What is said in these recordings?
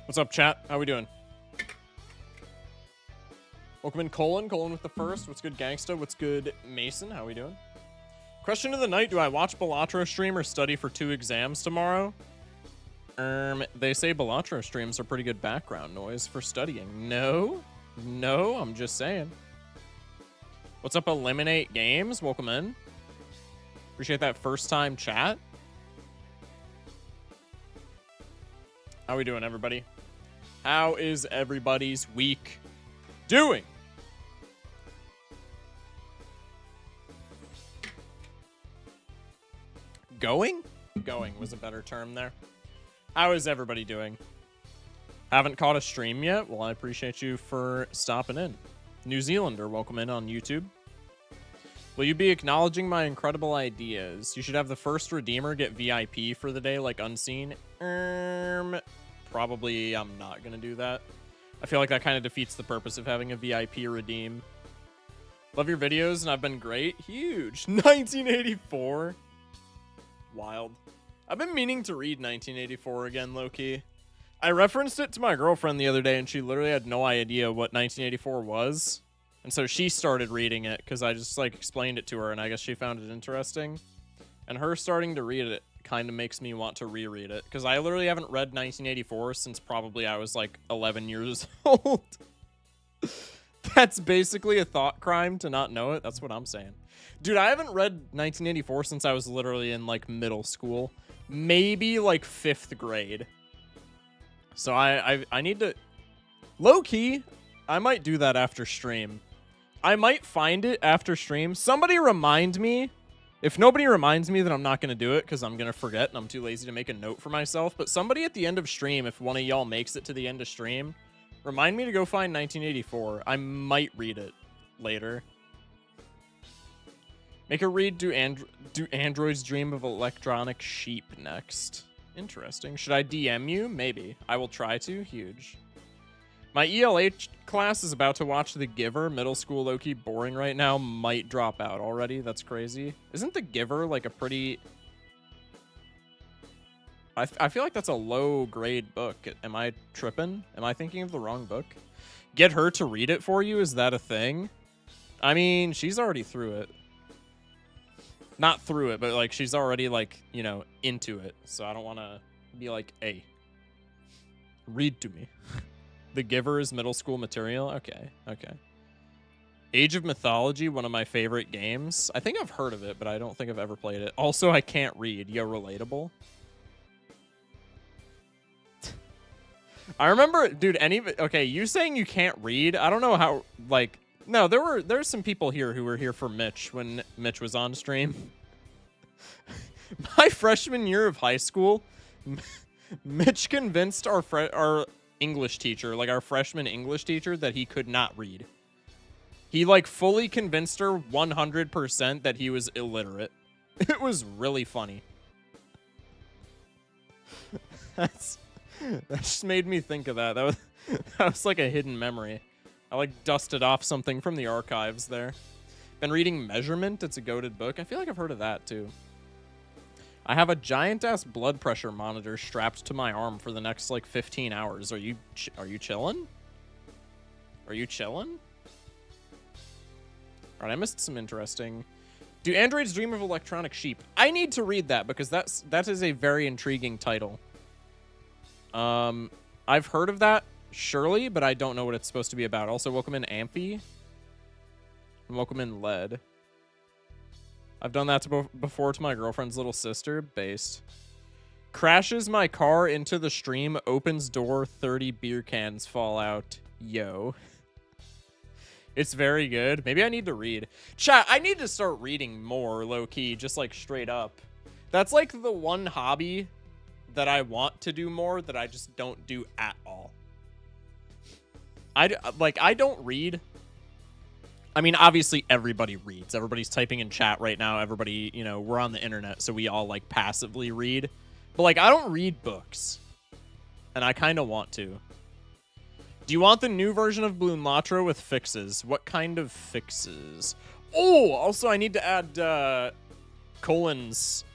What's up, chat? How we doing? Welcome in, Colin. Colin with the first. What's good, Gangsta? What's good, Mason? How we doing? Question of the night: do I watch Balatro stream or study for 2 exams tomorrow? They say Balatro streams are pretty good background noise for studying. No, I'm just saying. What's up, Eliminate Games? Welcome in. Appreciate that first time chat. How we doing, everybody? How is everybody's week doing? Going was a better term there. How is everybody doing? Haven't caught a stream yet? Well, I appreciate you for stopping in. New Zealander, welcome in on YouTube. Will you be acknowledging my incredible ideas? You should have the first Redeemer get VIP for the day like Unseen. Probably I'm not going to do that. I feel like that kind of defeats the purpose of having a VIP redeem. Love your videos, and I've been great. Huge. 1984. Wild. I've been meaning to read 1984 again, low-key. I referenced it to my girlfriend the other day, and she literally had no idea what 1984 was. And so she started reading it, because I just, like, explained it to her, and I guess she found it interesting. And her starting to read it kind of makes me want to reread it, because I literally haven't read 1984 since probably I was, like, 11 years old. That's basically a thought crime to not know it. That's what I'm saying. Dude, I haven't read 1984 since I was literally in, like, middle school. Maybe, like, 5th grade. So I need to... Low-key, I might do that after stream. I might find it after stream. Somebody remind me. If nobody reminds me, then I'm not going to do it because I'm going to forget and I'm too lazy to make a note for myself. But somebody at the end of stream, if one of y'all makes it to the end of stream, remind me to go find 1984. I might read it later. Make a read, do androids dream of electronic sheep next? Interesting. Should I DM you? Maybe. I will try to. Huge. My ELH class is about to watch The Giver. Middle school low-key boring right now. Might drop out already. That's crazy. Isn't The Giver like a pretty... I feel like that's a low-grade book. Am I tripping? Am I thinking of the wrong book? Get her to read it for you? Is that a thing? I mean, she's already through it. Not through it, but like she's already like, you know, into it. So I don't want to be like, hey, read to me. The Giver is middle school material. Okay. Age of Mythology, one of my favorite games. I think I've heard of it, but I don't think I've ever played it. Also, I can't read. Yo, relatable. I remember, dude, okay, you saying you can't read, I don't know how, like, no, there's some people here who were here for Mitch when Mitch was on stream. My freshman year of high school, Mitch convinced our English teacher, like our freshman English teacher, that he could not read. He, like, fully convinced her 100% that he was illiterate. It was really funny. That just made me think of that. That was like a hidden memory. I, like, dusted off something from the archives there. Been reading Measurement. It's a goated book. I feel like I've heard of that, too. I have a giant-ass blood pressure monitor strapped to my arm for the next, like, 15 hours. Are you chilling? Are you chilling? All right, I missed some interesting... Do androids dream of electronic sheep? I need to read that because that is a very intriguing title. I've heard of that, surely, but I don't know what it's supposed to be about. Also, welcome in Amphi. And welcome in Lead. I've done that before to my girlfriend's little sister. Based. Crashes my car into the stream, opens door, 30 beer cans fall out. Yo. It's very good. Maybe I need to read. Chat, I need to start reading more, low-key, just like straight up. That's like the one hobby that I want to do more that I just don't do at all. I don't read. I mean, obviously everybody reads. Everybody's typing in chat right now. Everybody, you know, we're on the internet, so we all like passively read. But like, I don't read books. And I kind of want to. Do you want the new version of Balatro with fixes? What kind of fixes? Oh, also I need to add Colin's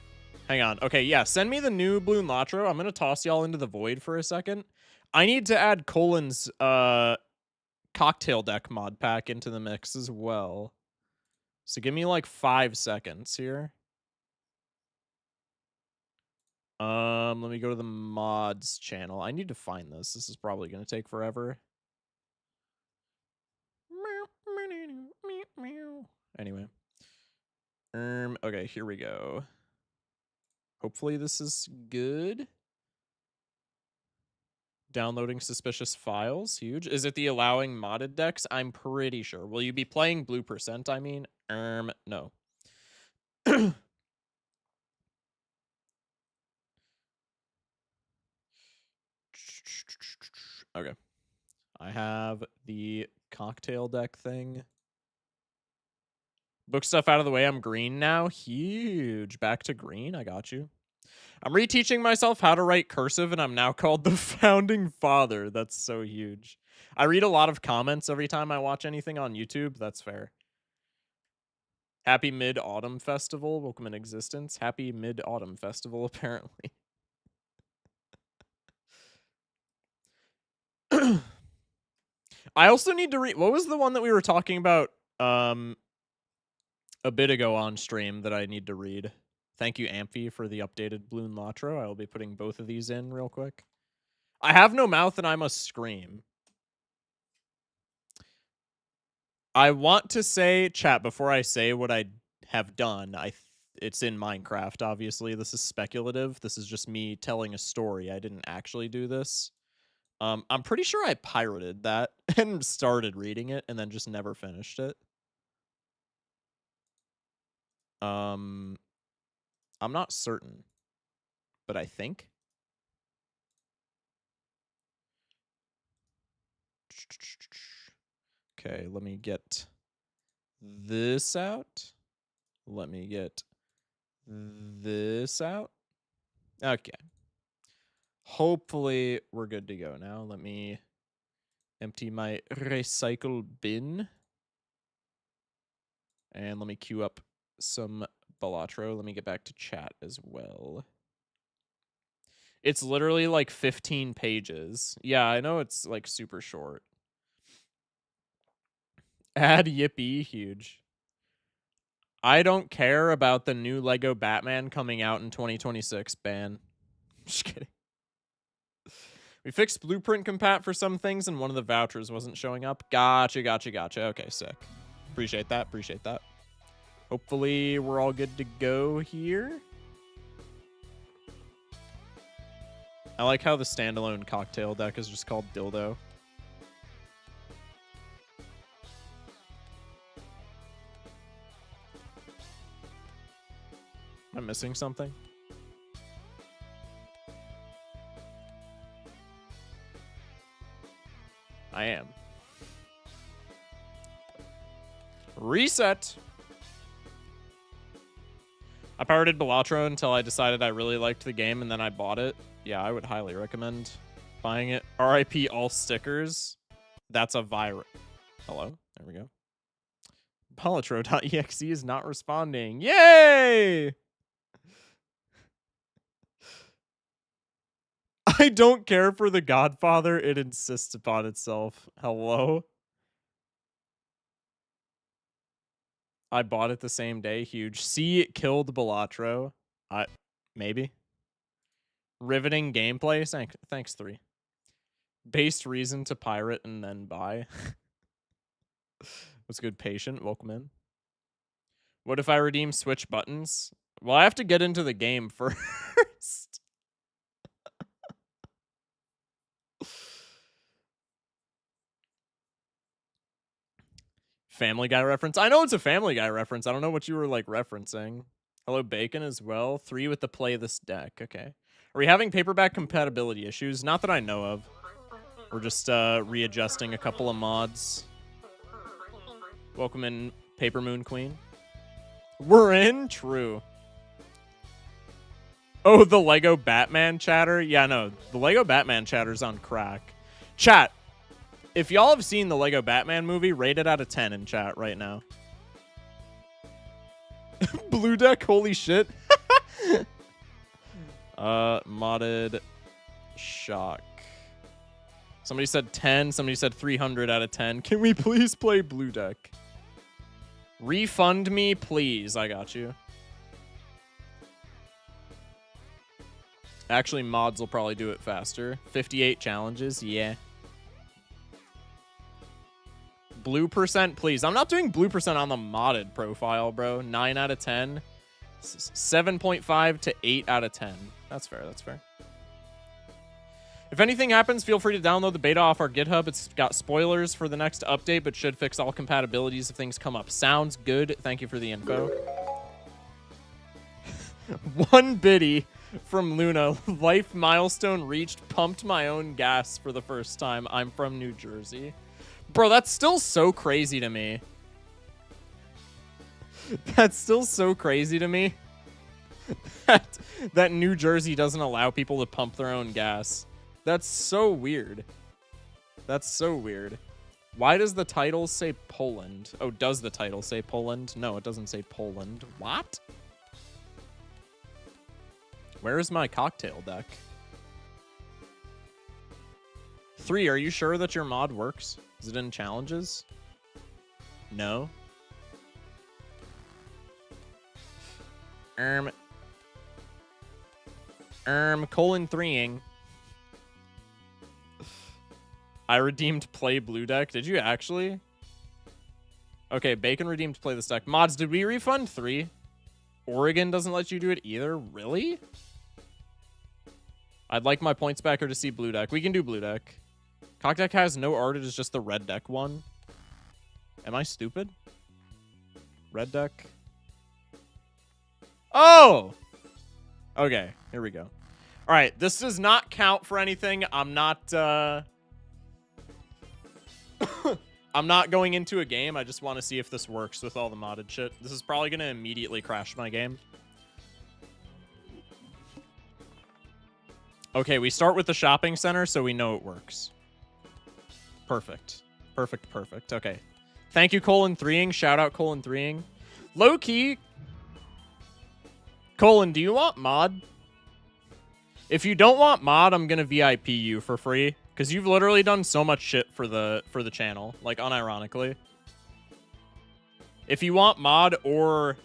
Hang on. Okay, yeah, send me the new Blue Balatro. I'm going to toss y'all into the void for a second. I need to add Colin's cocktail deck mod pack into the mix as well. So give me like 5 seconds here. Let me go to the mods channel. I need to find this. This is probably going to take forever. Anyway. Okay, here we go. Hopefully this is good. Downloading suspicious files. Huge. Is it the allowing modded decks? I'm pretty sure. Will you be playing Blue Percent, I mean? No. Okay. I have the cocktail deck thing. Book stuff out of the way. I'm green now. Huge. Back to green. I got you. I'm reteaching myself how to write cursive, and I'm now called the founding father. That's so huge. I read a lot of comments every time I watch anything on YouTube. That's fair. Happy Mid-Autumn Festival. Welcome in existence. Happy Mid-Autumn Festival, apparently. I also need to read... What was the one that we were talking about a bit ago on stream that I need to read? Thank you, Amphi, for the updated Blue Balatro. I will be putting both of these in real quick. I have no mouth and I must scream. I want to say, chat, before I say what I have done, it's in Minecraft, obviously. This is speculative. This is just me telling a story. I didn't actually do this. I'm pretty sure I pirated that and started reading it and then just never finished it. I'm not certain, but I think. Okay, let me get this out. Let me get this out. Okay. Hopefully we're good to go now. Let me empty my recycle bin. And let me queue up some Balatro. Let me get back to chat as well. It's literally like 15 pages. Yeah, I know it's like super short. Add Yippee, huge. I don't care about the new Lego Batman coming out in 2026, ban. Just kidding. We fixed blueprint compat for some things and one of the vouchers wasn't showing up. Gotcha. Okay, sick. Appreciate that. Hopefully we're all good to go here. I like how the standalone cocktail deck is just called Dildo. Am I missing something? I am. Reset. I pirated Balatro until I decided I really liked the game and then I bought it. Yeah, I would highly recommend buying it. RIP all stickers. That's a virus. Hello? There we go. Balatro.exe is not responding. Yay! I don't care for the Godfather. It insists upon itself. Hello? I bought it the same day. Huge. See, it killed Balatro. Maybe. Riveting gameplay. Thanks, 3. Based reason to pirate and then buy. What's good, patient? Welcome in. What if I redeem Switch buttons? Well, I have to get into the game first. Family Guy reference? I know it's a Family Guy reference. I don't know what you were, like, referencing. Hello, Bacon, as well. 3 with the play this deck. Okay. Are we having paperback compatibility issues? Not that I know of. We're just readjusting a couple of mods. Welcome in, Paper Moon Queen. We're in? True. Oh, the Lego Batman chatter? Yeah, no. The Lego Batman chatter's on crack. Chat. If y'all have seen the Lego Batman movie, rate it out of 10 in chat right now. Blue deck, holy shit. Modded shock. Somebody said 10. Somebody said 300 out of 10. Can we please play blue deck? Refund me, please. I got you. Actually, mods will probably do it faster. 58 challenges. Yeah. Blue percent, please. I'm not doing blue percent on the modded profile, bro. 9 out of 10. 7.5 to 8 out of 10. That's fair. That's fair. If anything happens, feel free to download the beta off our GitHub. It's got spoilers for the next update, but should fix all compatibilities if things come up. Sounds good. Thank you for the info. One biddy from Luna. Life milestone reached. Pumped my own gas for the first time. I'm from New Jersey. Bro, that's still so crazy to me. That's still so crazy to me. That New Jersey doesn't allow people to pump their own gas. That's so weird. That's so weird. Why does the title say Poland? Oh, does the title say Poland? No, it doesn't say Poland. What? Where is my cocktail deck? 3, are you sure that your mod works? Is it in challenges? No. Colon 3ing. I redeemed play blue deck. Did you actually? Okay, Bacon redeemed play this deck. Mods, did we refund 3? Oregon doesn't let you do it either? Really? I'd like my points backer to see blue deck. We can do blue deck. Cock deck has no art. It is just the red deck one. Am I stupid? Red deck. Oh! Okay, here we go. All right, this does not count for anything. I'm not I'm not going into a game. I just want to see if this works with all the modded shit. This is probably going to immediately crash my game. Okay, we start with the shopping center, so we know it works. Perfect. Perfect, perfect. Okay. Thank you, Colon 3ing. Shout out Colon 3ing. Low-key. Colon, do you want mod? If you don't want mod, I'm going to VIP you for free. Because you've literally done so much shit for the channel. Like, unironically. If you want mod or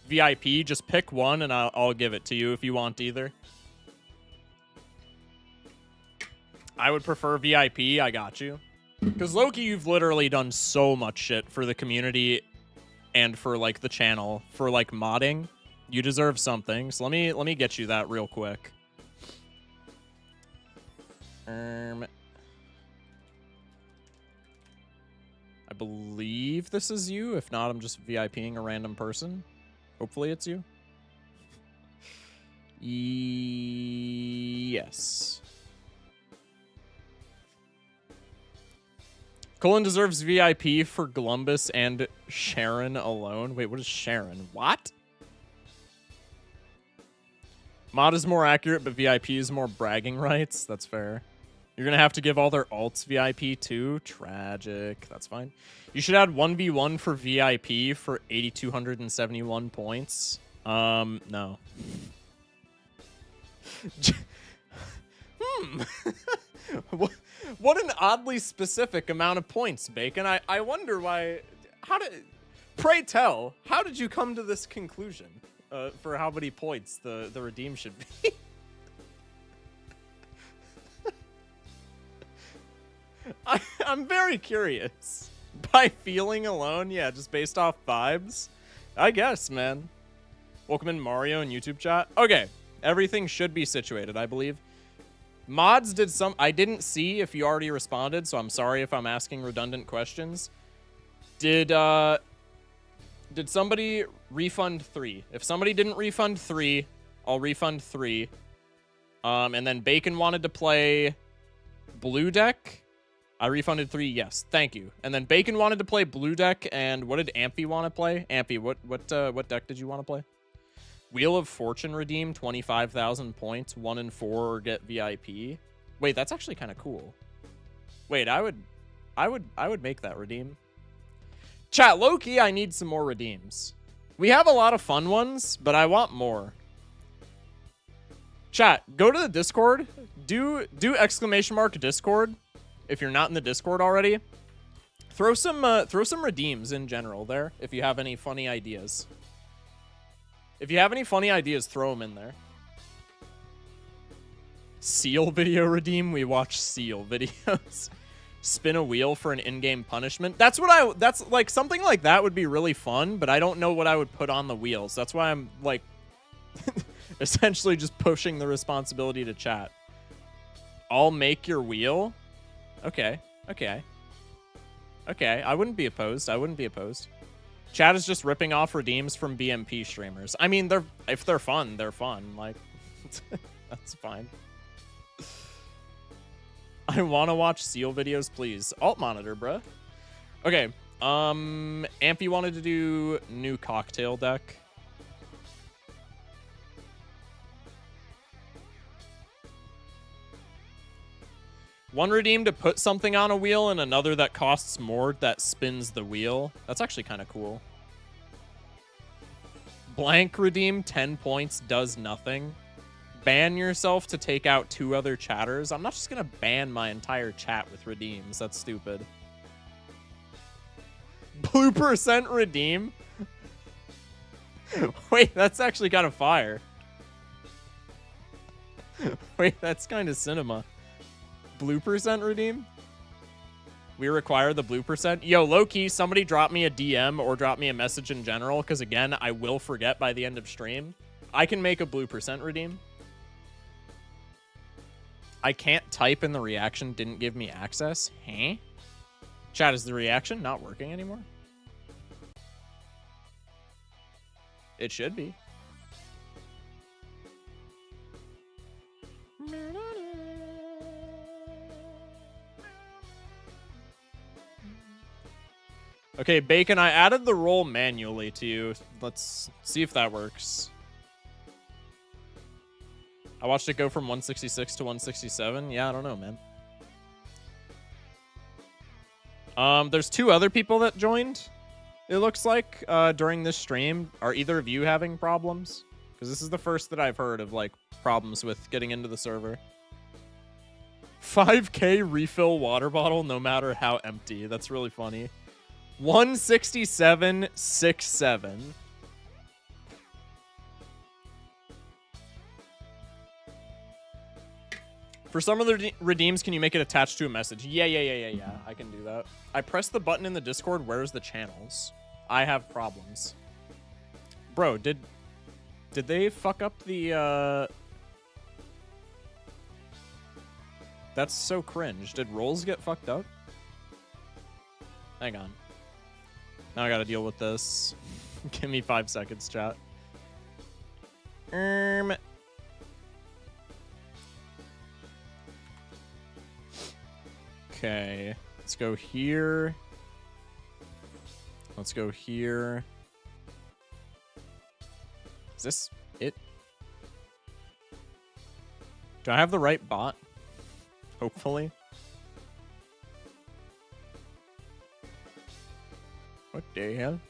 VIP, just pick one and I'll give it to you if you want either. I would prefer VIP. I got you. Because Loki, you've literally done so much shit for the community and for, like, the channel. For, like, modding. You deserve something. So let me get you that real quick. I believe this is you. If not, I'm just VIPing a random person. Hopefully it's you. Yes. Colin deserves VIP for Columbus and Sharon alone. Wait, what is Sharon? What? Mod is more accurate, but VIP is more bragging rights. That's fair. You're going to have to give all their alts VIP too. Tragic. That's fine. You should add 1v1 for VIP for 8,271 points. No. What an oddly specific amount of points, Bacon. I wonder why... Pray tell, how did you come to this conclusion for how many points the redeem should be? I'm very curious. By feeling alone? Yeah, just based off vibes? I guess, man. Welcome in Mario and YouTube chat. Okay, everything should be situated, I believe. Mods did some... I didn't see if you already responded, so I'm sorry if I'm asking redundant questions. Did somebody refund 3? If somebody didn't refund 3, I'll refund 3. And then Bacon wanted to play blue deck. I refunded 3, yes. Thank you. And then Bacon wanted to play blue deck, and what did Amphi want to play? Amphi, what deck did you want to play? Wheel of Fortune redeem, 25,000 points, 1 in 4 or get VIP. Wait, that's actually kind of cool. Wait, I would make that redeem. Chat, low-key, I need some more redeems. We have a lot of fun ones, but I want more. Chat, go to the Discord. Do exclamation mark Discord if you're not in the Discord already. Throw some redeems in general there if you have any funny ideas. If you have any funny ideas, throw them in there. Seal video redeem. We watch Seal videos. Spin a wheel for an in-game punishment. That's like something like that would be really fun, but I don't know what I would put on the wheels. That's why I'm like essentially just pushing the responsibility to chat. I'll make your wheel. Okay. I wouldn't be opposed. Chat is just ripping off redeems from BMP streamers. I mean, if they're fun, they're fun. Like, that's fine. I want to watch Seal videos, please. Alt monitor, bruh. Okay. Ampy wanted to do new cocktail deck. One redeem to put something on a wheel and another that costs more that spins the wheel. That's actually kind of cool. Blank redeem, 10 points, does nothing. Ban yourself to take out 2 other chatters. I'm not just going to ban my entire chat with redeems. That's stupid. Blue percent redeem? Wait, that's actually kind of fire. Wait, that's kind of cinema. Blue percent redeem? We require the blue percent. Yo, low-key, somebody drop me a DM or drop me a message in general, because again, I will forget by the end of stream. I can make a blue percent redeem. I can't type in the reaction, didn't give me access. Huh? Chat, is the reaction not working anymore? It should be. Okay, Bacon, I added the roll manually to you. Let's see if that works. I watched it go from 166 to 167. Yeah, I don't know, man. There's 2 other people that joined, it looks like, during this stream. Are either of you having problems? Because this is the first that I've heard of, like, problems with getting into the server. 5K refill water bottle no matter how empty. That's really funny. 167.67. For some of the redeems, can you make it attached to a message? Yeah. I can do that. I pressed the button in the Discord. Where's the channels? I have problems. Bro, did they fuck up the, That's so cringe. Did rolls get fucked up? Hang on. Now I gotta deal with this. Give me 5 seconds, chat. Okay. Let's go here. Let's go here. Is this it? Do I have the right bot? Hopefully. What the hell?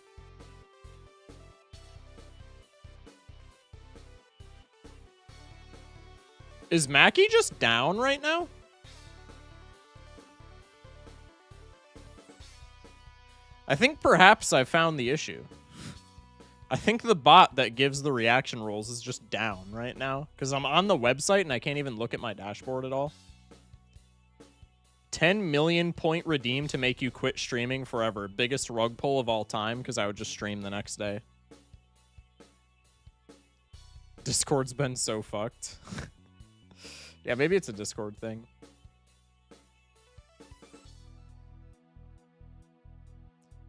Is Mackie just down right now? I think perhaps I found the issue. I think the bot that gives the reaction rolls is just down right now because I'm on the website and I can't even look at my dashboard at all. 10 million point redeem to make you quit streaming forever. Biggest rug pull of all time because I would just stream the next day. Discord's been so fucked. Yeah, maybe it's a Discord thing.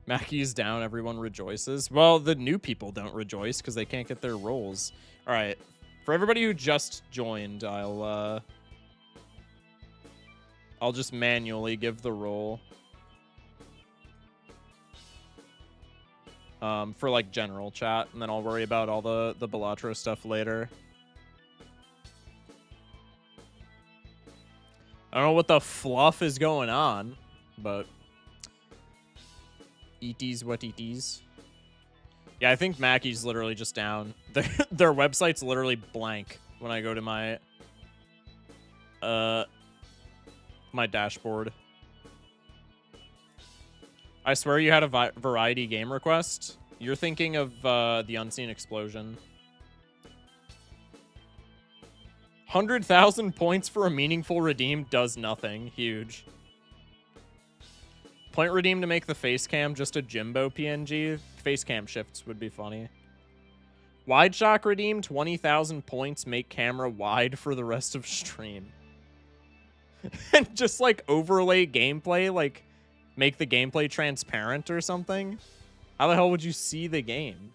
Mackie's down, everyone rejoices. Well, the new people don't rejoice because they can't get their rolls. All right. For everybody who just joined, I'll just manually give the roll. For like general chat, and then I'll worry about all the Balatro stuff later. I don't know what the fluff is going on, but it is what it is. Yeah, I think Mackie's literally just down. Their website's literally blank. when I go to my my dashboard. I swear you had a variety game request. You're thinking of the Unseen Explosion. 100,000 points for a meaningful redeem does nothing. Huge. Point redeem to make the face cam just a Jimbo PNG. Face cam shifts would be funny. Wide shock redeem, 20,000 points, make camera wide for the rest of stream. And just like overlay gameplay, like make the gameplay transparent or something. How the hell would you see the game?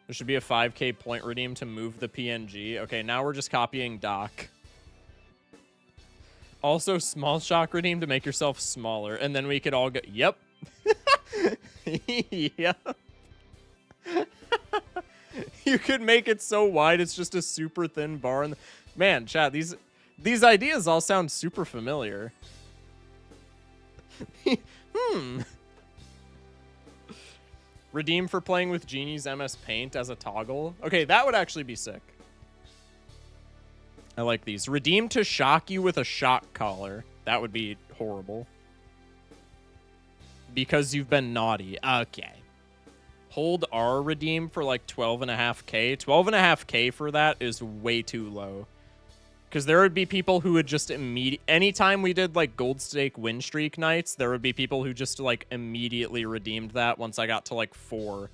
There should be a 5k point redeem to move the PNG. Okay, now we're just copying Doc. Also, small shock redeem to make yourself smaller. And then we could all go, yep. Yep. You could make it so wide it's just a super thin bar. And man, chat, these ideas all sound super familiar. Redeem for playing with Genie's MS Paint as a toggle. Okay, that would actually be sick. I like these. Redeem to shock you with a shock collar. That would be horrible. Because you've been naughty. Okay. Hold R redeem for like 12.5k. 12.5k for that is way too low. Because there would be people who would just anytime we did like gold stake win streak nights, there would be people who just like immediately redeemed that once I got to like 4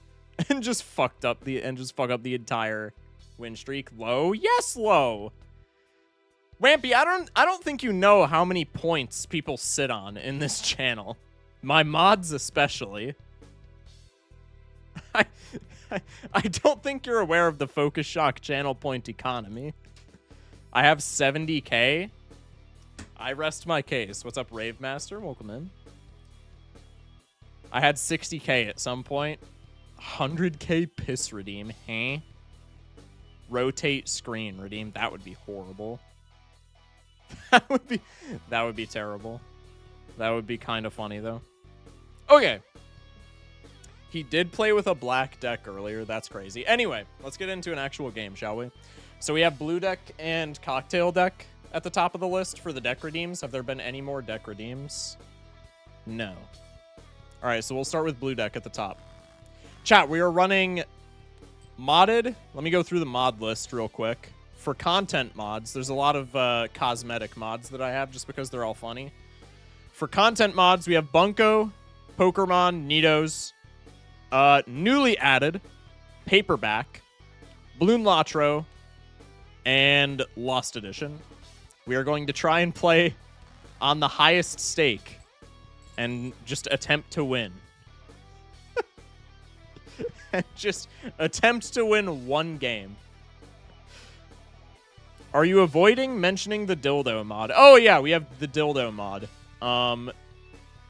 and just fuck up the entire win streak. Low? Yes, low. Rampy, I don't think you know how many points people sit on in this channel. My mods especially. I don't think you're aware of the Focus Shock channel point economy. I have 70k. I rest my case. What's up, Rave Master? Welcome in. I had 60k at some point. 100k piss redeem, huh? Rotate screen redeem. That would be horrible. That would be terrible. That would be kind of funny though. Okay. He did play with a black deck earlier. That's crazy. Anyway, let's get into an actual game, shall we? So we have blue deck and cocktail deck at the top of the list for the deck redeems. Have there been any more deck redeems? No. All right, so we'll start with blue deck at the top. Chat, we are running modded. Let me go through the mod list real quick. For content mods, there's a lot of cosmetic mods that I have just because they're all funny. For content mods, we have Bunko, Pokemon, Nidos, newly added, Paperback, Balatro, and Lost Edition. We are going to try and play on the highest stake and just attempt to win. And just attempt to win one game. Are you avoiding mentioning the dildo mod? Oh yeah, we have the dildo mod.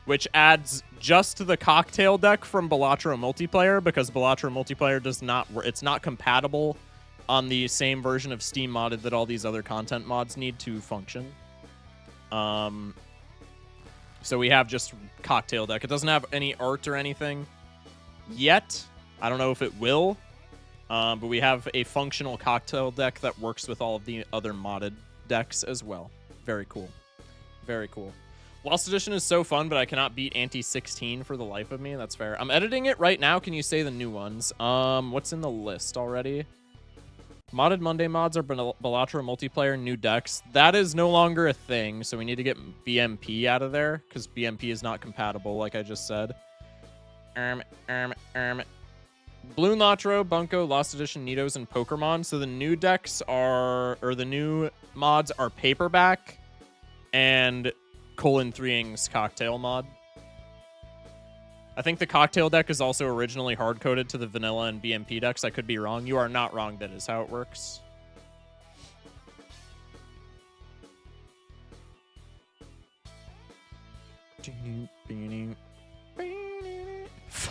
Which adds just the cocktail deck from Balatro multiplayer, because Balatro multiplayer does not, it's not compatible on the same version of Steam modded that all these other content mods need to function. So we have just cocktail deck. It doesn't have any art or anything yet. I don't know if it will, but we have a functional cocktail deck that works with all of the other modded decks as well. Very cool. Very cool. Lost Edition is so fun, but I cannot beat Anti-16 for the life of me. That's fair. I'm editing it right now. Can you say the new ones? What's in the list already? Modded Monday mods are Balatro multiplayer new decks. That is no longer a thing, so we need to get BMP out of there, because BMP is not compatible, like I just said. Blue Latro, Bunko, Lost Edition, Nidos, and Pokemon. So the new decks are, or the new mods are Paperback and :3ings cocktail mod. I think the cocktail deck is also originally hard-coded to the vanilla and BMP decks. I could be wrong. You are not wrong. That is how it works.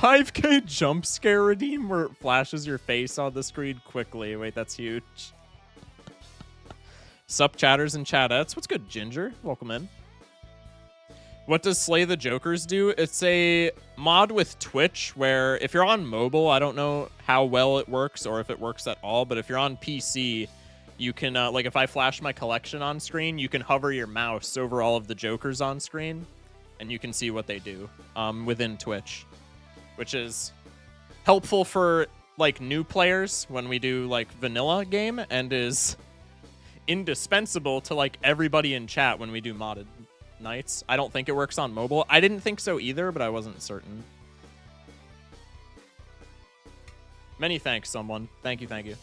5K jump scare redeem where it flashes your face on the screen quickly. Wait, that's huge. Sup, chatters and chatettes. What's good, Ginger? Welcome in. What does Slay the Jokers do? It's a mod with Twitch where if you're on mobile, I don't know how well it works or if it works at all, but if you're on PC, you can, like if I flash my collection on screen, you can hover your mouse over all of the Jokers on screen and you can see what they do within Twitch, which is helpful for like new players when we do like vanilla game and is indispensable to like everybody in chat when we do modded nights. I don't think it works on mobile. I didn't think so either, but I wasn't certain. Many thanks, someone. Thank you, thank you.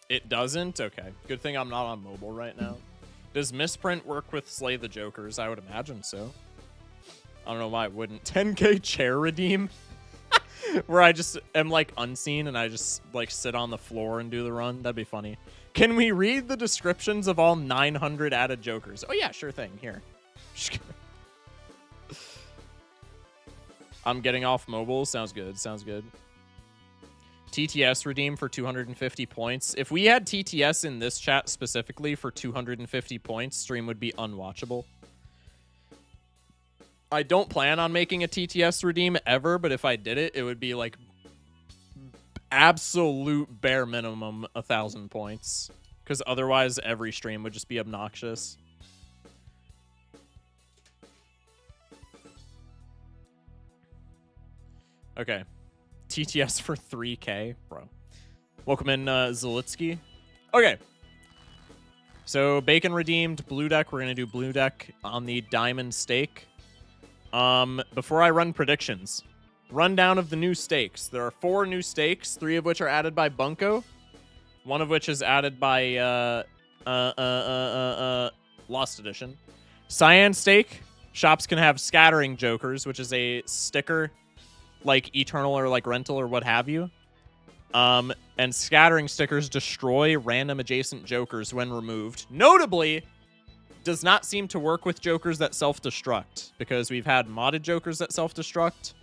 It doesn't? Okay. Good thing I'm not on mobile right now. Does Misprint work with Slay the Jokers? I would imagine so. I don't know why it wouldn't. 10K chair redeem? Where I just am like unseen and I just like sit on the floor and do the run. That'd be funny. Can we read the descriptions of all 900 added Jokers? Oh yeah, sure thing. Here. I'm getting off mobile. Sounds good. Sounds good. TTS redeem for 250 points. If we had TTS in this chat specifically for 250 points, stream would be unwatchable. I don't plan on making a TTS redeem ever, but if I did it, it would be like absolute bare minimum 1,000 points. Because otherwise, every stream would just be obnoxious. Okay. TTS for 3K, bro. Welcome in, Zelitsky. Okay. So, Bacon redeemed, blue deck. We're going to do blue deck on the diamond stake. Before I run predictions, rundown of the new stakes. There are 4 new stakes, 3 of which are added by Bunko. 1 of which is added by, Lost Edition. Cyan stake. Shops can have scattering jokers, which is a sticker like Eternal or like Rental or what have you. And scattering stickers destroy random adjacent jokers when removed. Notably, does not seem to work with jokers that self-destruct, because we've had modded jokers that self-destruct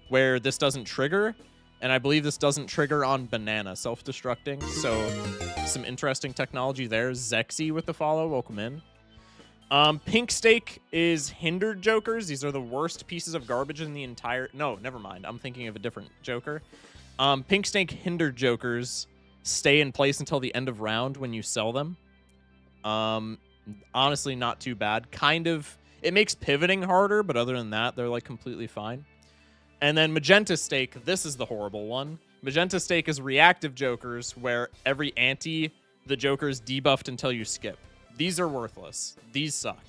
where this doesn't trigger, and I believe this doesn't trigger on banana self-destructing. So some interesting technology there. Zexy with the follow. Welcome in. Pink stake is hindered jokers. These are the worst pieces of garbage in the entire... No, never mind. I'm thinking of a different joker. Pink stake hindered jokers stay in place until the end of round when you sell them. Honestly, not too bad. Kind of... It makes pivoting harder, but other than that, they're like completely fine. And then magenta stake. This is the horrible one. Magenta stake is reactive jokers where every ante, the joker is debuffed until you skip. These are worthless. These suck.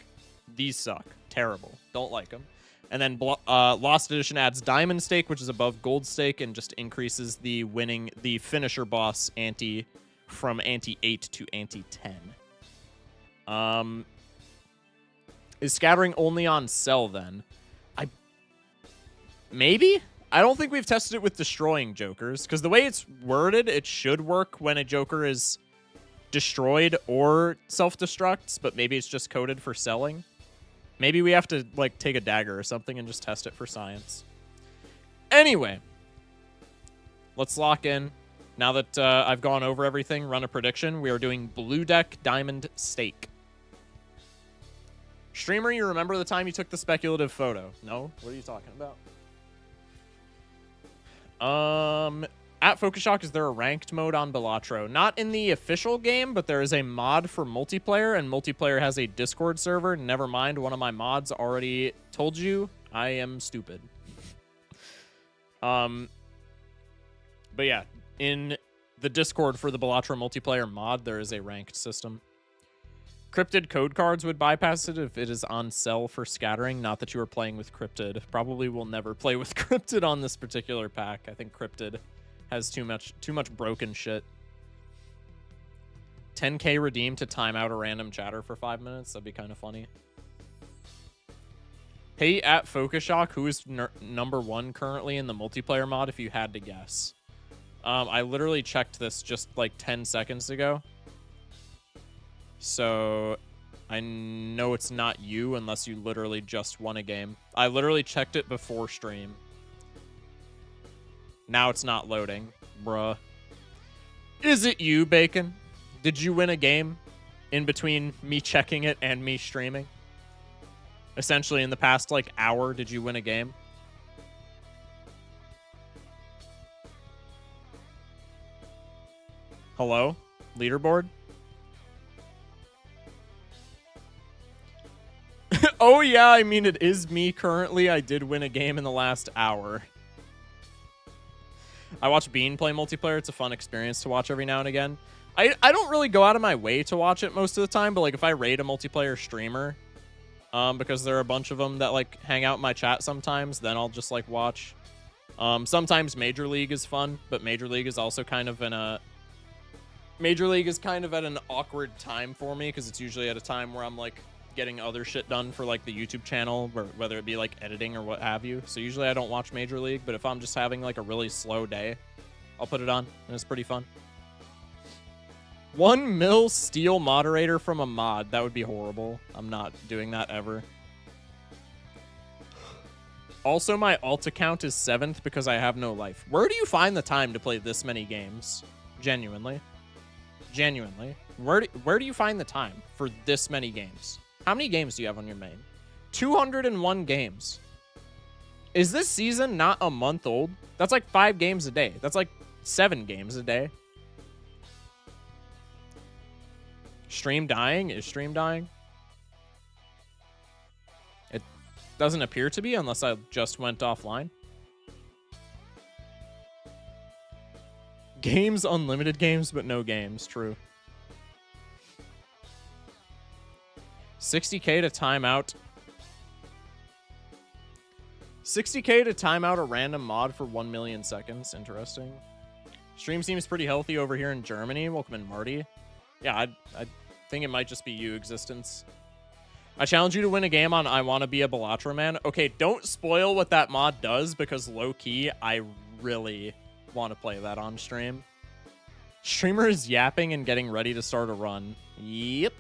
These suck. Terrible. Don't like them. And then Lost Edition adds Diamond Stake, which is above Gold Stake, and just increases the finisher boss ante from ante 8 to ante 10. Is scattering only on sell then? Maybe? I don't think we've tested it with destroying jokers, because the way it's worded, it should work when a joker is destroyed or self-destructs, but maybe it's just coded for selling. Maybe we have to like take a dagger or something and just test it for science. Anyway, let's lock in. Now that I've gone over everything, run a prediction. We are doing blue deck diamond stake. Streamer, you remember the time you took the speculative photo? No? What are you talking about? At Focus is there a ranked mode on Balatro? Not in the official game, but there is a mod for multiplayer, and multiplayer has a Discord server. Never mind, one of my mods already told you I am stupid. But yeah, in the Discord for the Balatro multiplayer mod, there is a ranked system. Cryptid code cards would bypass it if it is on sell for scattering. Not that you are playing with Cryptid. Probably will never play with Cryptid on this particular pack. I think Cryptid has too much broken shit. 10K redeem to time out a random chatter for 5 minutes. That'd be kind of funny. Hey, at Focus Shock, who is number 1 currently in the multiplayer mod, if you had to guess? I literally checked this just like 10 seconds ago. So, I know it's not you unless you literally just won a game. I literally checked it before stream. Now it's not loading. Bruh. Is it you, Bacon? Did you win a game in between me checking it and me streaming? Essentially, in the past, like, hour, did you win a game? Hello? Leaderboard? Oh, yeah, I mean, it is me currently. I did win a game in the last hour. I watch Bean play multiplayer. It's a fun experience to watch every now and again. I don't really go out of my way to watch it most of the time, but, like, if I raid a multiplayer streamer, because there are a bunch of them that, like, hang out in my chat sometimes, then I'll just, like, watch. Sometimes Major League is fun, but Major League is also kind of Major League is kind of at an awkward time for me, because it's usually at a time where I'm, like, getting other shit done for, like, the YouTube channel, whether it be, like, editing or what have you. So usually I don't watch Major League, but if I'm just having, like, a really slow day, I'll put it on, and it's pretty fun. 1 mil steal moderator from a mod. That would be horrible. I'm not doing that ever. Also, my alt account is 7th because I have no life. Where do you find the time to play this many games? Genuinely. Genuinely. Where do you find the time for this many games? How many games do you have on your main? 201 games. Is this season not a month old? That's like 5 games a day. That's like 7 games a day. Stream dying? Is stream dying? It doesn't appear to be unless I just went offline. Games, unlimited games, but no games. True. 60k to time out. 60k to time out a random mod for 1 million seconds. Interesting. Stream seems pretty healthy over here in Germany. Welcome in, Marty. Yeah, I think it might just be you, Existence. I challenge you to win a game on I Wanna Be a Balatro Man. Okay, don't spoil what that mod does, because low-key, I really want to play that on stream. Streamer is yapping and getting ready to start a run. Yep.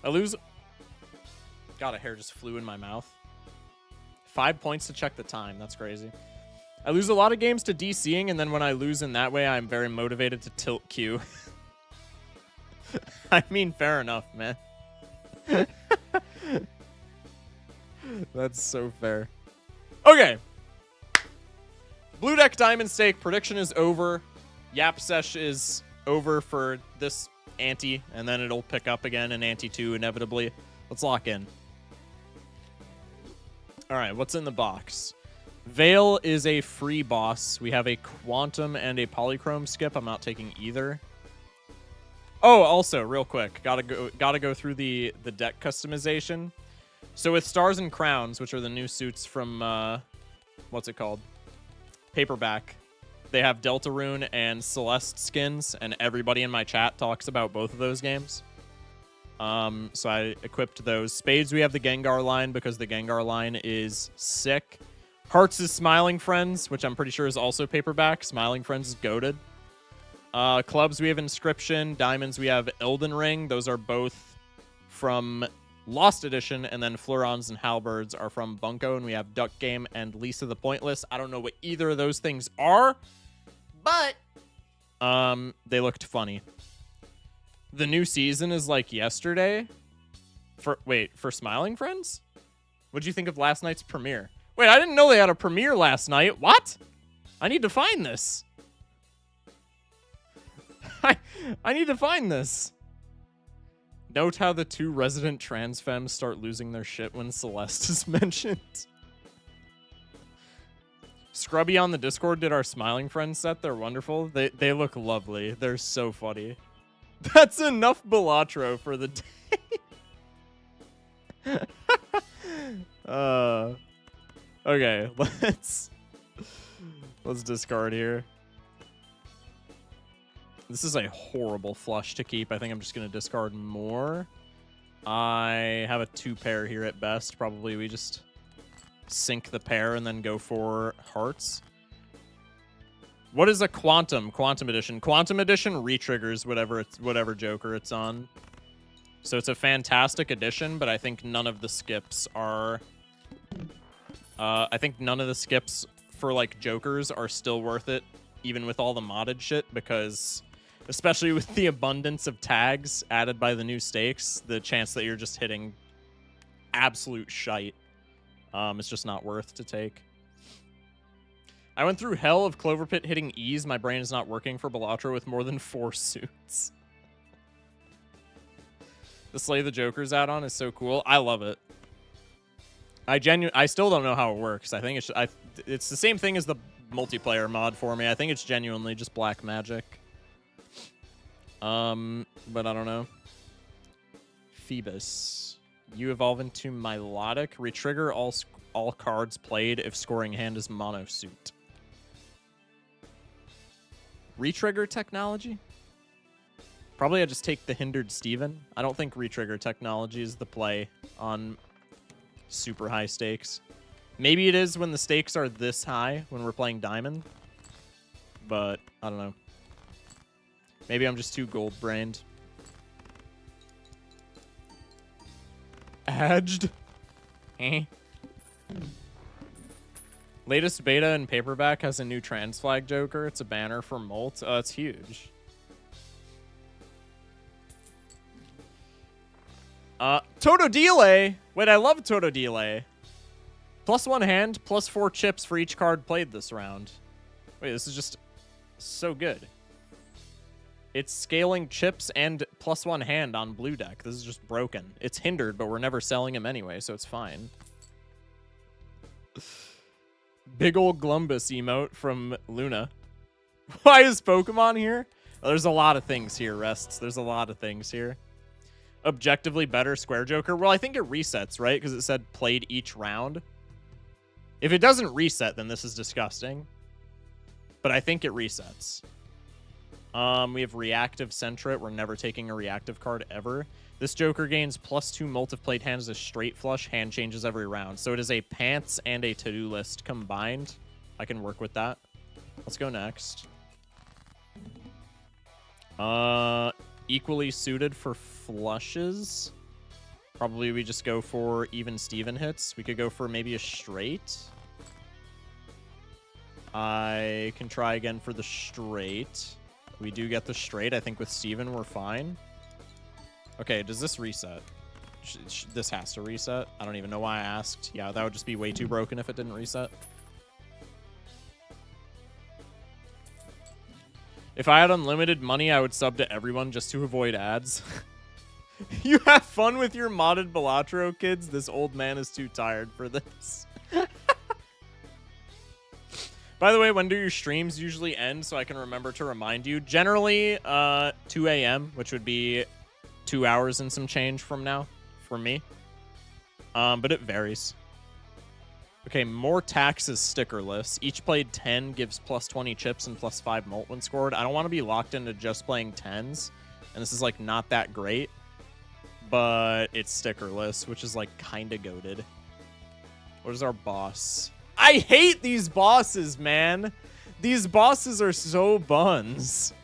I lose... God, a hair just flew in my mouth. 5 points to check the time. That's crazy. I lose a lot of games to DCing, and then when I lose in that way, I'm very motivated to tilt Q. I mean, fair enough, man. That's so fair. Okay. Blue Deck Diamond Stake prediction is over. Yap Sesh is over for this ante, and then it'll pick up again in ante 2 inevitably. Let's lock in. All right, what's in the box? Veil is a free boss. We have a Quantum and a Polychrome skip. I'm not taking either. Oh, also, real quick, gotta go through the deck customization. So with Stars and Crowns, which are the new suits from what's it called? Paperback. They have Deltarune and Celeste skins, and everybody in my chat talks about both of those games. So I equipped those. Spades, we have the Gengar line because the Gengar line is sick. Hearts is Smiling Friends, which I'm pretty sure is also paperback. Smiling Friends is goated. Clubs, we have Inscription. Diamonds, we have Elden Ring. Those are both from Lost Edition, and then Fleurons and Halberds are from Bunko, and we have Duck Game and Lisa the Pointless. I don't know what either of those things are, but they looked funny. The new season is like yesterday. For Smiling Friends? What'd you think of last night's premiere? Wait, I didn't know they had a premiere last night. What? I need to find this. I need to find this. Note how the 2 resident trans femmes start losing their shit when Celeste is mentioned. Scrubby on the Discord did our Smiling Friends set. They're wonderful. They look lovely. They're so funny. That's enough Balatro for the day. Okay, let's discard here. This is a horrible flush to keep. I think I'm just going to discard more. I have a 2 pair here at best. Probably we just sink the pair and then go for hearts. What is a Quantum? Quantum Edition. Quantum Edition re-triggers whatever Joker it's on. So it's a fantastic addition, but I think none of the skips are... I think none of the skips for, like, jokers are still worth it, even with all the modded shit, because... Especially with the abundance of tags added by the new stakes, the chance that you're just hitting absolute shite, it's just not worth to take. I went through hell of Clover Pit hitting E's. My brain is not working for Balatro with more than 4 suits. The Slay the Joker's add-on is so cool. I love it. I still don't know how it works. I think it's the same thing as the multiplayer mod for me. I think it's genuinely just black magic. But I don't know. Phoebus. You evolve into Milotic. Retrigger all cards played if scoring hand is monosuit. Retrigger technology? Probably I just take the Hindered Steven. I don't think retrigger technology is the play on super high stakes. Maybe it is when the stakes are this high when we're playing Diamond. But I don't know. Maybe I'm just too gold-brained. Edged. Eh. Latest beta and paperback has a new trans flag Joker. It's a banner for Molt. Oh, it's huge. Totodile! Wait, I love Totodile. +1 hand, +4 chips for each card played this round. Wait, this is just so good. It's scaling chips and +1 hand on blue deck. This is just broken. It's hindered, but we're never selling him anyway, so it's fine. Big ol' Glumbus emote from Luna. Why is Pokemon here? Oh, there's a lot of things here, Rests. There's a lot of things here. Objectively better Square Joker. Well, I think it resets, right? Because it said played each round. If it doesn't reset, then this is disgusting. But I think it resets. We have Reactive Centret. We're never taking a reactive card ever. This Joker gains +2 multi-played hands as straight flush. Hand changes every round. So it is a pants and a to-do list combined. I can work with that. Let's go next. Equally suited for flushes. Probably we just go for even Steven hits. We could go for maybe a straight. I can try again for the straight. We do get the straight. I think with Steven, we're fine. Okay, does this reset? This has to reset. I don't even know why I asked. Yeah, that would just be way too broken if it didn't reset. If I had unlimited money, I would sub to everyone just to avoid ads. You have fun with your modded Balatro, kids. This old man is too tired for this. By the way, when do your streams usually end so I can remember to remind you? Generally, 2 a.m., which would be 2 hours and some change from now for me. But it varies. Okay, more taxes stickerless. Each played 10 gives +20 chips and +5 molt when scored. I don't want to be locked into just playing 10s. And this is, like, not that great. But it's stickerless, which is, like, kind of goated. What is our boss? I hate these bosses, man. These bosses are so buns.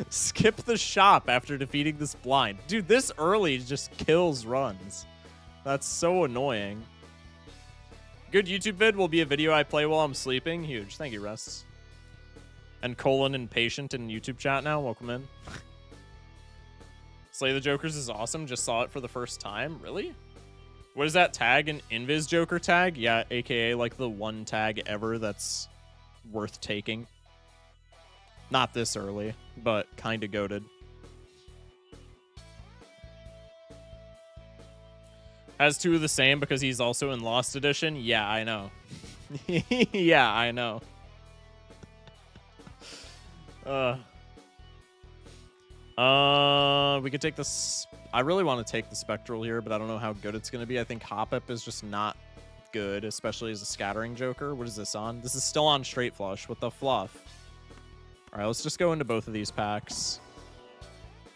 Skip the shop after defeating this blind. Dude, this early just kills runs. That's so annoying. Good YouTube vid will be a video I play while I'm sleeping. Huge. Thank you, Russ. And Colon and Patient in YouTube chat now. Welcome in. Slay the Jokers is awesome. Just saw it for the first time. Really? What is that tag? An Invis Joker tag? Yeah, aka like the one tag ever that's worth taking. Not this early, but kind of goated. Has 2 of the same because he's also in Lost Edition? Yeah, I know. Yeah, I know. We could take this. I really want to take the Spectral here, but I don't know how good it's going to be. I think Hop-Up is just not good, especially as a Scattering Joker. What is this on? This is still on Straight Flush. What the fluff? All right, let's just go into both of these packs.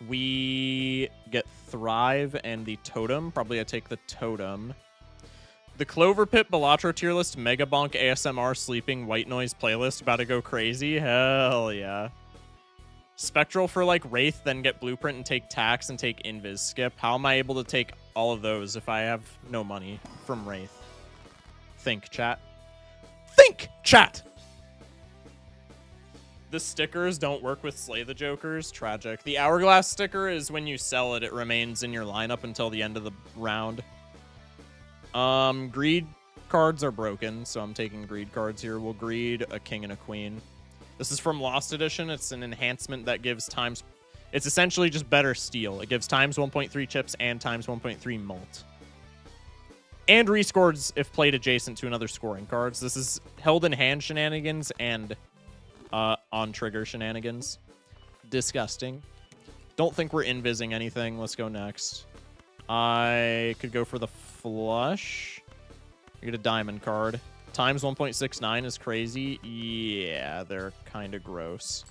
We get Thrive and the Totem. Probably I take the Totem. The Clover Pit Balatro tier list Mega Bonk ASMR Sleeping White Noise playlist about to go crazy. Hell yeah. Spectral for like Wraith, then get Blueprint and take Tax and take Invis Skip. How am I able to take all of those if I have no money from Wraith? Think, chat. Think, chat! The stickers don't work with Slay the Jokers. Tragic. The Hourglass sticker is when you sell it, it remains in your lineup until the end of the round. Greed cards are broken, so I'm taking greed cards here. We'll greed a king and a queen. This is from Lost Edition. It's an enhancement that gives times... It's essentially just better steal. It gives times 1.3 chips and times 1.3 mult. And rescores if played adjacent to another scoring cards. This is held in hand shenanigans and on trigger shenanigans. Disgusting. Don't think we're invising anything. Let's go next. I could go for the flush. Get a diamond card. Times 1.69 is crazy. Yeah, they're kind of gross.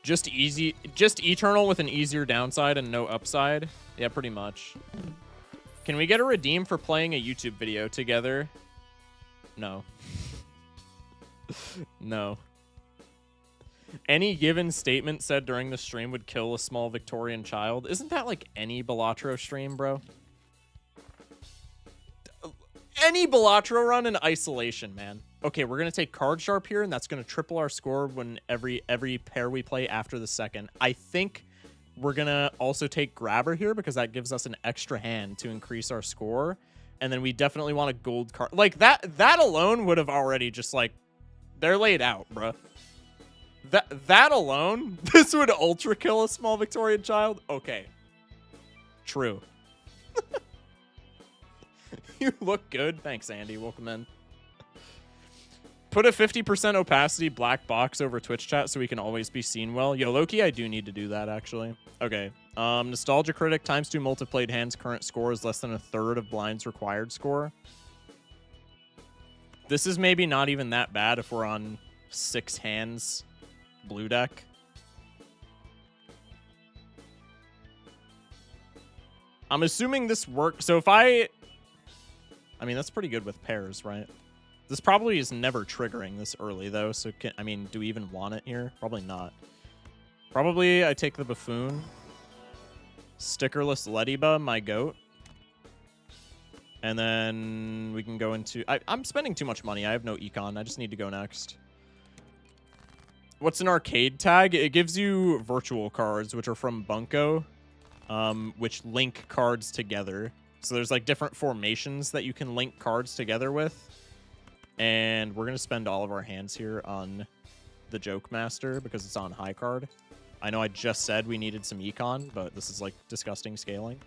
Just Eternal with an easier downside and no upside. Yeah, pretty much. Can we get a redeem for playing a YouTube video together? No. No. Any given statement said during the stream would kill a small Victorian child. Isn't that like any Balatro stream, bro? Any Balatro run in isolation, man. Okay, we're going to take Card Sharp here, and that's going to triple our score when every pair we play after the second. I think we're going to also take Grabber here because that gives us an extra hand to increase our score. And then we definitely want a gold card. Like, that alone would have already just, like, they're laid out, bruh. That alone, this would ultra kill a small Victorian child? Okay. True. You look good. Thanks, Andy. Welcome in. Put a 50% opacity black box over Twitch chat so we can always be seen well. Yo, Loki, I do need to do that, actually. Okay. Nostalgia Critic, ×2 multiplayed hands. Current score is less than a third of blind's required score. This is maybe not even that bad if we're on 6 hands blue deck. I'm assuming this works. So if I mean, that's pretty good with pairs, right? This probably is never triggering this early, though. So, I mean, do we even want it here? Probably not. Probably I take the Buffoon. Stickerless Lediba, my goat. And then we can go into... I'm spending too much money. I have no econ. I just need to go next. What's an arcade tag? It gives you virtual cards, which are from Bunko, which link cards together. So there's like different formations that you can link cards together with. And we're going to spend all of our hands here on the Joke Master because it's on high card. I know I just said we needed some econ, but this is like disgusting scaling.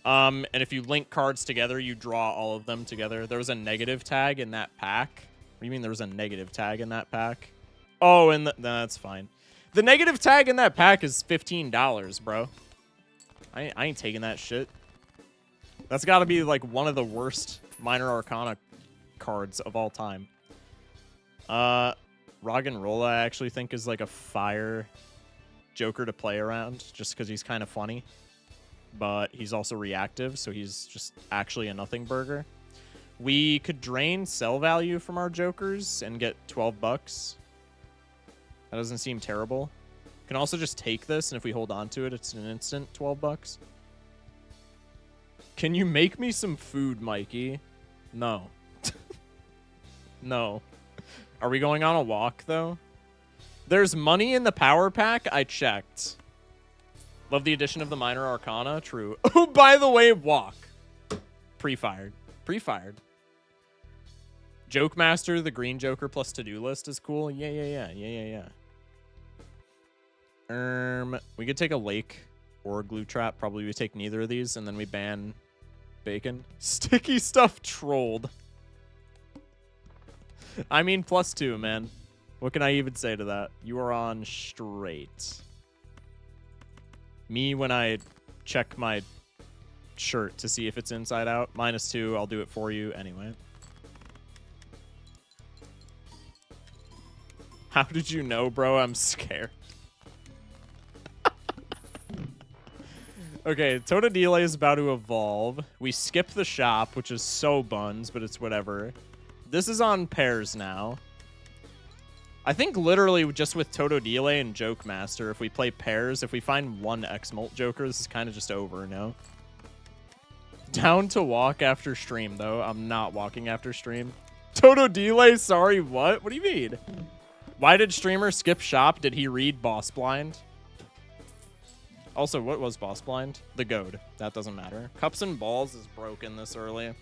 And if you link cards together, you draw all of them together. There was a negative tag in that pack. What do you mean there was a negative tag in that pack? Oh, and that's fine. The negative tag in that pack is $15, bro. I ain't taking that shit. That's got to be like one of the worst Minor Arcana cards of all time. Roggenrola I actually think is like a fire Joker to play around just because he's kind of funny. But he's also reactive, so he's just actually a nothing burger. We could drain sell value from our Jokers and get 12 bucks. That doesn't seem terrible. Can also just take this, and if we hold on to it, it's an instant 12 bucks. Can you make me some food, Mikey? No. No. Are we going on a walk, though? There's money in the power pack? I checked. Love the addition of the Minor Arcana. True. Oh, by the way, walk. Pre-fired. Pre-fired. Joke Master, the green Joker plus to-do list is cool. Yeah. We could take a lake or a glue trap. Probably we take neither of these, and then we ban bacon. Sticky stuff trolled. I mean, +2, man. What can I even say to that? You are on straight. Me, when I check my shirt to see if it's inside out, -2, I'll do it for you anyway. How did you know, bro? I'm scared. Okay, Totodile is about to evolve. We skip the shop, which is so buns, but it's whatever. This is on pairs now. I think literally just with Totodile and Joke Master, if we play pairs, if we find one X-Molt Joker, this is kind of just over, no? Down to walk after stream, though. I'm not walking after stream. Totodile, sorry, what? What do you mean? Why did streamer skip shop? Did he read Boss Blind? Also, what was Boss Blind? The Goad. That doesn't matter. Cups and Balls is broken this early.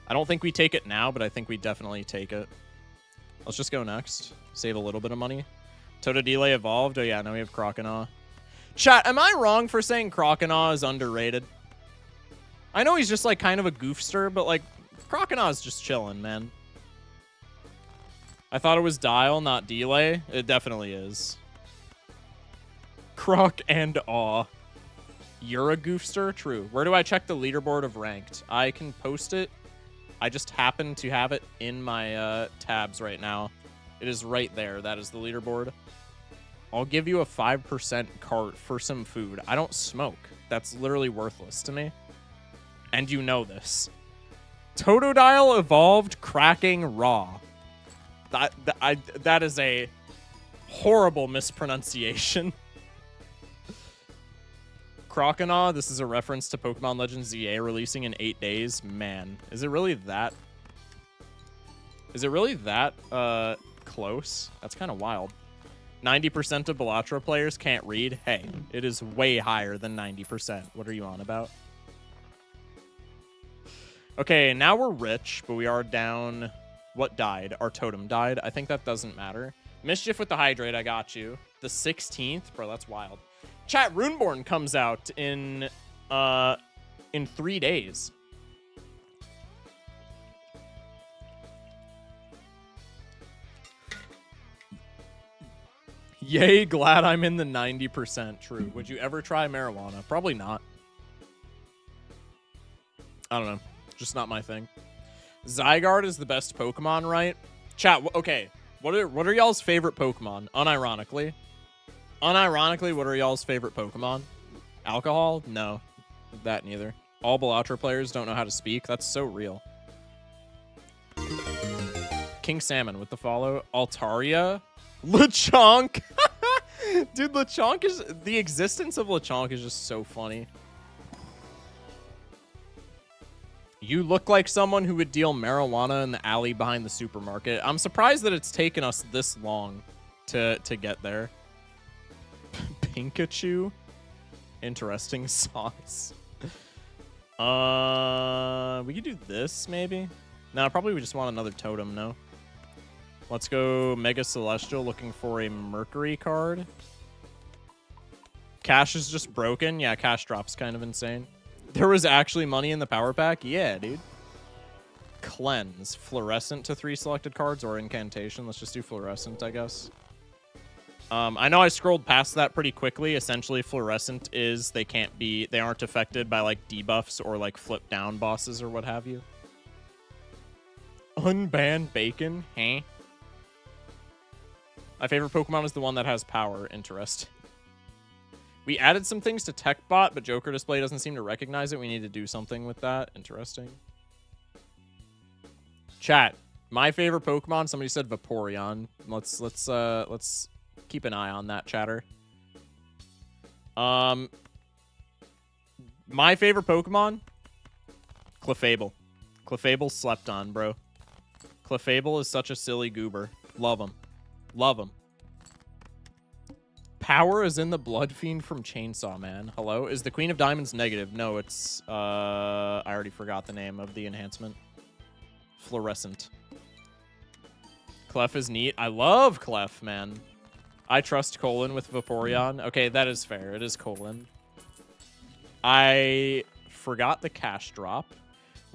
I don't think we take it now, but I think we definitely take it. Let's just go next. Save a little bit of money. Totodile evolved. Oh, yeah, now we have Croconaw. Chat, am I wrong for saying Croconaw is underrated? I know he's just, like, kind of a goofster, but, like, Croconaw is just chilling, man. I thought it was Dial, not Delay. It definitely is. Croc and Awe. You're a goofster? True. Where do I check the leaderboard of ranked? I can post it. I just happen to have it in my tabs right now. It is right there. That is the leaderboard. I'll give you a 5% cart for some food. I don't smoke. That's literally worthless to me. And you know this. Totodile evolved cracking raw. That is a horrible mispronunciation. Croconaw, this is a reference to Pokemon Legends ZA releasing in 8 days. Man, is it really that? Is it really that close? That's kind of wild. 90% of Balatro players can't read. Hey, it is way higher than 90%. What are you on about? Okay, now we're rich, but we are down. What died? Our totem died. I think that doesn't matter. Mischief with the Hydrate, I got you. The 16th? Bro, that's wild. Chat, Runeborn comes out in 3 days. Yay, glad I'm in the 90%. True. Would you ever try marijuana? Probably not. I don't know. Just not my thing. Zygarde is the best Pokemon, right? Chat, okay. What are y'all's favorite Pokemon? Unironically. Unironically, what are y'all's favorite Pokemon? Alcohol? No. That neither. All Balatro players don't know how to speak. That's so real. King Salmon with the follow. Altaria. Lechonk. Dude, Lechonk is... The existence of Lechonk is just so funny. You look like someone who would deal marijuana in the alley behind the supermarket. I'm surprised that it's taken us this long to get there. Pikachu? Interesting sauce. We could do this, maybe? No, probably we just want another totem, no? Let's go Mega Celestial, looking for a Mercury card. Cash is just broken. Yeah, cash drop's kind of insane. There was actually money in the power pack? Yeah, dude. Cleanse. Fluorescent to 3 selected cards or incantation. Let's just do fluorescent, I guess. I know I scrolled past that pretty quickly. Essentially, fluorescent is they aren't affected by like debuffs or like flip down bosses or what have you. Unbanned bacon? Huh? My favorite Pokemon is the one that has power. Interesting. We added some things to TechBot, but Joker Display doesn't seem to recognize it. We need to do something with that. Interesting. Chat. My favorite Pokemon. Somebody said Vaporeon. Let's keep an eye on that, chatter. My favorite Pokemon? Clefable. Clefable slept on, bro. Clefable is such a silly goober. Love him. Love him. Power is in the Blood Fiend from Chainsaw Man. Hello? Is the Queen of Diamonds negative? No, it's... I already forgot the name of the enhancement. Fluorescent. Clef is neat. I love Clef, man. I trust Colin with Vaporeon. Okay, that is fair. It is Colin. I forgot the cash drop.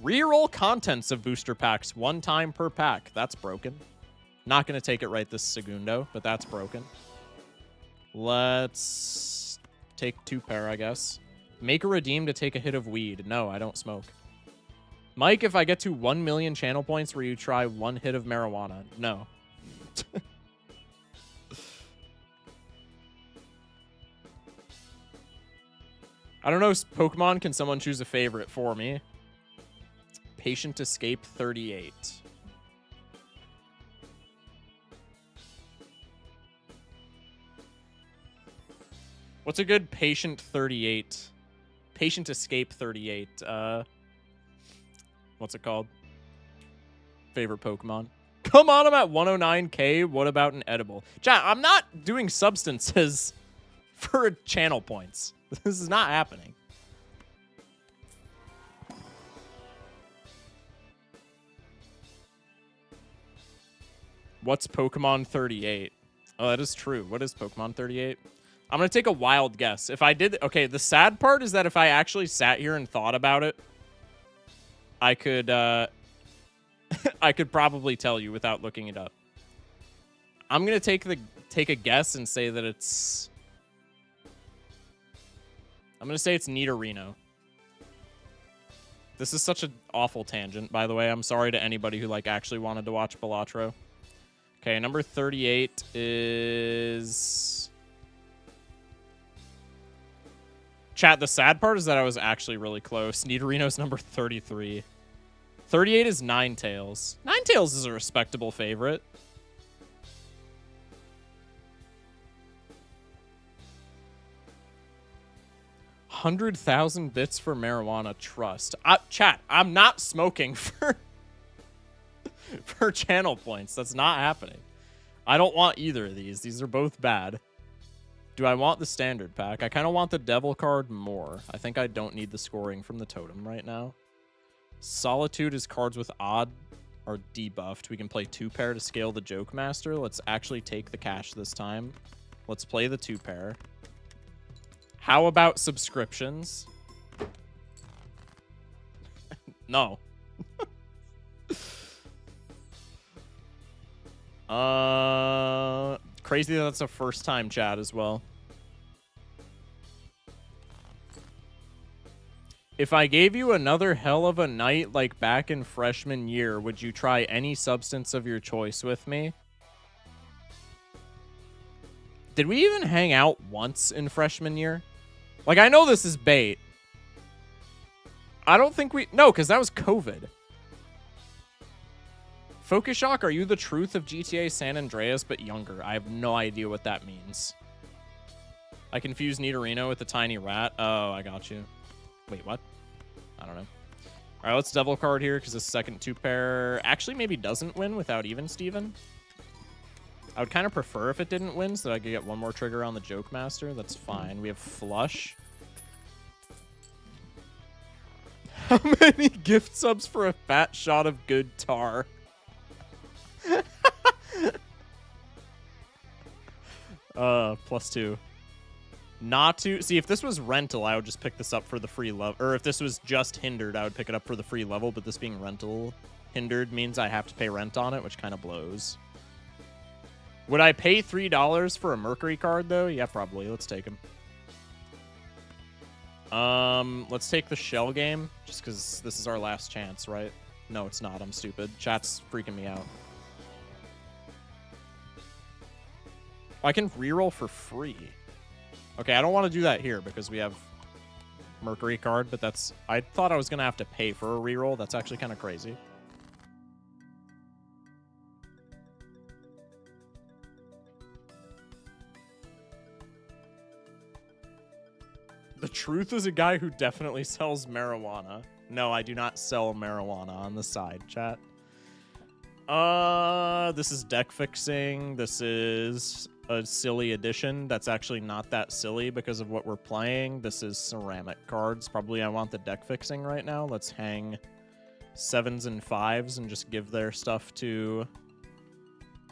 Reroll contents of booster packs 1 time per pack. That's broken. Not going to take it right this segundo, but that's broken. Let's take 2 pair, I guess. Make a redeem to take a hit of weed. No, I don't smoke. Mike, if I get to 1 million channel points where you try 1 hit of marijuana. No. I don't know, Pokemon, can someone choose a favorite for me? Patient Escape 38. What's a good Patient 38? Patient Escape 38. What's it called? Favorite Pokemon. Come on, I'm at 109k. What about an edible? Chat, I'm not doing substances for channel points. This is not happening. What's Pokemon 38? Oh, that is true. What is Pokemon 38? I'm going to take a wild guess. If I did... Okay, the sad part is that if I actually sat here and thought about it, I could... I could probably tell you without looking it up. I'm going to take a guess and say that it's... I'm going to say it's Nidorino. This is such an awful tangent, by the way. I'm sorry to anybody who like actually wanted to watch Balatro. Okay, number 38 is... Chat, the sad part is that I was actually really close. Nidorino's number 33. 38 is Ninetales. Ninetales is a respectable favorite. $100,000 bits for marijuana trust. Chat, I'm not smoking for channel points. That's not happening. I don't want either of these. These are both bad. Do I want the standard pack? I kind of want the devil card more. I think I don't need the scoring from the totem right now. Solitude is cards with odd or debuffed. We can play 2-pair to scale the Joke Master. Let's actually take the cash this time. Let's play the 2-pair. How about subscriptions? No. Crazy that that's a first time chat as well. If I gave you another hell of a night like back in freshman year, would you try any substance of your choice with me? Did we even hang out once in freshman year? Like, I know this is bait. I don't think we... No, because that was COVID. Focus Shock, are you the truth of GTA San Andreas but younger? I have no idea what that means. I confused Nidorino with the tiny rat. Oh, I got you. Wait, what? I don't know. All right, let's devil card here because the second 2-pair actually maybe doesn't win without even Steven. I would kind of prefer if it didn't win so that I could get one more trigger on the Joke Master. That's fine. We have Flush. How many gift subs for a fat shot of good tar? +2. Not to see if this was rental, I would just pick this up for the free level. Or if this was just hindered, I would pick it up for the free level. But this being rental hindered means I have to pay rent on it, which kind of blows. Would I pay $3 for a Mercury card though? Yeah, probably. Let's take him. Let's take the shell game just because this is our last chance, right? No, it's not. I'm stupid. Chat's freaking me out. I can reroll for free. Okay, I don't want to do that here because we have Mercury card, but that's... I thought I was going to have to pay for a reroll. That's actually kind of crazy. The truth is a guy who definitely sells marijuana. No, I do not sell marijuana on the side, chat. This is deck fixing. This is a silly addition that's actually not that silly because of what we're playing. This is ceramic cards. Probably I want the deck fixing right now. Let's hang 7s and 5s and just give their stuff to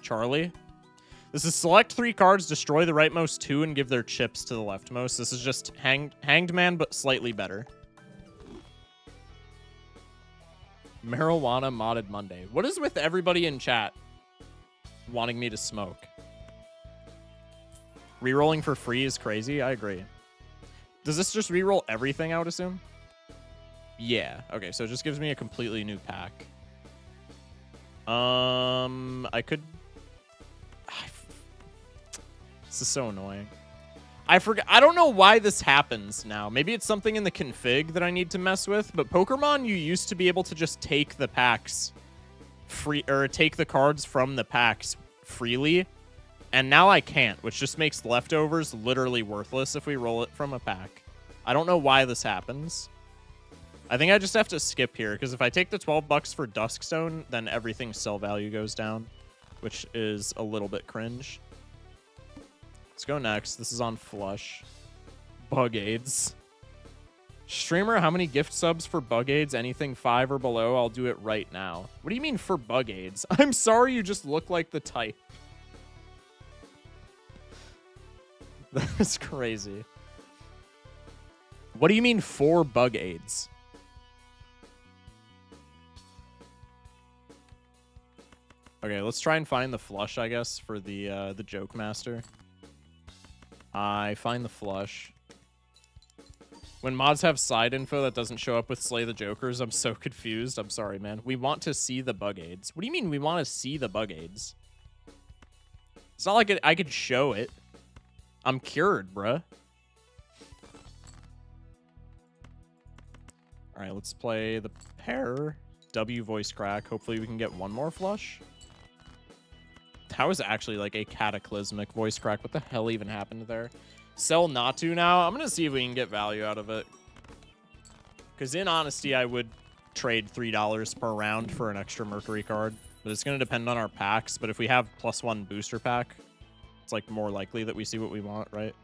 Charlie. This is select 3 cards, destroy the rightmost 2, and give their chips to the leftmost. This is just Hanged Man, but slightly better. Marijuana modded Monday. What is with everybody in chat wanting me to smoke? Rerolling for free is crazy. I agree. Does this just reroll everything, I would assume? Yeah. Okay, so it just gives me a completely new pack. I could... This is so annoying. I forgot. I don't know why this happens now. Maybe it's something in the config that I need to mess with, but Pokemon, you used to be able to just take the packs free, or take the cards from the packs freely And now I can't, which just makes leftovers literally worthless if we roll it from a pack. I don't know why this happens. I think I just have to skip here, because if I take the 12 bucks for Duskstone, then everything's sell value goes down, which is a little bit cringe. Let's go next. This is on Flush. Bug Aids. Streamer, how many gift subs for Bug Aids? Anything 5 or below, I'll do it right now. What do you mean for Bug Aids? I'm sorry, you just look like the type. That's crazy. What do you mean for Bug Aids? Okay, let's try and find the flush, I guess, for the Joke Master. I find the flush. When mods have side info that doesn't show up with Slay the Jokers, I'm so confused. I'm sorry, man. We want to see the Bug Aids. What do you mean we want to see the Bug Aids? It's not like I could show it. I'm cured, bruh. All right, let's play the pair. W voice crack. Hopefully we can get one more flush. That was actually like a cataclysmic voice crack. What the hell even happened there? Sell Natu now. I'm going to see if we can get value out of it. Because in honesty, I would trade $3 per round for an extra Mercury card. But it's going to depend on our packs. But if we have +1 booster pack, it's like more likely that we see what we want, right?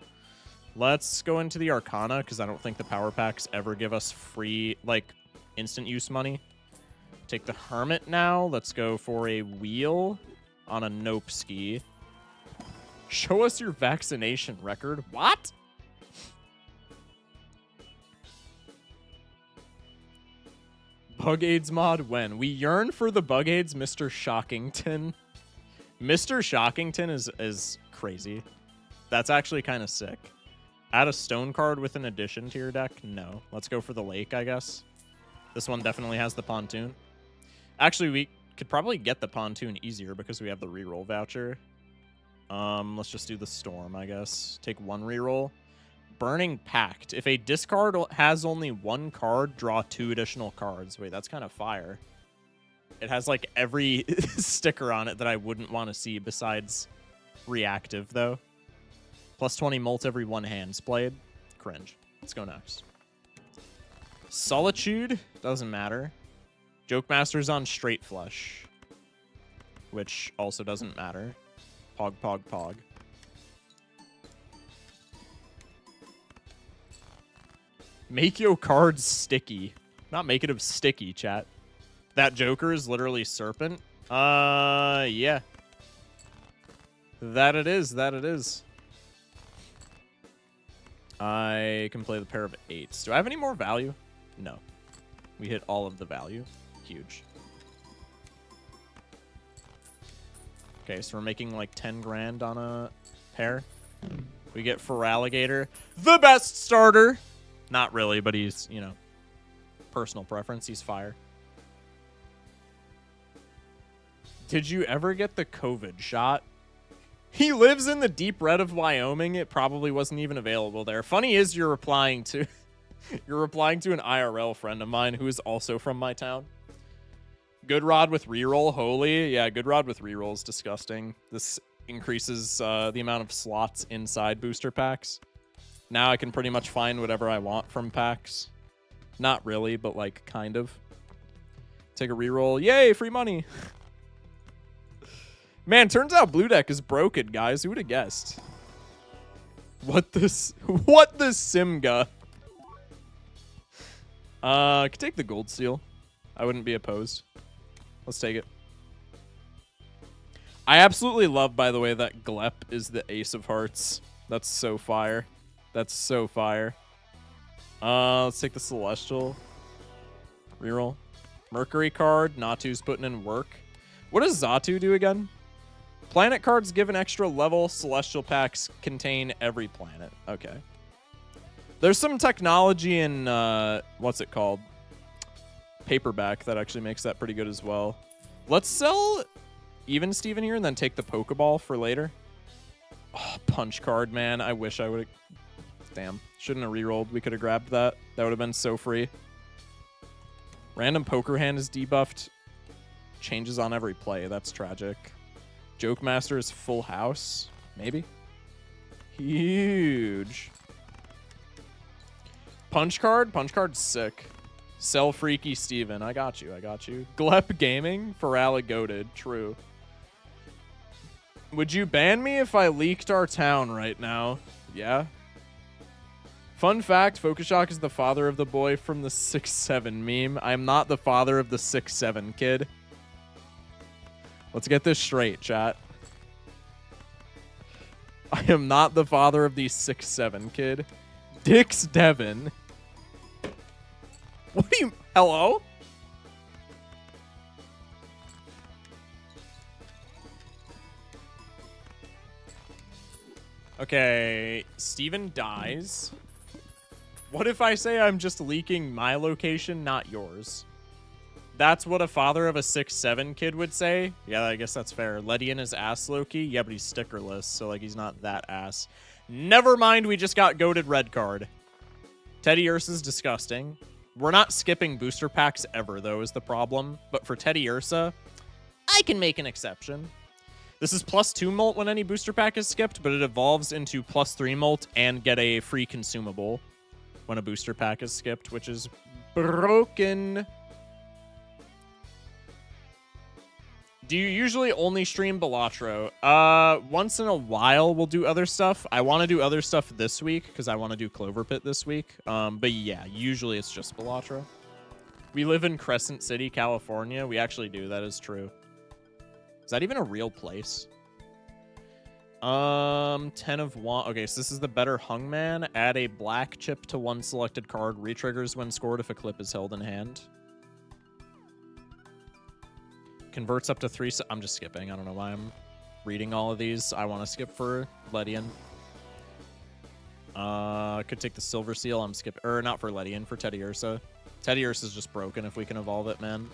Let's go into the Arcana, because I don't think the power packs ever give us free, like, instant use money. Take the Hermit now. Let's go for a wheel on a Nope Ski. Show us your vaccination record. What? Bug Aids mod when? We yearn for the Bug Aids, Mr. Shockington. Mr. Shockington is crazy. That's actually kind of sick. Add a stone card with an addition to your deck? No. Let's go for the lake, I guess. This one definitely has the pontoon. Actually, we could probably get the pontoon easier because we have the reroll voucher. Let's just do the storm, I guess. Take one reroll. Burning Pact. If a discard has only one card, draw 2 additional cards. Wait, that's kind of fire. It has like every sticker on it that I wouldn't want to see besides reactive, though. +20 molt every 1 hand's played. Cringe. Let's go next. Solitude. Doesn't matter. Joke Master's on straight flush, which also doesn't matter. Pog, pog, pog. Make your cards sticky. Not make it of sticky, chat. That Joker is literally Serpent. Yeah. That it is. That it is. I can play the pair of 8s. Do I have any more value? No. We hit all of the value. Huge. Okay, so we're making like 10 grand on a pair. We get Feraligatr, the best starter. Not really, but he's, you know, personal preference. He's fire. Did you ever get the COVID shot? He lives in the deep red of Wyoming. It probably wasn't even available there. Funny is you're replying to an IRL friend of mine who is also from my town. Good Rod with reroll, holy. Yeah, Good Rod with reroll is disgusting. This increases the amount of slots inside booster packs. Now I can pretty much find whatever I want from packs. Not really, but like kind of. Take a reroll. Yay, free money. Man, turns out Blue Deck is broken, guys. Who would have guessed? What the Simga? Could take the gold seal. I wouldn't be opposed. Let's take it. I absolutely love, by the way, that Glep is the Ace of Hearts. That's so fire. That's so fire. Let's take the Celestial. Reroll. Mercury card. Natu's putting in work. What does Xatu do again? Planet cards give an extra level. Celestial packs contain every planet. Okay. There's some technology in, what's it called? Paperback that actually makes that pretty good as well. Let's sell Even Steven here and then take the Pokeball for later. Oh, punch card, man. I wish I would have... Damn. Shouldn't have rerolled. We could have grabbed that. That would have been so free. Random Poker Hand is debuffed. Changes on every play. That's tragic. Joke Master is full house. Maybe. Huge. Punch card? Punch card's sick. Sell Freaky Steven. I got you. I got you. Glep Gaming? Feralic goated. True. Would you ban me if I leaked our town right now? Yeah. Fun fact, Focushock is the father of the boy from the 6'7 meme. I am not the father of the 6'7 kid. Let's get this straight, chat. I am not the father of the 6'7 kid. Dix Devin. What do you... Hello? Okay, Steven dies. What if I say I'm just leaking my location, not yours? That's what a father of a 6'7 kid would say? Yeah, I guess that's fair. Ledian is ass Loki? Yeah, but he's stickerless, so like he's not that ass. Never mind, we just got goated red card. Teddy Ursa's disgusting. We're not skipping booster packs ever, though, is the problem. But for Teddy Ursa, I can make an exception. This is +2 molt when any booster pack is skipped, but it evolves into +3 molt and get a free consumable when a booster pack is skipped, which is broken. Do you usually only stream Balatro? Once in a while we'll do other stuff. I want to do other stuff this week because I want to do Clover Pit this week. But yeah, usually it's just Balatro. We live in Crescent City, California. We actually do. That is true. Is that even a real place? 10 of 1. Okay, so this is the better Hungman. Add a black chip to one selected card. Retriggers when scored if a clip is held in hand. Converts up to 3. I'm just skipping. I don't know why I'm reading all of these. I want to skip for Ledian. Could take the Silver Seal. I'm skipping. Or not for Ledian, for Teddy Ursa. Teddy Ursa's just broken if we can evolve it, man.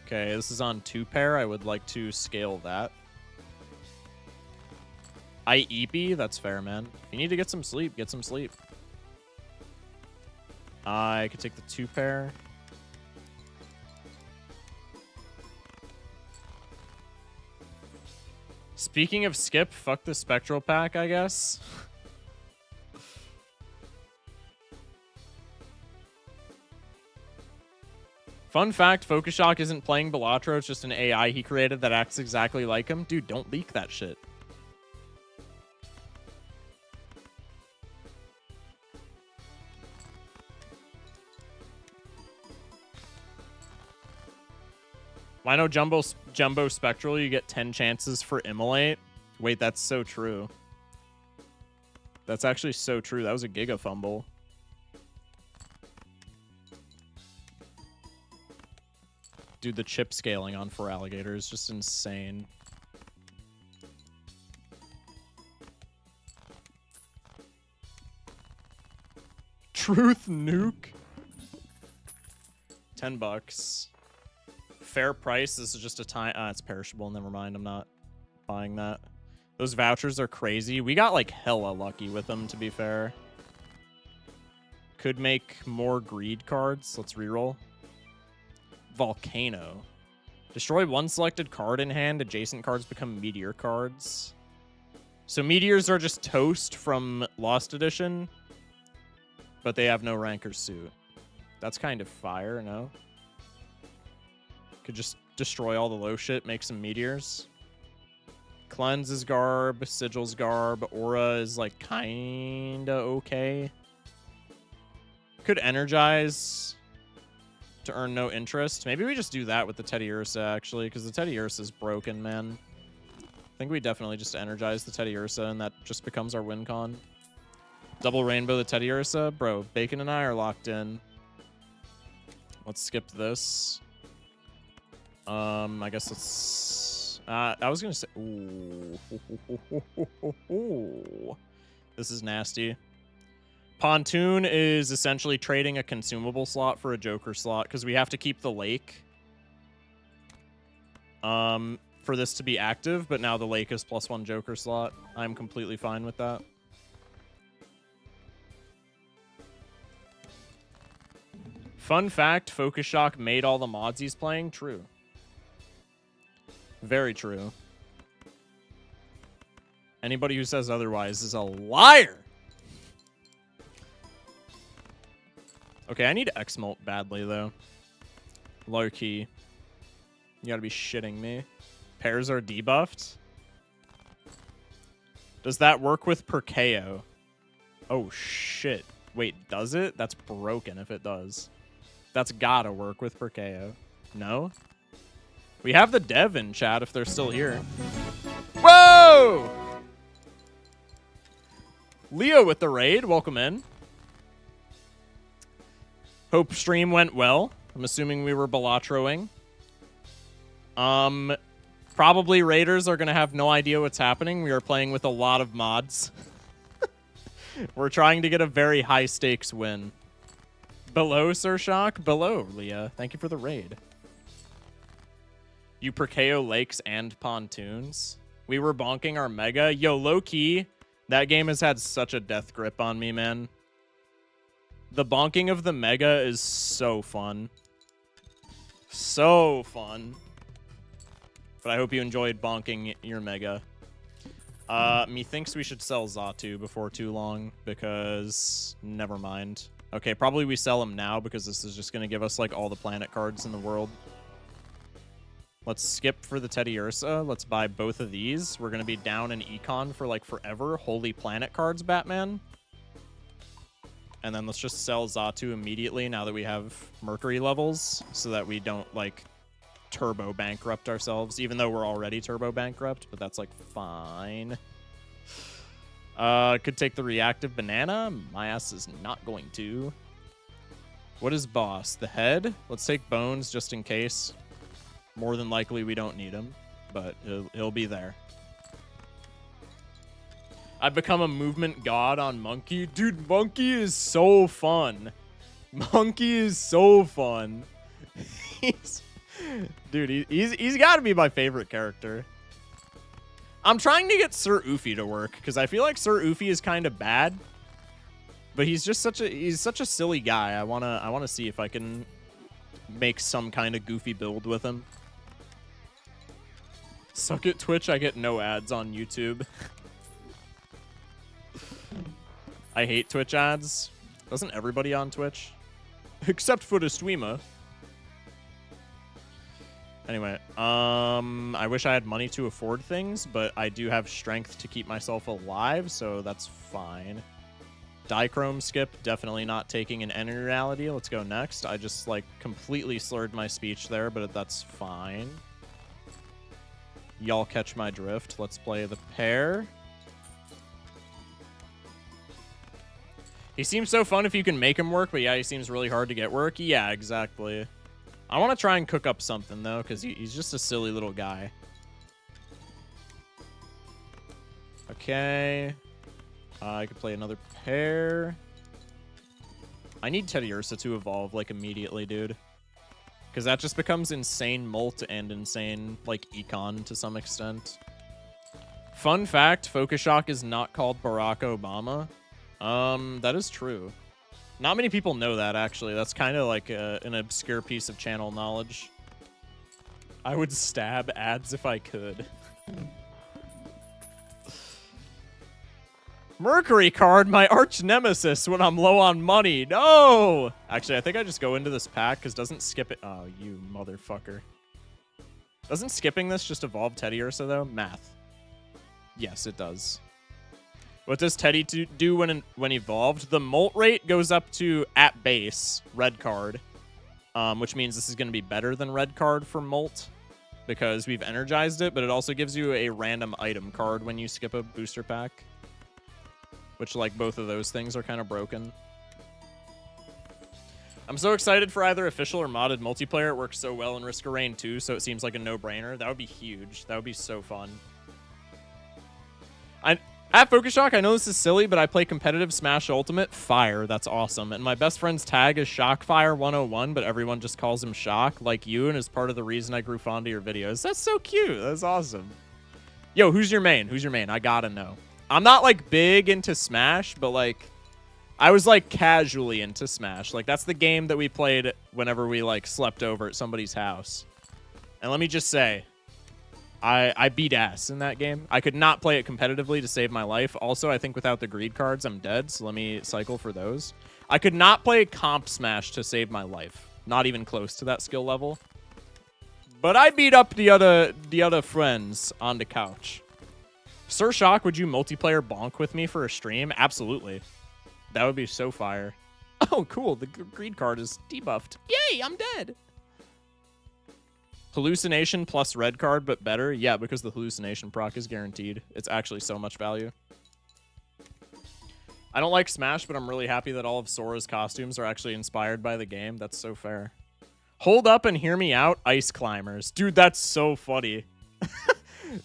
Okay, this is on 2 pair. I would like to scale that. I EP, that's fair, man. If you need to get some sleep, get some sleep. I could take the 2 pair. Speaking of skip, fuck the Spectral pack, I guess. Fun fact, Focushock isn't playing Balatro, it's just an AI he created that acts exactly like him. Dude, don't leak that shit. Why no Jumbo Spectral? You get 10 chances for Immolate. Wait, that's so true. That's actually so true. That was a Giga Fumble. Dude, the chip scaling on 4 Alligator is just insane. Truth Nuke. $10. Fair price. This is just a time. It's perishable. Never mind. I'm not buying that. Those vouchers are crazy. We got like hella lucky with them, to be fair. Could make more greed cards. Let's reroll. Volcano. Destroy one selected card in hand. Adjacent cards become meteor cards. So meteors are just toast from Lost Edition, but they have no rank or suit. That's kind of fire, no? Could just destroy all the low shit, make some meteors. Cleanse is garb, Sigil's garb, Aura is like kinda okay. Could energize to earn no interest. Maybe we just do that with the Teddy Ursa, actually, because the Teddy Ursa is broken, man. I think we definitely just energize the Teddy Ursa, and that just becomes our win con. Double Rainbow the Teddy Ursa. Bro, Bacon and I are locked in. Let's skip this. I guess let's... I was going to say... Ooh. This is nasty. Pontoon is essentially trading a consumable slot for a Joker slot because we have to keep the lake for this to be active, but now the lake is +1 Joker slot. I'm completely fine with that. Fun fact, Focushock made all the mods he's playing. True. Very true. Anybody who says otherwise is a liar. Okay, I need X-Molt badly, though. Low key. You gotta be shitting me. Pairs are debuffed? Does that work with Perkeo? Oh, shit. Wait, does it? That's broken if it does. That's gotta work with Perkeo. No? We have the dev in chat if they're still here. Whoa! Leo with the raid. Welcome in. Hope stream went well. I'm assuming we were Balatroing. Probably raiders are going to have no idea what's happening. We are playing with a lot of mods. We're trying to get a very high stakes win. Below, Sir Shock? Below, Leah. Thank you for the raid. You Perkeo lakes and pontoons. We were bonking our mega. Yo, low key, that game has had such a death grip on me, man. The bonking of the mega is so fun. So fun. But I hope you enjoyed bonking your mega. Methinks we should sell Xatu before too long, because never mind. Okay, probably we sell him now, because this is just going to give us, like, all the planet cards in the world. Let's skip for the Teddy Ursa. Let's buy both of these. We're going to be down in Econ for, like, forever. Holy planet cards, Batman. And then let's just sell Xatu immediately now that we have Mercury levels, so that we don't, like, turbo bankrupt ourselves, even though we're already turbo bankrupt, but that's, like, fine. Could take the reactive banana. My ass is not going to. What is boss? The head? Let's take bones just in case. More than likely we don't need him, but he'll be there. I've become a movement god on Monkey. Dude, Monkey is so fun. Monkey is so fun. Dude, he's got to be my favorite character. I'm trying to get Sir Oofy to work, because I feel like Sir Oofy is kind of bad. But he's just such a silly guy. I wanna see if I can make some kind of goofy build with him. Suck at Twitch, I get no ads on YouTube. I hate Twitch ads. Doesn't everybody on Twitch? Except for the streamer. Anyway, I wish I had money to afford things, but I do have strength to keep myself alive, so that's fine. Dichrome skip, definitely not taking an energy reality. Let's go next. I just, like, completely slurred my speech there, but that's fine. Y'all catch my drift. Let's play the pair. He seems so fun if you can make him work, but yeah, he seems really hard to get work. Yeah, exactly. I want to try and cook up something, though, because he's just a silly little guy. Okay. I could play another pair. I need Teddy Ursa to evolve, like, immediately, dude. Because that just becomes insane Molt and insane, like, Econ to some extent. Fun fact, Focus Shock is not called Barack Obama. That is true. Not many people know that, actually. That's kind of like an obscure piece of channel knowledge. I would stab ads if I could. Mercury card, my arch nemesis when I'm low on money. No! Actually, I think I just go into this pack, because doesn't skip it... Oh, you motherfucker. Doesn't skipping this just evolve Teddy Ursa, though? Math. Yes, it does. What does Teddy do when evolved? The molt rate goes up to, at base, red card. Which means this is going to be better than red card for molt, because we've energized it, but it also gives you a random item card when you skip a booster pack. Which, like, both of those things are kind of broken. I'm so excited for either official or modded multiplayer. It works so well in Risk of Rain 2, so it seems like a no-brainer. That would be huge. That would be so fun. At Focus Shock, I know this is silly, but I play competitive Smash Ultimate. Fire, that's awesome. And my best friend's tag is Shockfire101, but everyone just calls him Shock, like you, and is part of the reason I grew fond of your videos. That's so cute. That's awesome. Yo, who's your main? Who's your main? I gotta know. I'm not, like, big into Smash, but, like, I was, like, casually into Smash. Like, that's the game that we played whenever we, like, slept over at somebody's house. And let me just say, I beat ass in that game. I could not play it competitively to save my life. Also, I think without the greed cards, I'm dead, so let me cycle for those. I could not play Comp Smash to save my life. Not even close to that skill level. But I beat up the other friends on the couch. Sir Shock, would you multiplayer bonk with me for a stream? Absolutely. That would be so fire. Oh, cool. The greed card is debuffed. Yay, I'm dead. Hallucination plus red card, but better? Yeah, because the hallucination proc is guaranteed. It's actually so much value. I don't like Smash, but I'm really happy that all of Sora's costumes are actually inspired by the game. That's so fair. Hold up and hear me out, Ice Climbers. Dude, that's so funny.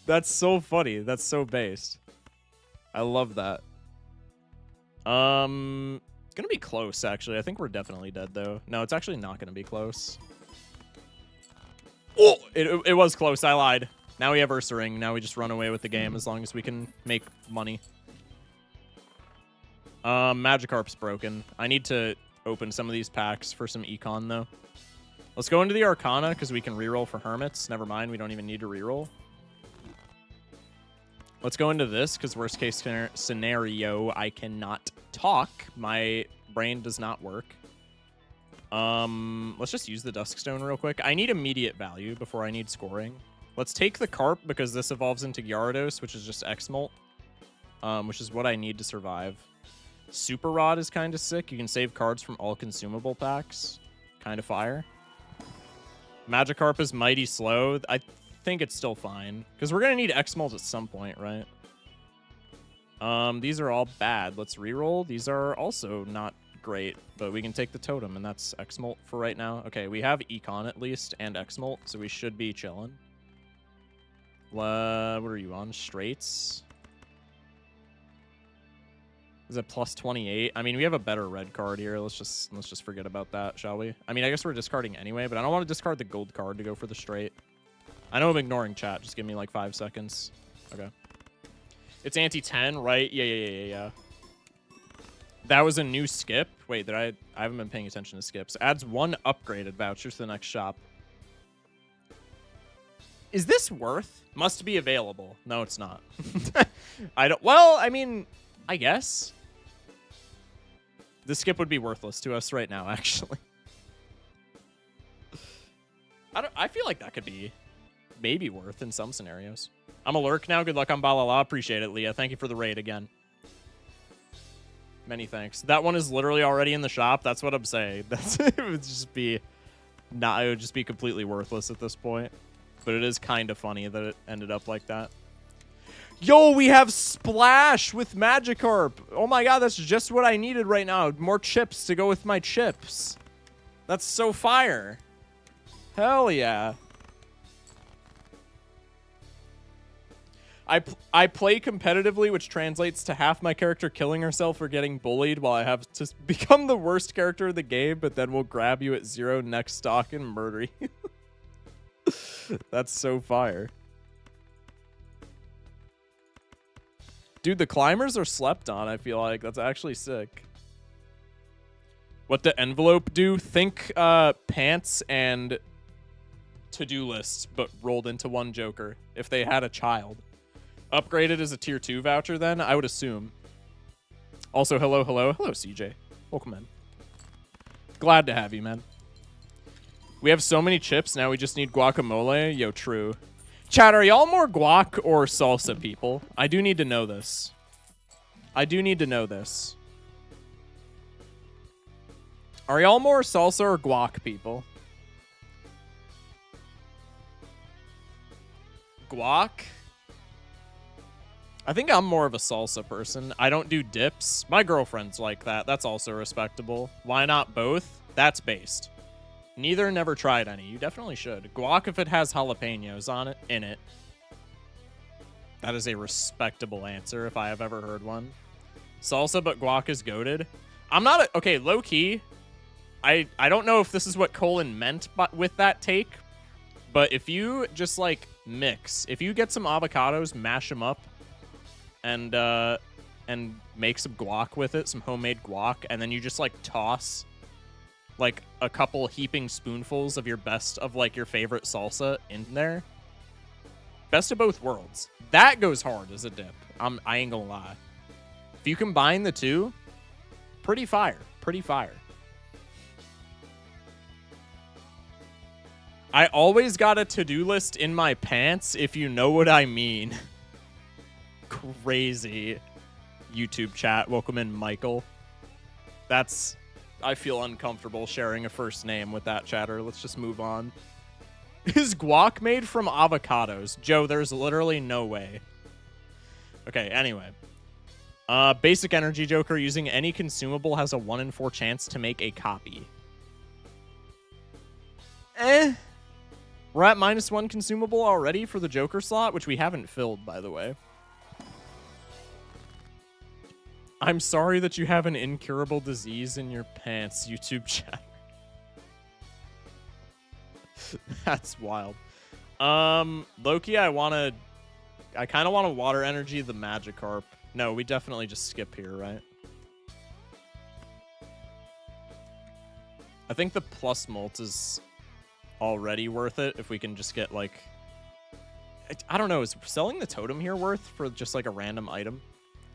That's so funny. That's so based. I love that. It's gonna be close, actually. I think we're definitely dead, though. No, it's actually not gonna be close. Oh, it was close. I lied. Now we have Ursaring. Now we just run away with the game as long as we can make money. Magikarp's broken. I need to open some of these packs for some econ, though. Let's go into the Arcana, because we can reroll for Hermits. Never mind, we don't even need to reroll. Let's go into this, because worst case scenario, I cannot talk. My brain does not work. Let's just use the Duskstone real quick. I need immediate value before I need scoring. Let's take the Carp, because this evolves into Gyarados, which is just X-Molt, which is what I need to survive. Super Rod is kind of sick. You can save cards from all consumable packs. Kind of fire. Magikarp is mighty slow. I think it's still fine, because we're going to need X-Molt at some point, right? These are all bad. Let's reroll. These are also not great, but we can take the Totem, and that's X-Molt for right now. Okay, we have Econ at least, and X-Molt, so we should be chilling. What are you on? Straights? Is it plus 28? I mean, we have a better red card here. Let's just forget about that, shall we? I mean, I guess we're discarding anyway, but I don't want to discard the gold card to go for the straight. I know I'm ignoring chat. Just give me like 5 seconds. Okay. It's anti-10, right? Yeah. That was a new skip. Wait, I haven't been paying attention to skips. Adds 1 upgraded voucher to the next shop. Is this worth? Must be available. No, it's not. Well, I mean, I guess. The skip would be worthless to us right now, actually. I feel like that could be maybe worth in some scenarios. I'm a lurk now. Good luck on Balala. Appreciate it, Leah. Thank you for the raid again. Many thanks. That one is literally already in the shop. That's what I'm saying. It would just be completely worthless at this point. But it is kind of funny that it ended up like that. Yo, we have Splash with Magikarp. Oh my god, that's just what I needed right now. More chips to go with my chips. That's so fire. Hell yeah. I play competitively, which translates to half my character killing herself or getting bullied while I have to become the worst character of the game, but then we'll grab you at 0 next stock and murder you. That's so fire. Dude, the climbers are slept on, I feel like. That's actually sick. What the envelope do? Think pants and to-do list, but rolled into one Joker if they had a child. Upgraded as a tier 2 voucher then, I would assume. Also, hello, CJ. Welcome in. Glad to have you, man. We have so many chips, now we just need guacamole. Yo, true. Chat, are y'all more guac or salsa people? I do need to know this. Are y'all more salsa or guac people? Guac? I think I'm more of a salsa person. I don't do dips. My girlfriend's like that. That's also respectable. Why not both? That's based. Neither, never tried any. You definitely should. Guac if it has jalapenos on it, in it. That is a respectable answer if I have ever heard one. Salsa, but guac is goated. I'm not a... Okay, low-key. I don't know if this is what Colin meant with that take, but if you just, like, mix. If you get some avocados, mash them up, and make some guac with it, some homemade guac, and then you just, like, toss... like a couple heaping spoonfuls of your best of like your favorite salsa in there. Best of both worlds. That goes hard as a dip. I ain't gonna lie. If you combine the two, pretty fire. Pretty fire. I always got a to-do list in my pants, if you know what I mean. Crazy. YouTube chat. Welcome in, Michael. That's... I feel uncomfortable sharing a first name with that chatter. Let's just move on. Is guac made from avocados? Joe, there's literally no way. Okay, anyway. Basic energy Joker using any consumable has a 1 in 4 chance to make a copy. We're at -1 consumable already for the Joker slot, which we haven't filled, by the way. I'm sorry that you have an incurable disease in your pants, YouTube chat. That's wild. Loki, I kind of want to water energy the Magikarp. No, we definitely just skip here, right? I think the plus molt is already worth it if we can just get, like... I don't know, is selling the totem here worth for just, like, a random item?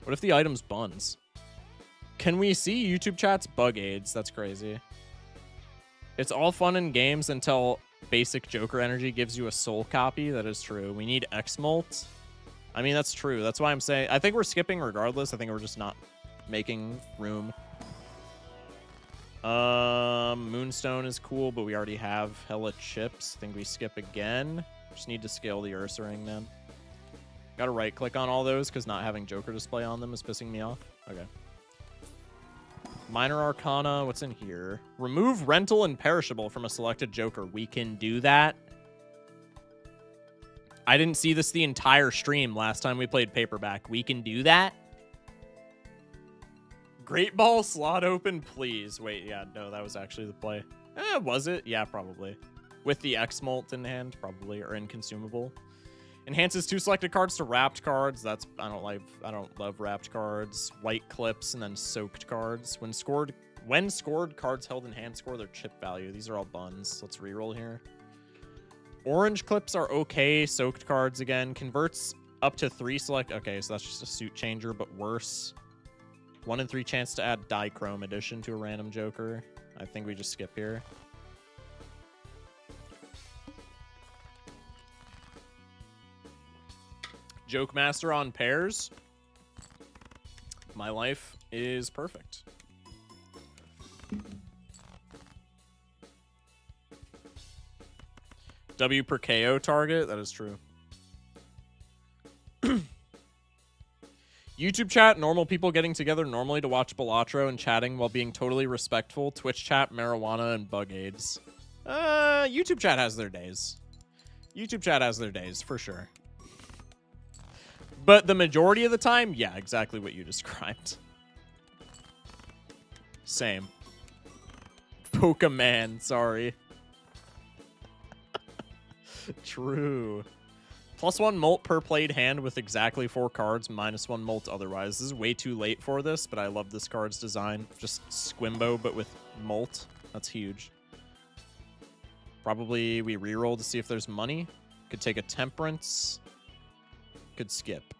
What if the item's buns? Can we see YouTube chat's bug aids? That's crazy. It's all fun in games until basic Joker energy gives you a soul copy. That is true. We need X-Molt. I mean, that's true. That's why I'm saying... I think we're skipping regardless. I think we're just not making room. Moonstone is cool, but we already have hella chips. I think we skip again. Just need to scale the Ursaring then. Gotta right-click on all those because not having Joker display on them is pissing me off. Okay. Minor Arcana, what's in here? Remove rental and perishable from a selected Joker. We can do that. I didn't see this the entire stream last time we played paperback. We can do that. Great Ball slot open, please. Wait, yeah, no, that was actually the play. Was it? Yeah, probably. With the X-Molt in hand, probably, or inconsumable. Enhances 2 selected cards to wrapped cards. That's I don't love wrapped cards. White clips and then soaked cards. When scored, cards held in hand score their chip value. These are all buns. Let's reroll here. Orange clips are okay. Soaked cards again. Converts up to 3 select. Okay, so that's just a suit changer, but worse. 1 in 3 chance to add Dichrome Edition to a random Joker. I think we just skip here. Joke Master on pairs. My life is perfect. W per KO target. That is true. YouTube chat, normal people getting together normally to watch Balatro and chatting while being totally respectful. Twitch chat, marijuana, and bug aids. YouTube chat has their days. YouTube chat has their days, for sure. But the majority of the time, yeah, exactly what you described. Same. Pokemon, sorry. True. +1 molt per played hand with exactly 4 cards, -1 molt otherwise. This is way too late for this, but I love this card's design. Just Squimbo, but with molt. That's huge. Probably we reroll to see if there's money. Could take a Temperance. Could skip.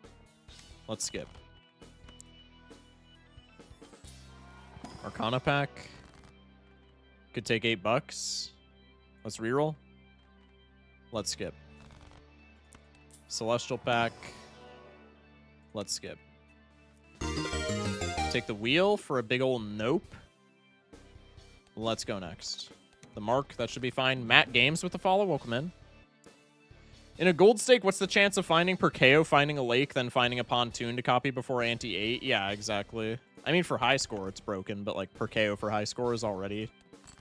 Let's skip. Arcana pack. Could take $8. Let's reroll. Let's skip. Celestial pack. Let's skip. Take the wheel for a big old nope. Let's go next. The mark, that should be fine. Matt Games with the follow. Welcome in. In a gold stake, what's the chance of finding per KO, finding a lake, then finding a pontoon to copy before ante 8? Yeah, exactly. I mean, for high score, it's broken, but like per KO for high score is already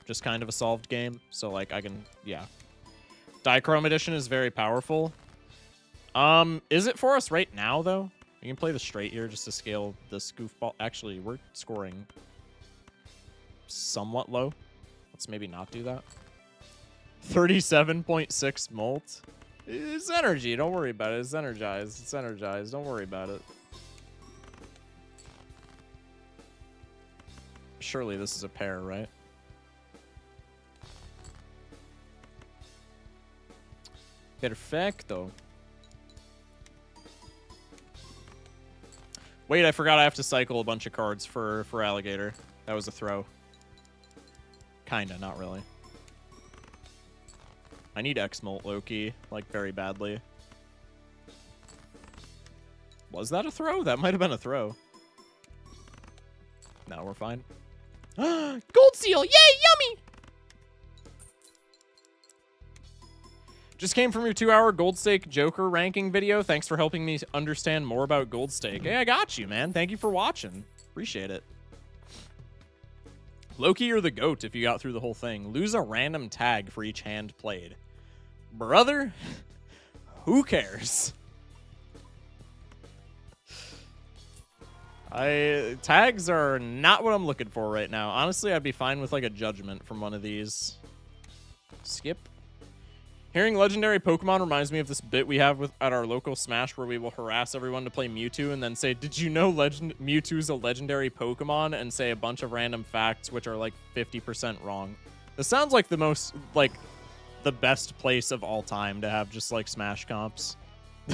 just kind of a solved game. So like I can, yeah. Dichrome Edition is very powerful. Is it for us right now, though? We can play the straight here just to scale this goofball. Actually, we're scoring somewhat low. Let's maybe not do that. 37.6 molt. It's energy. Don't worry about it. It's energized. It's energized. Don't worry about it. Surely this is a pair, right? Perfecto. Wait, I forgot I have to cycle a bunch of cards for alligator. That was a throw. Kinda, not really. I need X-Molt Loki, like, very badly. Was that a throw? That might have been a throw. No, we're fine. Gold seal! Yay, yummy! Just came from your 2-hour Gold Stake Joker ranking video. Thanks for helping me understand more about Gold Stake. Hey, I got you, man. Thank you for watching. Appreciate it. Loki, you're the GOAT if you got through the whole thing. Lose a random tag for each hand played. Brother, who cares? Tags are not what I'm looking for right now. Honestly, I'd be fine with like a judgment from one of these. Skip. Hearing legendary Pokemon reminds me of this bit we have at our local Smash where we will harass everyone to play Mewtwo and then say, did you know Mewtwo's a legendary Pokemon? And say a bunch of random facts which are like 50% wrong. This sounds like the most, like, the best place of all time to have just like Smash comps.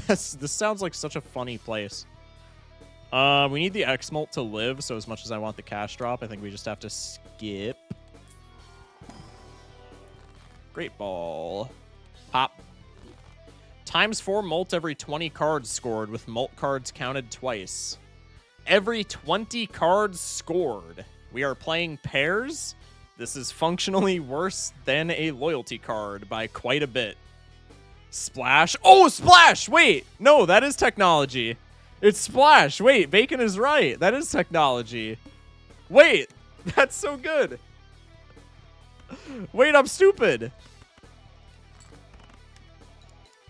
This sounds like such a funny place. We need the X-Molt to live, so as much as I want the cash drop, I think we just have to skip. Great ball. Pop. ×4 molt every 20 cards scored, with molt cards counted twice. Every 20 cards scored. We are playing pairs. This is functionally worse than a loyalty card by quite a bit. Splash. Oh, Splash! Wait! No, that is technology. It's Splash. Wait, Bacon is right. That is technology. Wait, that's so good. Wait, I'm stupid.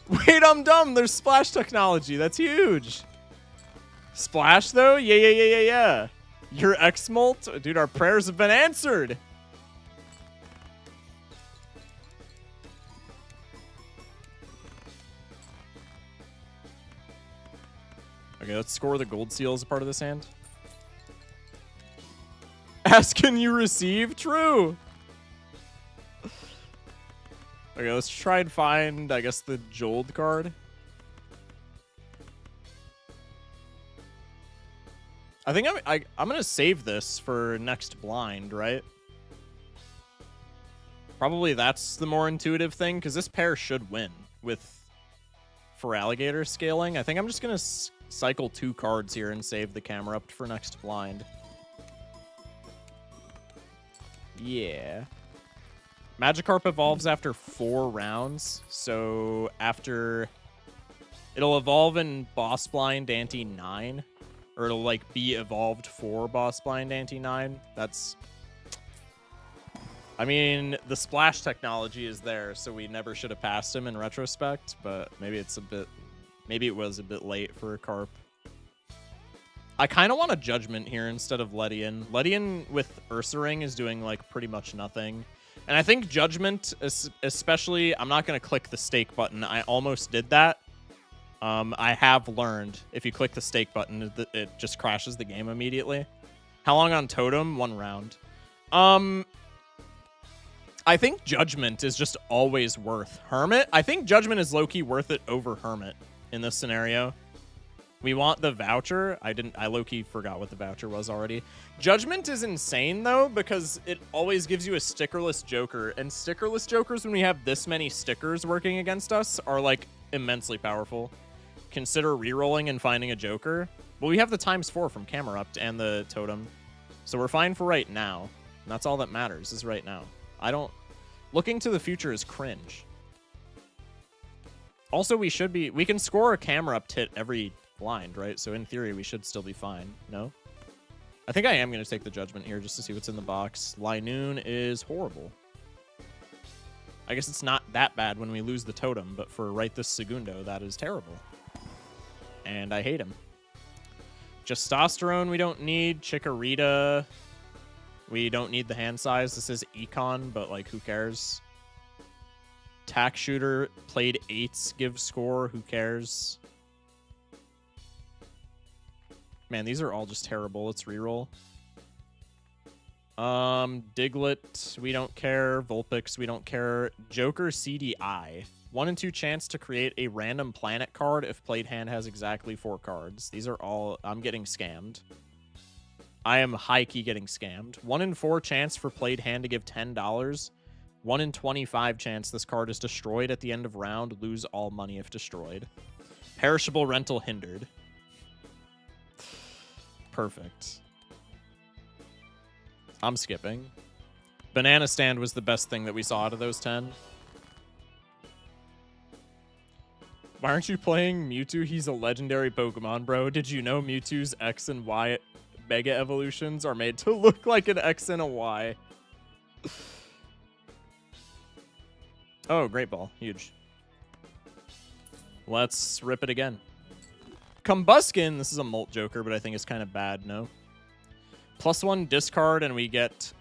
Wait, I'm dumb. There's Splash technology. That's huge. Splash, though? Yeah. Your X-Molt? Dude, our prayers have been answered. Okay, let's score the gold seal as a part of this hand. Ask, can you receive? True. Okay, let's try and find, I guess, the Jold card. I think I'm going to save this for next blind, right? Probably that's the more intuitive thing, because this pair should win for alligator scaling. I think I'm just going to cycle 2 cards here and save the camera up for next blind. Yeah. Magikarp evolves after 4 rounds, so after... It'll evolve in Boss Blind Ante 9, or it'll, like, be evolved for Boss Blind Ante 9. That's... I mean, the Splash technology is there, so we never should have passed him in retrospect, but maybe it's a bit... Maybe it was a bit late for a Carp. I kind of want a Judgment here instead of Ledian. Ledian with Ursaring is doing, like, pretty much nothing. And I think Judgment, especially, I'm not going to click the stake button. I almost did that. I have learned if you click the stake button, it just crashes the game immediately. How long on Totem? 1 round. I think Judgment is just always worth Hermit. I think Judgment is low-key worth it over Hermit in this scenario. We want the voucher. I low-key forgot what the voucher was already. Judgment is insane, though, because it always gives you a stickerless Joker. And stickerless Jokers, when we have this many stickers working against us, are, like, immensely powerful. Consider rerolling and finding a Joker. Well, we have the ×4 from Camerupt and the Totem. So we're fine for right now. And that's all that matters, is right now. Looking to the future is cringe. Also, we can score a Camerupt hit every blind, right? So in theory, we should still be fine. No? I think I am going to take the Judgment here just to see what's in the box. Linoon is horrible. I guess it's not that bad when we lose the Totem, but for right this segundo, that is terrible. And I hate him. Testosterone we don't need. Chikorita. We don't need the hand size. This is Econ, but, like, who cares? Tack Shooter played 8s, give score. Who cares? Man, these are all just terrible. Let's reroll. Diglett, we don't care. Vulpix, we don't care. Joker CDI. 1 in 2 chance to create a random planet card if played hand has exactly 4 cards. These are all... I'm getting scammed. I am high-key getting scammed. 1 in 4 chance for played hand to give $10. 1 in 25 chance this card is destroyed at the end of round. Lose all money if destroyed. Perishable rental hindered. Perfect. I'm skipping. Banana stand was the best thing that we saw out of those 10. Why aren't you playing Mewtwo? He's a legendary Pokemon, bro. Did you know Mewtwo's X and Y Mega Evolutions are made to look like an X and a Y? Oh, Great Ball. Huge. Let's rip it again. Combuskin. This is a Molt Joker, but I think it's kind of bad, no? +1 discard, and we get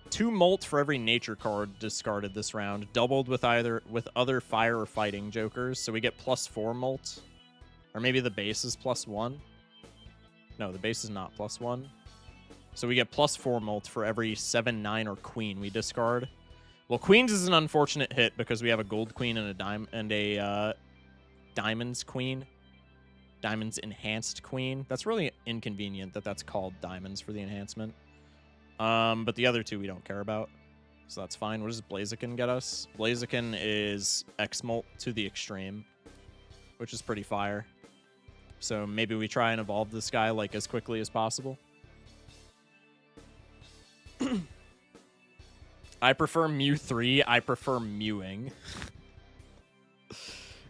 2 Molt for every nature card discarded this round, doubled with other fire or fighting jokers. So we get +4 Molt. Or maybe the base is +1. No, the base is not +1. So we get +4 Molt for every 7, 9, or Queen we discard. Well, Queens is an unfortunate hit because we have a Gold Queen and a Diamonds Queen. Diamonds Enhanced Queen. That's really inconvenient that that's called Diamonds for the enhancement. But the other 2 we don't care about. So that's fine. What does Blaziken get us? Blaziken is X-Molt to the extreme, which is pretty fire. So maybe we try and evolve this guy like as quickly as possible. I prefer Mew 3. I prefer Mewing.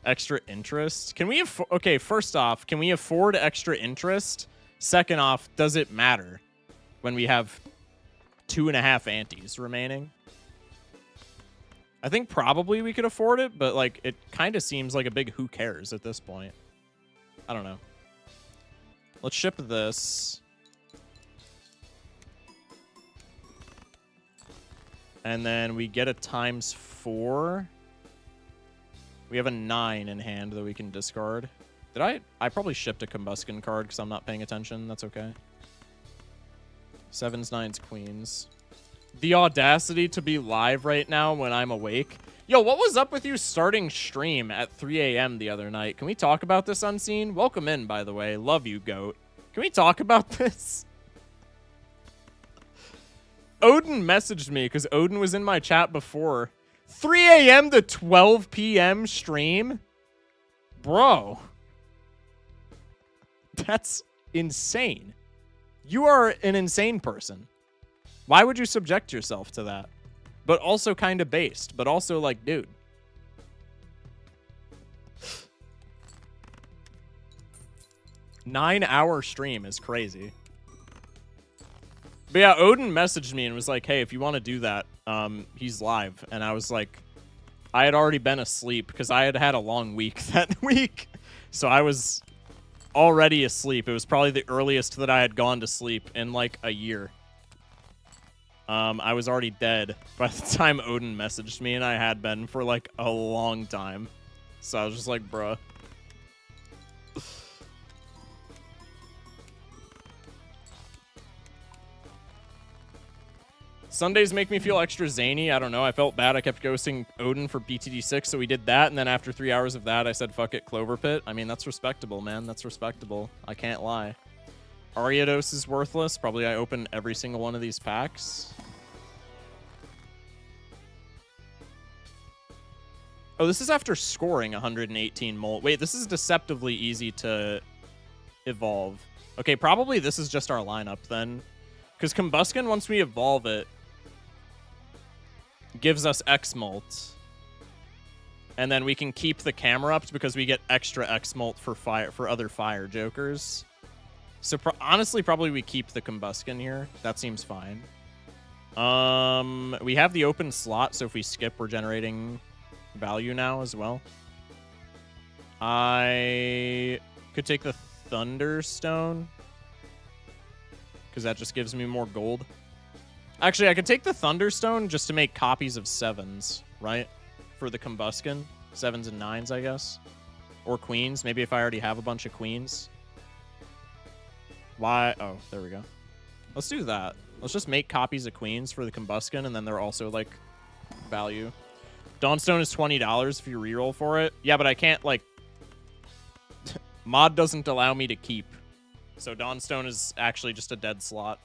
Extra interest. Can we okay, first off, can we afford extra interest? Second off, does it matter when we have 2.5 antes remaining? I think probably we could afford it, but like it kind of seems like a big who cares at this point. I don't know. Let's ship this. And then we get a ×4. We have a 9 in hand that we can discard. Did I probably shipped a Combuskin card because I'm not paying attention. That's okay. 7s, 9s, Queens. The audacity to be live right now when I'm awake. Yo, what was up with you starting stream at 3 a.m. the other night? Can we talk about this, Unseen? Welcome in, by the way. Love you, GOAT. Can we talk about this? Odin messaged me because Odin was in my chat before. 3 a.m. to 12 p.m. stream? Bro. That's insane. You are an insane person. Why would you subject yourself to that? But also kind of based. But also like, dude. Nine-hour stream is crazy. But yeah, Odin messaged me and was like, hey, if you want to do that, he's live. And I was like, I had already been asleep because I had had a long week that week. So I was already asleep. It was probably the earliest that I had gone to sleep in like a year. I was already dead by the time Odin messaged me, and I had been for like a long time. So I was just like, bruh. Sundays make me feel extra zany. I don't know. I felt bad. I kept ghosting Odin for BTD6, so we did that. And then after 3 hours of that, I said, fuck it, Clover Pit. I mean, that's respectable, man. That's respectable. I can't lie. Ariados is worthless. Probably I open every single one of these packs. Oh, this is after scoring 118 molt. Wait, this is deceptively easy to evolve. Okay, probably this is just our lineup then. Because Combuskin, once we evolve it, gives us X-Molt. And then we can keep the camera up because we get extra X-Molt for fire for other fire jokers. So honestly, probably we keep the Combuskin here. That seems fine. We have the open slot, so if we skip, we're generating value now as well. I could take the Thunderstone because that just gives me more gold. Actually, I could take the Thunderstone just to make copies of 7s, right? For the Combuskin. 7s and 9s, I guess. Or Queens. Maybe if I already have a bunch of Queens. Why? Oh, there we go. Let's do that. Let's just make copies of Queens for the Combuskin, and then they're also, like, value. Dawnstone is $20 if you reroll for it. Yeah, but I can't, like... Mod doesn't allow me to keep. So Dawnstone is actually just a dead slot.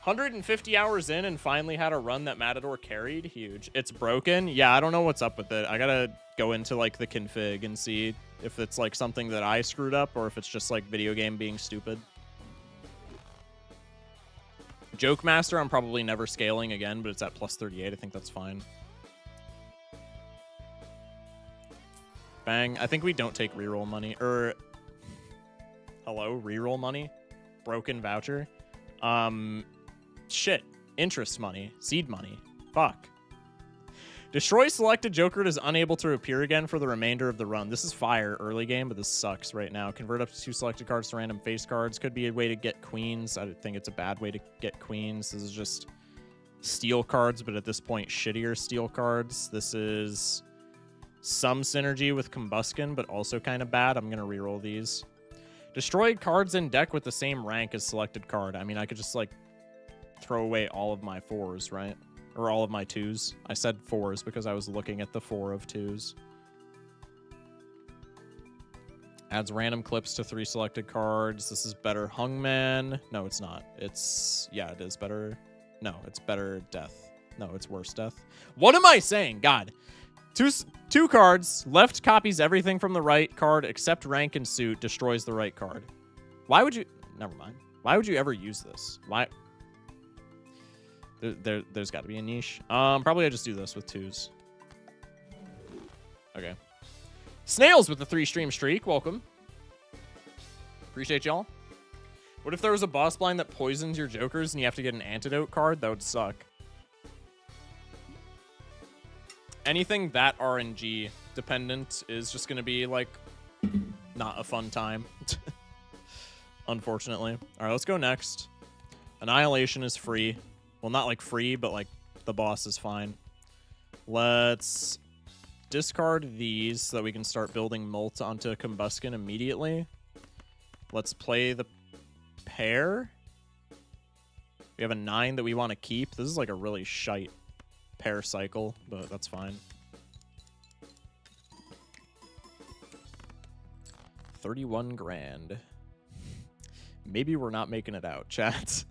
150 hours in and finally had a run that Matador carried. Huge. It's broken. Yeah, I don't know what's up with it. I gotta go into, like, the config and see if it's, like, something that I screwed up or if it's just, like, video game being stupid. Joke Master, I'm probably never scaling again, but it's at plus 38. I think that's fine. Bang. I think we don't take reroll money. Hello? Reroll money? Broken voucher? Shit. Interest money. Seed money. Fuck. Destroy selected joker is unable to appear again for the remainder of the run. This is fire early game, but this sucks right now. Convert up to 2 selected cards to random face cards. Could be a way to get queens. I think it's a bad way to get queens. This is just steal cards, but at this point, shittier steal cards. This is some synergy with Combuskin, but also kind of bad. I'm going to reroll these. Destroy cards in deck with the same rank as selected card. I mean, I could just, like, throw away all of my 4s, right? Or all of my 2s. I said 4s because I was looking at the 4 of 2s. Adds random clips to 3 selected cards. This is better Hungman. No, it's not. It's... Yeah, it is better. No, it's better Death. No, it's worse Death. What am I saying? God. Two cards. Left copies everything from the right card except rank and suit. Destroys the right card. Why would you... Never mind. Why would you ever use this? Why... There's got to be a niche. Probably I just do this with 2s. Okay. Snails with the 3-stream streak. Welcome. Appreciate y'all. What if there was a boss blind that poisons your jokers and you have to get an antidote card? That would suck. Anything that RNG dependent is just going to be, like, not a fun time. Unfortunately. All right, let's go next. Annihilation is free. Well, not, like, free, but, like, the boss is fine. Let's discard these so that we can start building Molt onto Combuskin immediately. Let's play the pair. We have a 9 that we want to keep. This is, like, a really shite pair cycle, but that's fine. 31 grand. Maybe we're not making it out, chat.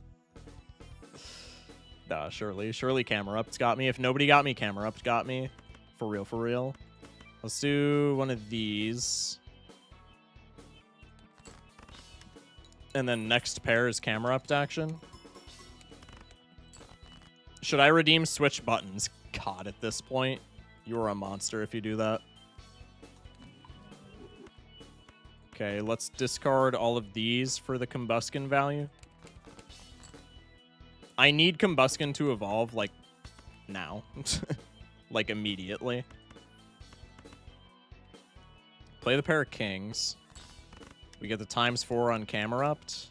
Nah, surely camera up's got me. If nobody got me, camera up's got me. For real, for real. Let's do one of these. And then next pair is camera up action. Should I redeem switch buttons? God, at this point, you're a monster if you do that. Okay, let's discard all of these for the Combuskin value. I need Combuskin to evolve, like, now. Like, immediately. Play the pair of kings. We get the ×4 on Camerupt.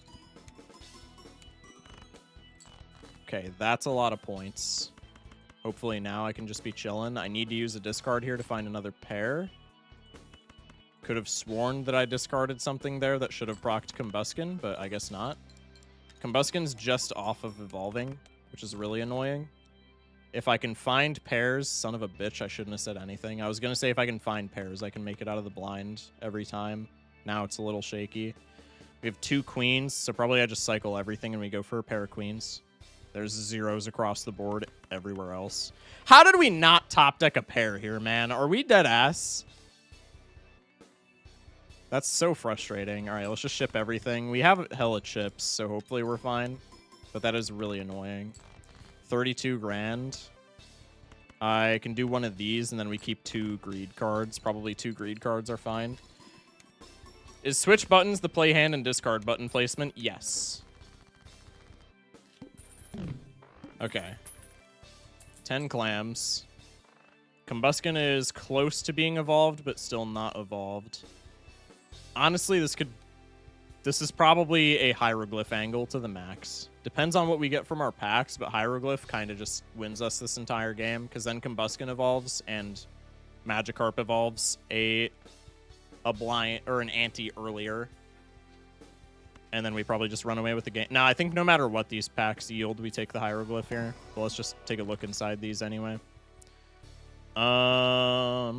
Okay, that's a lot of points. Hopefully now I can just be chilling. I need to use a discard here to find another pair. Could have sworn that I discarded something there that should have procced Combuskin, but I guess not. Combuskin's just off of evolving, which is really annoying. If I can find pairs, son of a bitch, I shouldn't have said anything. I was going to say if I can find pairs, I can make it out of the blind every time. Now it's a little shaky. We have 2 queens, so probably I just cycle everything and we go for a pair of queens. There's 0s across the board everywhere else. How did we not top deck a pair here, man? Are we dead ass? That's so frustrating. All right, let's just ship everything. We have hella chips, so hopefully we're fine. But that is really annoying. 32 grand. I can do one of these, and then we keep 2 greed cards. Probably 2 greed cards are fine. Is switch buttons the play hand and discard button placement? Yes. Okay. 10 clams. Combuskin is close to being evolved, but still not evolved. Honestly, this is probably a hieroglyph angle to the max. Depends on what we get from our packs, but hieroglyph kind of just wins us this entire game, because then Combuskin evolves and Magikarp evolves a blind or an anti earlier. And then we probably just run away with the game. Now, I think no matter what these packs yield, we take the hieroglyph here. But let's just take a look inside these anyway. I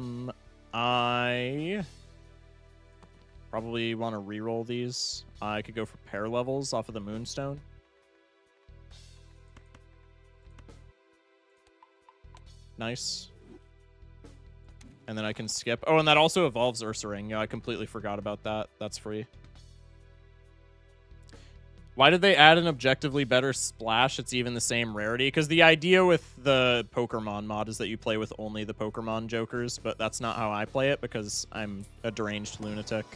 probably want to reroll these. I could go for pair levels off of the Moonstone. Nice. And then I can skip. Oh, and that also evolves Ursa Ring. Yeah, I completely forgot about that. That's free. Why did they add an objectively better splash? It's even the same rarity. Because the idea with the Pokemon mod is that you play with only the Pokemon Jokers, but that's not how I play it because I'm a deranged lunatic.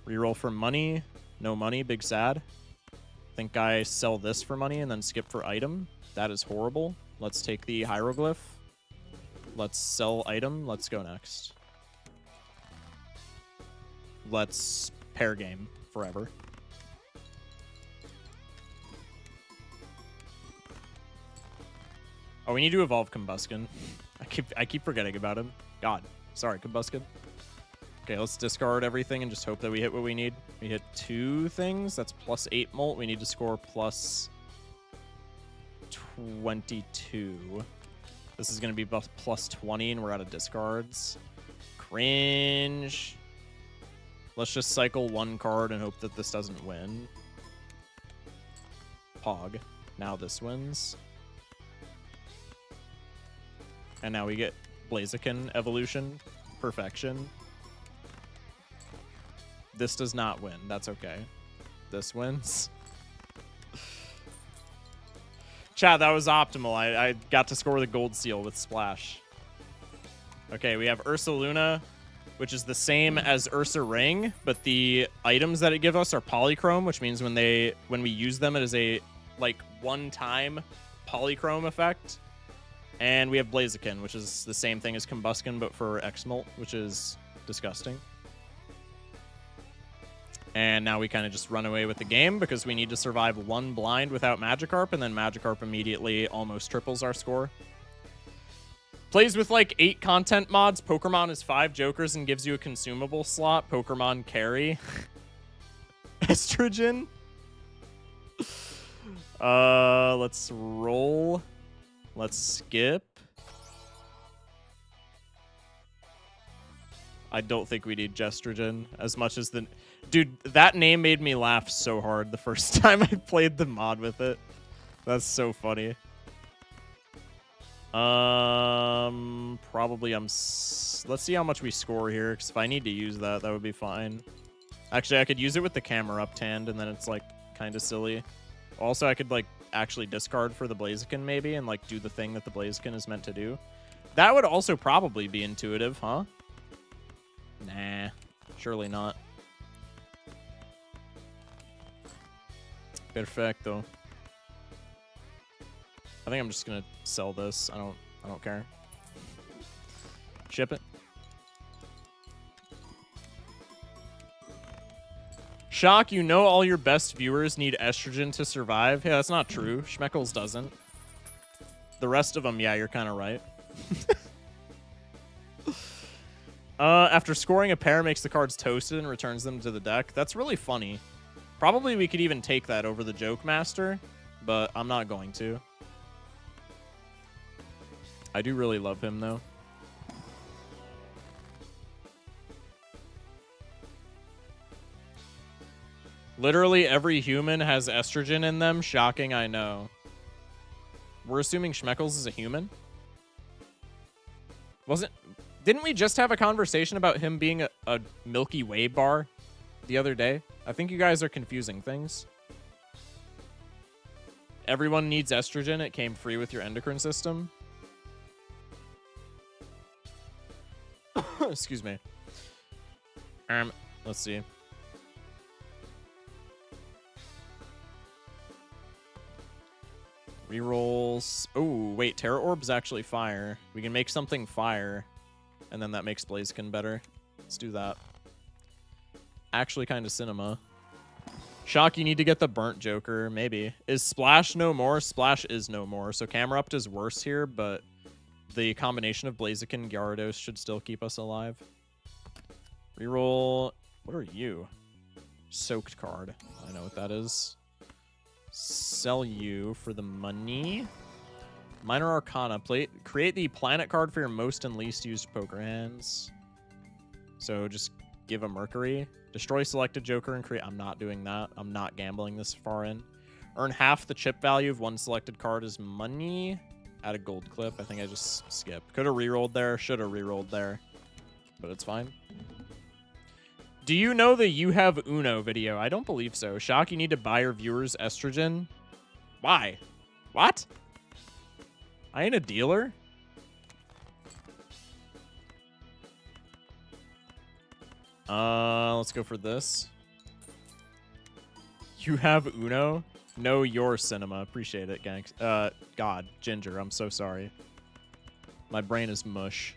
Reroll for money. No money. Big sad. Think I sell this for money and then skip for item. That is horrible. Let's take the hieroglyph. Let's sell item. Let's go next. Let's pair game forever. Oh, we need to evolve Combuskin. I keep forgetting about him. God. Sorry, Combuskin. Okay, let's discard everything and just hope that we hit what we need. We hit 2 things. That's plus 8 molt. We need to score plus 22. This is going to be plus 20, and we're out of discards. Cringe. Let's just cycle 1 card and hope that this doesn't win. Pog. Now this wins. And now we get Blaziken evolution. Perfection. This does not win. That's okay. This wins. Chat, that was optimal. I got to score the gold seal with Splash. Okay, we have Ursa Luna, which is the same as Ursa Ring, but the items that it gives us are polychrome, which means when we use them, it is a like one-time polychrome effect. And we have Blaziken, which is the same thing as Combuskin, but for X-Molt, which is disgusting. And now we kind of just run away with the game because we need to survive 1 blind without Magikarp, and then Magikarp immediately almost triples our score. Plays with like 8 content mods. Pokemon is 5 Jokers and gives you a consumable slot. Pokemon carry. Estrogen. Let's roll. Let's skip. I don't think we need Gestrogen as much as the... Dude, that name made me laugh so hard the first time I played the mod with it. That's so funny. Probably let's see how much we score here, because if I need to use that, that would be fine. Actually, I could use it with the camera up-tanned, and then it's, like, kind of silly. Also, I could, like, actually discard for the Blaziken, maybe, and, like, do the thing that the Blaziken is meant to do. That would also probably be intuitive, huh? Nah, surely not. Perfecto. I think I'm just gonna sell this. I don't care. Ship it. Shock, you know all your best viewers need estrogen to survive? Yeah, that's not true. Schmeckles doesn't. The rest of them, yeah, you're kind of right. After scoring a pair makes the cards toasted and returns them to the deck. That's really funny. Probably we could even take that over the Joke Master, but I'm not going to. I do really love him, though. Literally every human has estrogen in them. Shocking, I know. We're assuming Schmeckles is a human? Didn't we just have a conversation about him being a Milky Way bar the other day? I think you guys are confusing things. Everyone needs estrogen. It came free with your endocrine system. Excuse me. Let's see. Rerolls. Oh, wait. Terra Orb's actually fire. We can make something fire. And then that makes Blaziken better. Let's do that. Actually kind of cinema. Shock, you need to get the burnt Joker. Maybe. Is Splash no more? Splash is no more. So Camerupt is worse here, but the combination of Blaziken and Gyarados should still keep us alive. Reroll. What are you? Soaked card. I know what that is. Sell you for the money. Minor Arcana. Create the planet card for your most and least used poker hands. So just give a Mercury. Destroy selected Joker and create... I'm not doing that. I'm not gambling this far in. Earn half the chip value of one selected card as money. Add a gold clip. I think I just skipped. Could have rerolled there. Should have rerolled there. But it's fine. Do you know the You Have Uno video? I don't believe so. Shock, you need to buy your viewers estrogen. Why? What? I ain't a dealer. Let's go for this. You have Uno? Know your cinema. Appreciate it, gangs. God, Ginger, I'm so sorry. My brain is mush.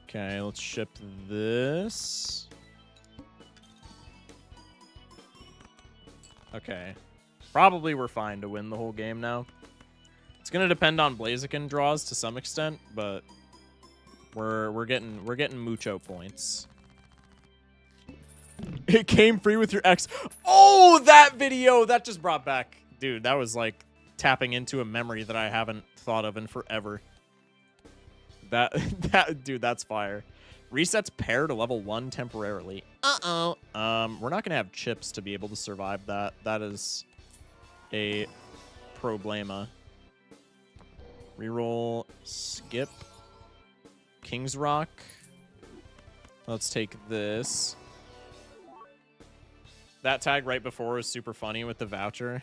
Okay, let's ship this. Okay. Probably we're fine to win the whole game now. It's gonna depend on Blaziken draws to some extent, but we're getting mucho points. It came free with your ex. Oh, that video! That just brought back... Dude, that was like tapping into a memory that I haven't thought of in forever. Dude, that's fire. Resets pair to level 1 temporarily. Uh-oh. We're not gonna have chips to be able to survive that. That is a problema. Reroll, skip. King's Rock. Let's take this. That tag right before was super funny with the voucher.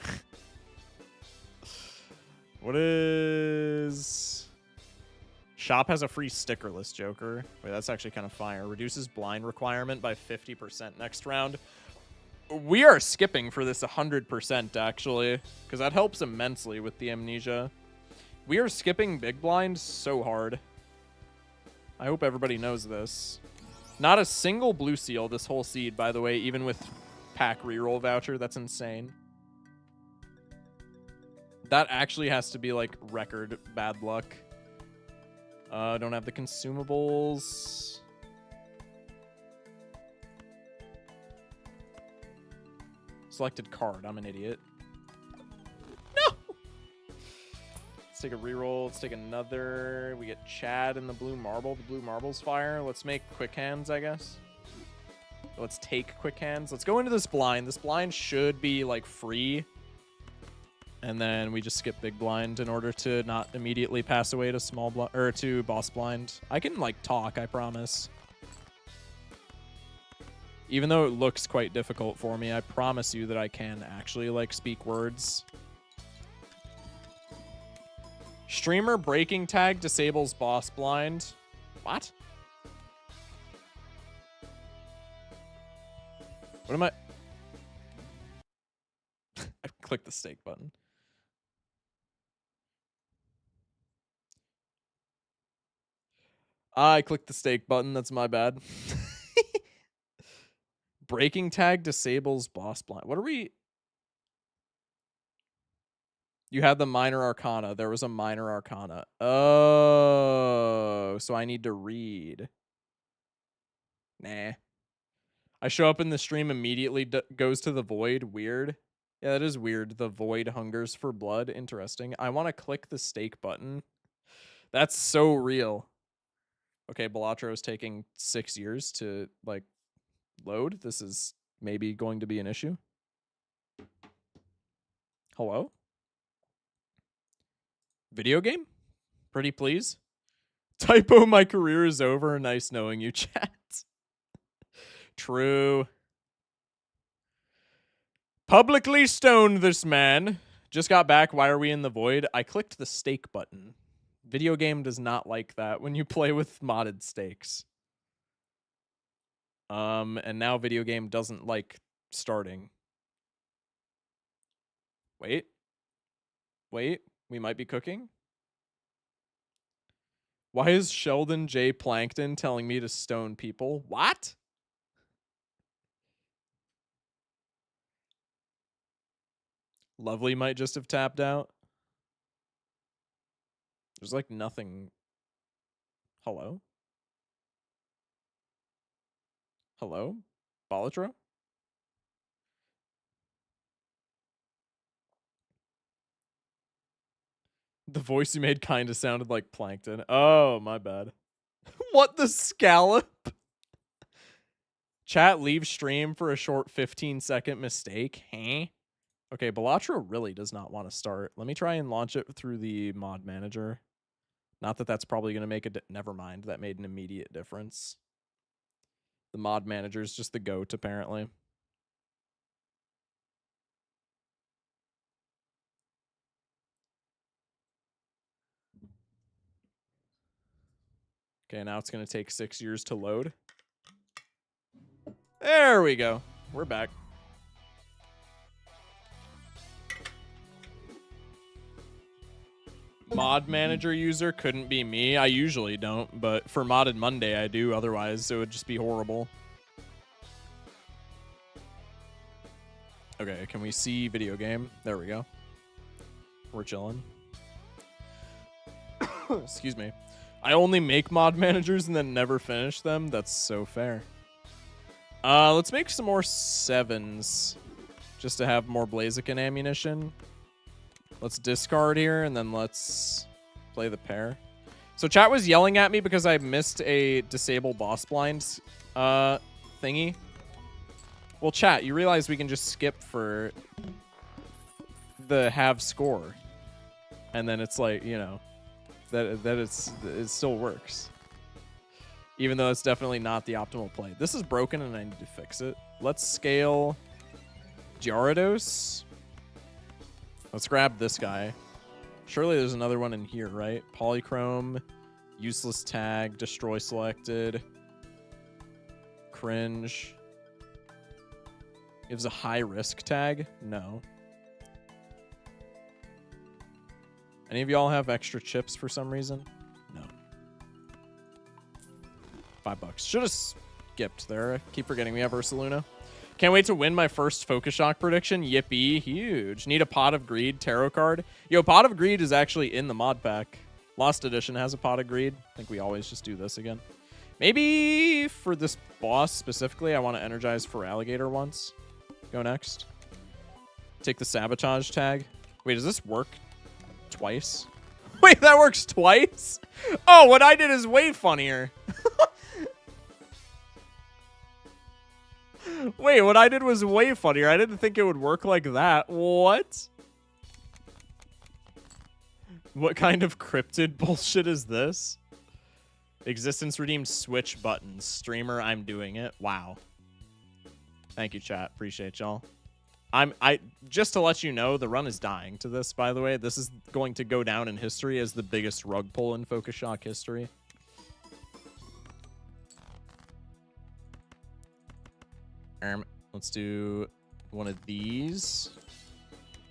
What is... Shop has a free stickerless Joker. Wait, that's actually kind of fire. Reduces blind requirement by 50% next round. We are skipping for this 100%, actually, because that helps immensely with the amnesia. We are skipping big blind so hard. I hope everybody knows this. Not a single blue seal this whole seed, by the way, even with pack reroll voucher. That's insane. That actually has to be like record bad luck. Don't have the consumables. Selected card. I'm an idiot. No! Let's take a reroll. Let's take another. We get Chad in the blue marble. The blue marble's fire. Let's make quick hands, I guess. Let's take quick hands. Let's go into this blind. This blind should be like free. And then we just skip big blind in order to not immediately pass away to small blind or to boss blind. I can like talk, I promise. Even though it looks quite difficult for me, I promise you that I can actually like speak words. Streamer breaking tag disables boss blind. What? What am I? I clicked the stake button. I clicked the stake button. That's my bad. Breaking tag disables boss blind. What are we? You had the minor arcana. There was a minor arcana. Oh, so I need to read. Nah. I show up in the stream immediately, goes to the void. Weird. Yeah, that is weird. The void hungers for blood. Interesting. I want to click the stake button. That's so real. Okay, Balatro is taking 6 years to like load. This is maybe going to be an issue. Hello? Video game? Pretty please? Typo, my career is over. Nice knowing you, chat. True. Publicly stoned this man. Just got back. Why are we in the void? I clicked the stake button. Video game does not like that when you play with modded stakes. And now video game doesn't like starting. Wait. Wait. We might be cooking. Why is Sheldon J. Plankton telling me to stone people? What? Lovely might just have tapped out. There's like nothing. Hello? Hello? Balatro? The voice you made kind of sounded like Plankton. Oh, my bad. What the scallop? Chat, leave stream for a short 15-second mistake. Huh? Okay, Balatro really does not want to start. Let me try and launch it through the mod manager. Not that that's probably going to make a... Never mind. That made an immediate difference. The mod manager is just the goat, apparently. Okay, now it's going to take 6 years to load. There we go. We're back. Mod manager user couldn't be me. I usually don't, but for Modded Monday I do. Otherwise, it would just be horrible. Okay, can we see video game? There we go. We're chilling. Excuse me. I only make mod managers and then never finish them. That's so fair. Let's make some more 7s just to have more Blaziken ammunition. Let's discard here and then let's play the pair. So chat was yelling at me because I missed a disable boss blind thingy. Well, chat, you realize we can just skip for the have score. And then it's like, you know, it still works. Even though it's definitely not the optimal play. This is broken and I need to fix it. Let's scale Gyarados. Let's grab this guy. Surely there's another one in here, right? Polychrome, useless tag, destroy selected, cringe. Gives a high risk tag? No. Any of y'all have extra chips for some reason? No. $5. Should have skipped there. I keep forgetting we have Ursaluna. Can't wait to win my first Focus Shock prediction. Yippee. Huge. Need a Pot of Greed tarot card. Yo, Pot of Greed is actually in the mod pack. Lost Edition has a Pot of Greed. I think we always just do this again. Maybe for this boss specifically, I want to energize for Alligator once. Go next. Take the Sabotage tag. Wait, does this work twice? Wait, that works twice? Oh, what I did is way funnier. Wait, what I did was way funnier. I didn't think it would work like that. What? What kind of cryptid bullshit is this? Existence redeemed switch buttons. Streamer, I'm doing it. Wow. Thank you, chat. Appreciate y'all. I just to let you know, the run is dying to this, by the way. This is going to go down in history as the biggest rug pull in Focus Shock history. Let's do one of these.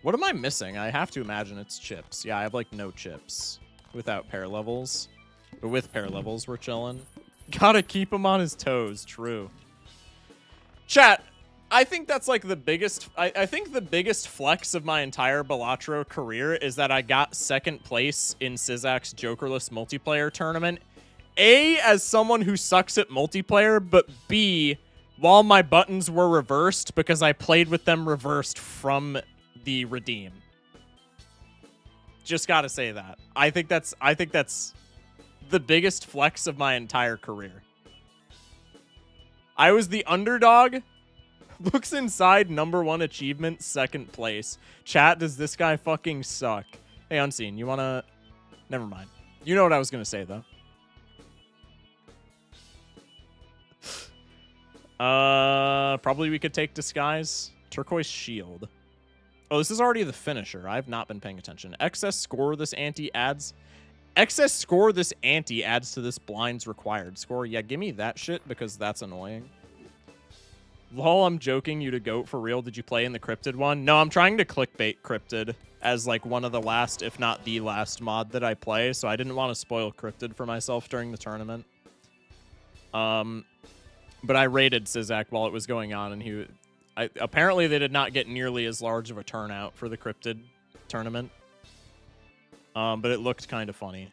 What am I missing? I have to imagine it's chips. Yeah, I have like no chips without pair levels. But with pair levels, we're chilling. Gotta keep him on his toes. True. Chat, I think that's like the biggest... I think the biggest flex of my entire Balatro career is that I got second place in Sizak's Jokerless multiplayer tournament. A, as someone who sucks at multiplayer, but B, while my buttons were reversed because I played with them reversed from the redeem. Just gotta say that. I think that's the biggest flex of my entire career. I was the underdog. Looks inside, #1 achievement, second place. Chat, does this guy fucking suck? Hey, Unseen, you wanna... Never mind. You know what I was gonna say, though. Probably we could take Disguise. Turquoise Shield. Oh, this is already the finisher. I've not been paying attention. Excess score this ante adds... Excess score this ante adds to this blind's required score. Yeah, give me that shit because that's annoying. Lol, I'm joking you to goat for real. Did you play in the Cryptid one? No, I'm trying to clickbait Cryptid as like one of the last, if not the last mod that I play, so I didn't want to spoil Cryptid for myself during the tournament. But I raided Sizak while it was going on, and apparently they did not get nearly as large of a turnout for the Cryptid tournament. But it looked kind of funny.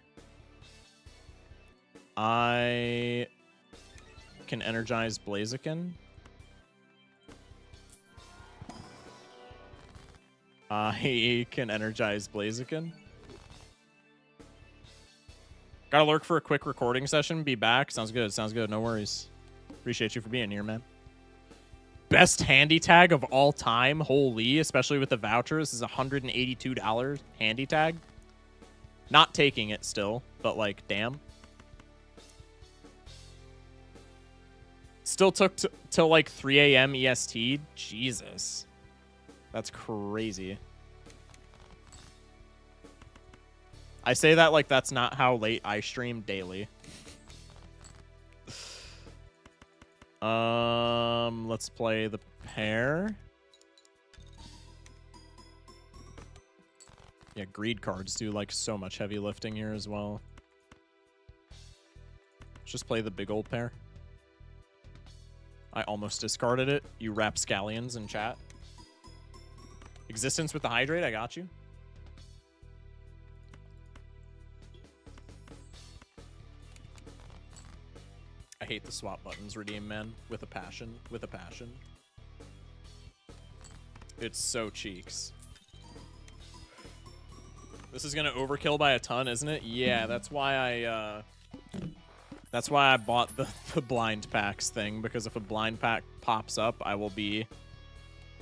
I can energize Blaziken. I can energize Blaziken. Gotta lurk for a quick recording session. Be back. Sounds good. Sounds good. No worries. Appreciate you for being here, man. Best handy tag of all time. Holy, especially with the voucher. This is $182 handy tag. Not taking it still, but like, damn. Still took till like 3 a.m. EST. Jesus. That's crazy. I say that like that's not how late I stream daily. Let's play the pair. Yeah, greed cards do like so much heavy lifting here as well. Let's just play the big old pair. I almost discarded it. You rapscallions in chat. Existence with the hydrate, I got you. I hate the swap buttons redeem, man. With a passion. With a passion. It's so cheeks. This is gonna overkill by a ton, isn't it? Yeah, that's why I bought the blind packs thing, because if a blind pack pops up, I will be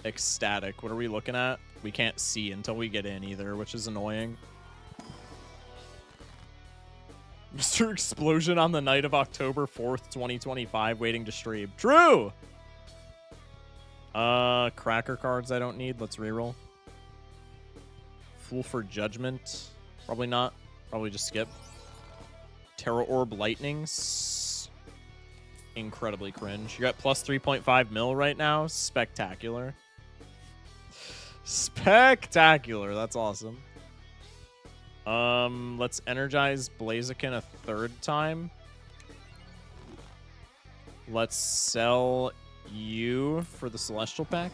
ecstatic. What are we looking at? We can't see until we get in either, which is annoying. Mr. Explosion on the night of October 4th, 2025, waiting to stream. True! Cracker cards I don't need. Let's reroll. Fool for Judgment. Probably not. Probably just skip. Terra Orb Lightnings. Incredibly cringe. You're at plus 3.5 mil right now. Spectacular. Spectacular. That's awesome. Let's energize Blaziken a third time. Let's sell you for the Celestial Pack.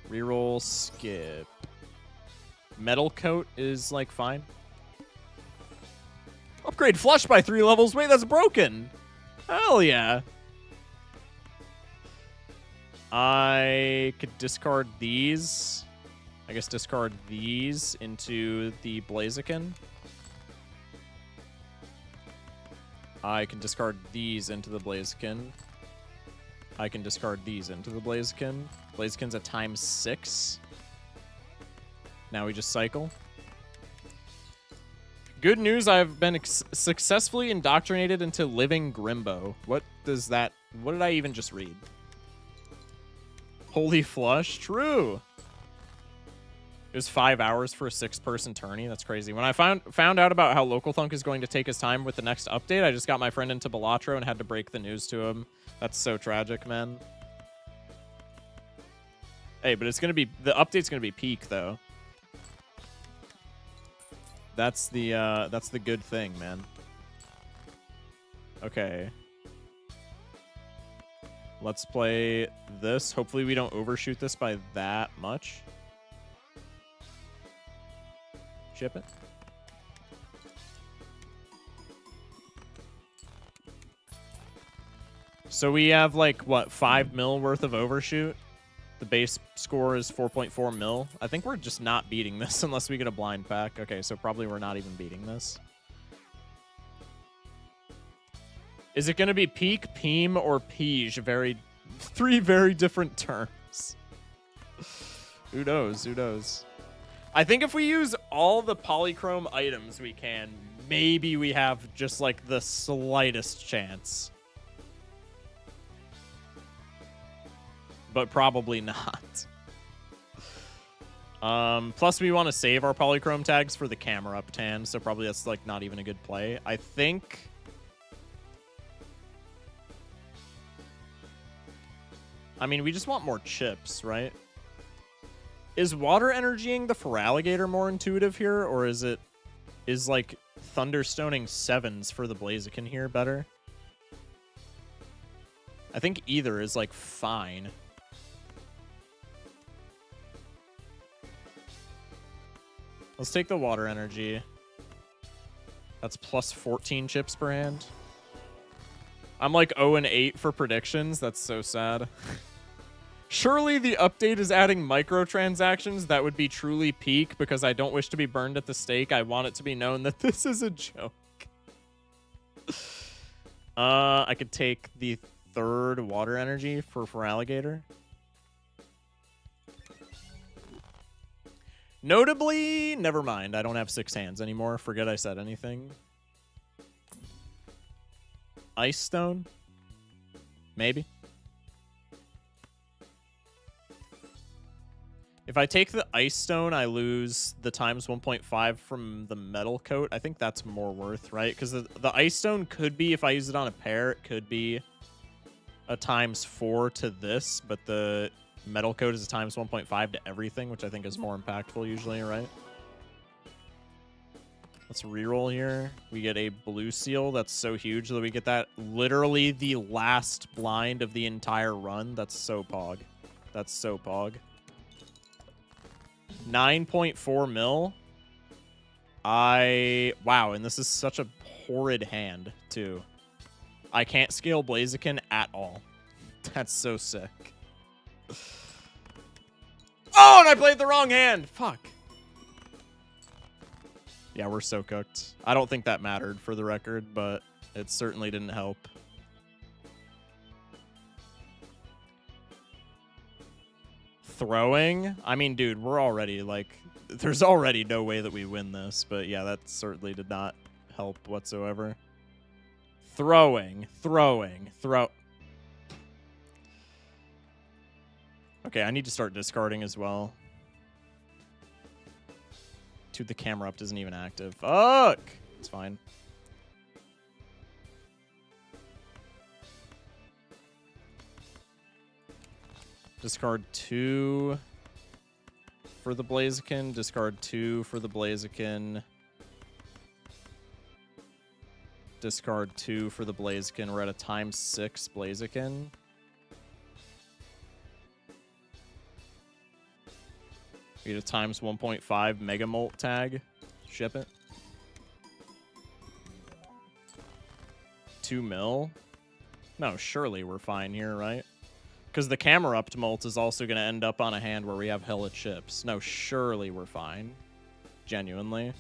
Reroll, skip. Metal Coat is, like, fine. Upgrade Flush by 3 levels. Wait, that's broken. Hell yeah. I could discard these. I guess discard these into the Blaziken. I can discard these into the Blaziken. I can discard these into the Blaziken. Blaziken's at ×6. Now we just cycle. Good news, I've been successfully indoctrinated into living Grimbo. What does that... What did I even just read? Holy Flush? True. It was 5 hours for a 6-person tourney. That's crazy. When I found out about how Local Thunk is going to take his time with the next update, I just got my friend into Balatro and had to break the news to him. That's so tragic, man. Hey, but it's gonna be... The update's gonna be peak, though. That's the good thing, man. Okay. Let's play this. Hopefully we don't overshoot this by that much. Ship it. So we have like, what, 5 mil worth of overshoot? The base score is 4.4 mil. I think we're just not beating this unless we get a blind pack. Okay, so probably we're not even beating this. Is it going to be peak, peem, or peege? Three very different terms. Who knows? Who knows? I think if we use all the polychrome items we can, maybe we have just like the slightest chance. But probably not. Plus we want to save our polychrome tags for the camera up tan, so probably that's like not even a good play. I think... I mean, we just want more chips, right? Is water energying the Feraligatr more intuitive here, or is like Thunderstoning 7s for the Blaziken here better? I think either is like fine. Let's take the water energy. That's plus 14 chips per hand. I'm like 0-8 for predictions. That's so sad. Surely the update is adding microtransactions. That would be truly peak because I don't wish to be burned at the stake. I want it to be known that this is a joke. I could take the third water energy for alligator. Notably, never mind. I don't have 6 hands anymore. Forget I said anything. Ice stone? Maybe. If I take the ice stone, I lose the times 1.5 from the metal coat. I think that's more worth, right? Because the ice stone could be, if I use it on a pair, it could be a times 4 to this, but the metal coat is a times 1.5 to everything, which I think is more impactful usually, right? Let's reroll here. We get a blue seal. That's so huge that we get that literally the last blind of the entire run. That's so pog. That's so pog. 9.4 mil. Wow, and this is such a horrid hand, too. I can't scale Blaziken at all. That's so sick. Oh, and I played the wrong hand! Fuck. Yeah, we're so cooked. I don't think that mattered for the record, but it certainly didn't help. Throwing? I mean, dude, we're already, like... There's already no way that we win this, but yeah, that certainly did not help whatsoever. Throwing. Okay, I need to start discarding as well. Dude, the camera up isn't even active. Fuck! It's fine. Discard 2 for the Blaziken. Discard 2 for the Blaziken. Discard 2 for the Blaziken. We're at a times 6 Blaziken. We get a times 1.5 Mega Molt tag. Ship it. 2 mil? No, surely we're fine here, right? Because the camera upped Molt is also going to end up on a hand where we have hella chips. No, surely we're fine. Genuinely.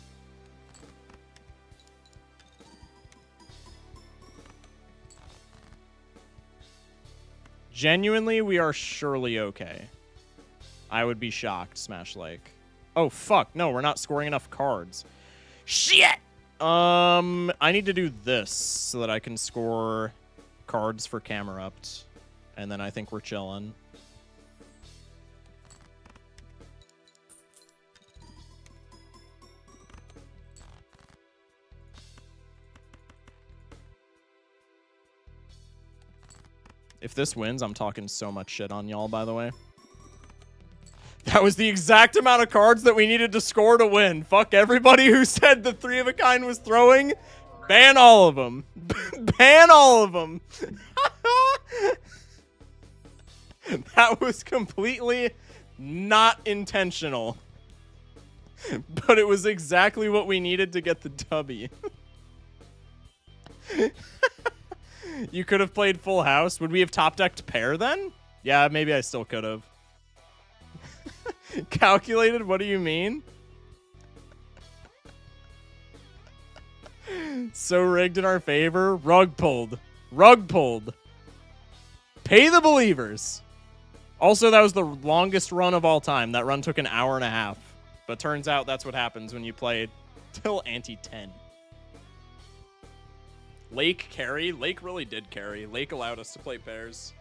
Genuinely, we are surely okay. I would be shocked, Smash Like. Oh, fuck. No, we're not scoring enough cards. Shit! I need to do this so that I can score cards for camera upped. And then I think we're chilling. If this wins, I'm talking so much shit on y'all, by the way. That was the exact amount of cards that we needed to score to win. Fuck everybody who said the 3 of a kind was throwing. Ban all of them. Ban all of them. That was completely not intentional. But it was exactly what we needed to get the W. You could have played Full House. Would we have top-decked pair then? Yeah, maybe I still could have. Calculated? What do you mean? So rigged in our favor. Rug pulled. Rug pulled. Pay the believers. Also, that was the longest run of all time. That run took an hour and a half. But turns out that's what happens when you play till ante-10. Lake carry? Lake really did carry. Lake allowed us to play pairs.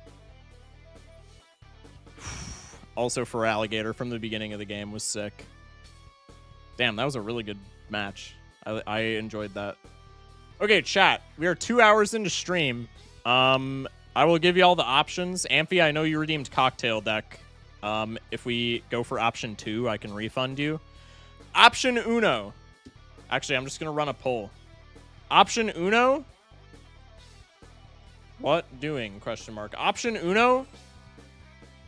Also for Alligator from the beginning of the game was sick. Damn, that was a really good match. I enjoyed that. Okay, chat. We are 2 hours into stream. I will give you all the options. Amphi, I know you redeemed Cocktail Deck. If we go for option 2, I can refund you. Option Uno. Actually, I'm just going to run a poll. Option Uno? What doing? Question mark. Option Uno?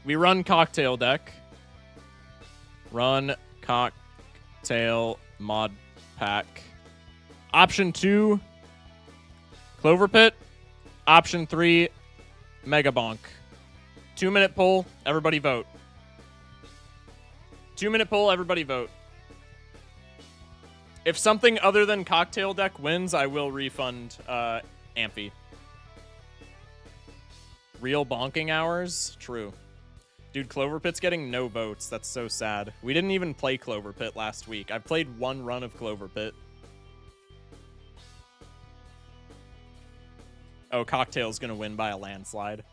We run Cocktail Deck. Run Cocktail Mod Pack. Option 2, Clover Pit. Option 3, Mega Bonk. 2-minute poll. Everybody vote. 2-minute poll. Everybody vote. If something other than cocktail deck wins, I will refund Amphi. Real bonking hours? True. Dude, Clover Pit's getting no votes. That's so sad. We didn't even play Clover Pit last week. I've played one run of Clover Pit. Oh, Cocktail's gonna win by a landslide.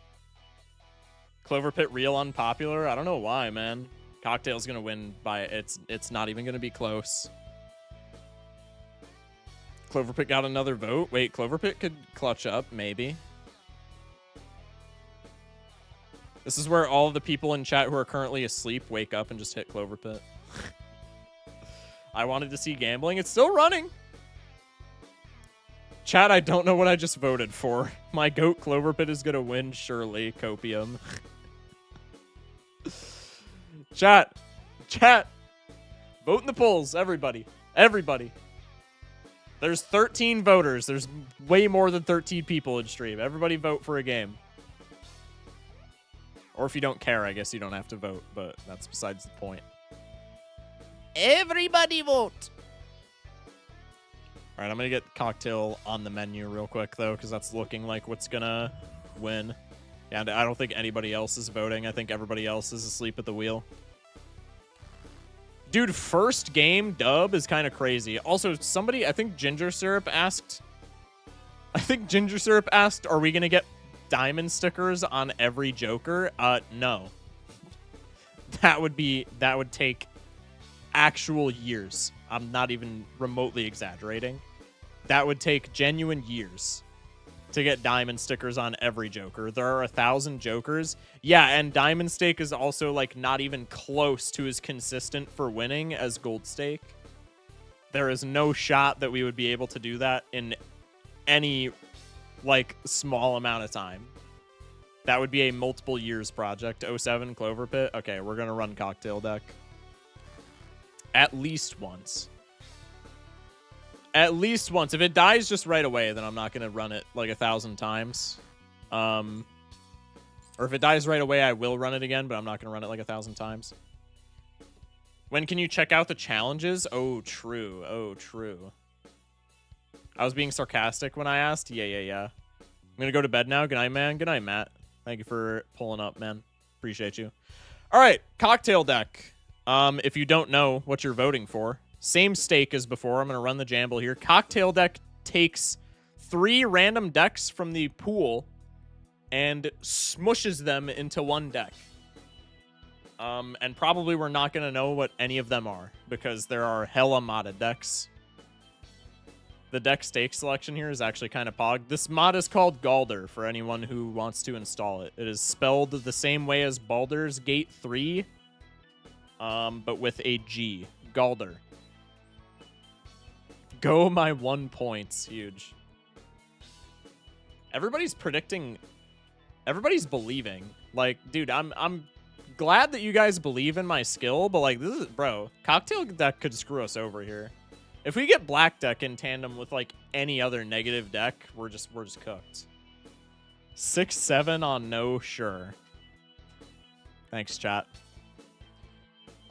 Clover Pit real unpopular? I don't know why, man. Cocktail's gonna win by it's not even gonna be close. Clover Pit got another vote. Wait, Clover Pit could clutch up, maybe. This is where all the people in chat who are currently asleep wake up and just hit Clover Pit. I wanted to see gambling. It's still running. Chat, I don't know what I just voted for. My goat Clover Pit is going to win, surely. Copium. Chat. Vote in the polls, everybody. Everybody. There's 13 voters. There's way more than 13 people in stream. Everybody vote for a game. Or if you don't care, I guess you don't have to vote, but that's besides the point. Everybody vote! Alright, I'm gonna get Cocktail on the menu real quick, though, because that's looking like what's gonna win. And I don't think anybody else is voting. I think everybody else is asleep at the wheel. Dude, first game dub is kind of crazy. Also, somebody, I think Ginger Syrup asked, are we gonna get diamond stickers on every Joker? No. That would take actual years. I'm not even remotely exaggerating. That would take genuine years to get diamond stickers on every Joker. There are 1,000 Jokers. Yeah, and Diamond Stake is also like not even close to as consistent for winning as Gold Stake. There is no shot that we would be able to do that in any like small amount of time. That would be a multiple years project. 07 Clover Pit. Okay, we're gonna run Cocktail deck. At least once. At least once. If it dies just right away, then I'm not gonna run it like 1,000 times. Or if it dies right away, I will run it again, but I'm not gonna run it like 1,000 times. When can you check out the challenges? Oh, true. Oh, true. I was being sarcastic when I asked. Yeah. I'm gonna go to bed now. Good night, man. Good night, Matt. Thank you for pulling up, man. Appreciate you. All right, Cocktail deck. If you don't know what you're voting for, same stake as before. I'm gonna run the jamble here. Cocktail deck takes 3 random decks from the pool and smushes them into one deck. And probably we're not gonna know what any of them are because there are hella modded decks. The deck stake selection here is actually kind of pog. This mod is called Galder for anyone who wants to install it. It is spelled the same way as Baldur's Gate 3, but with a G. Galder. Go my 1 points. Huge. Everybody's predicting. Everybody's believing. Like, dude, I'm glad that you guys believe in my skill, but like, this is, bro, Cocktail deck could screw us over here. If we get Black deck in tandem with like any other negative deck, we're just cooked. 6-7 on no, sure. Thanks, chat.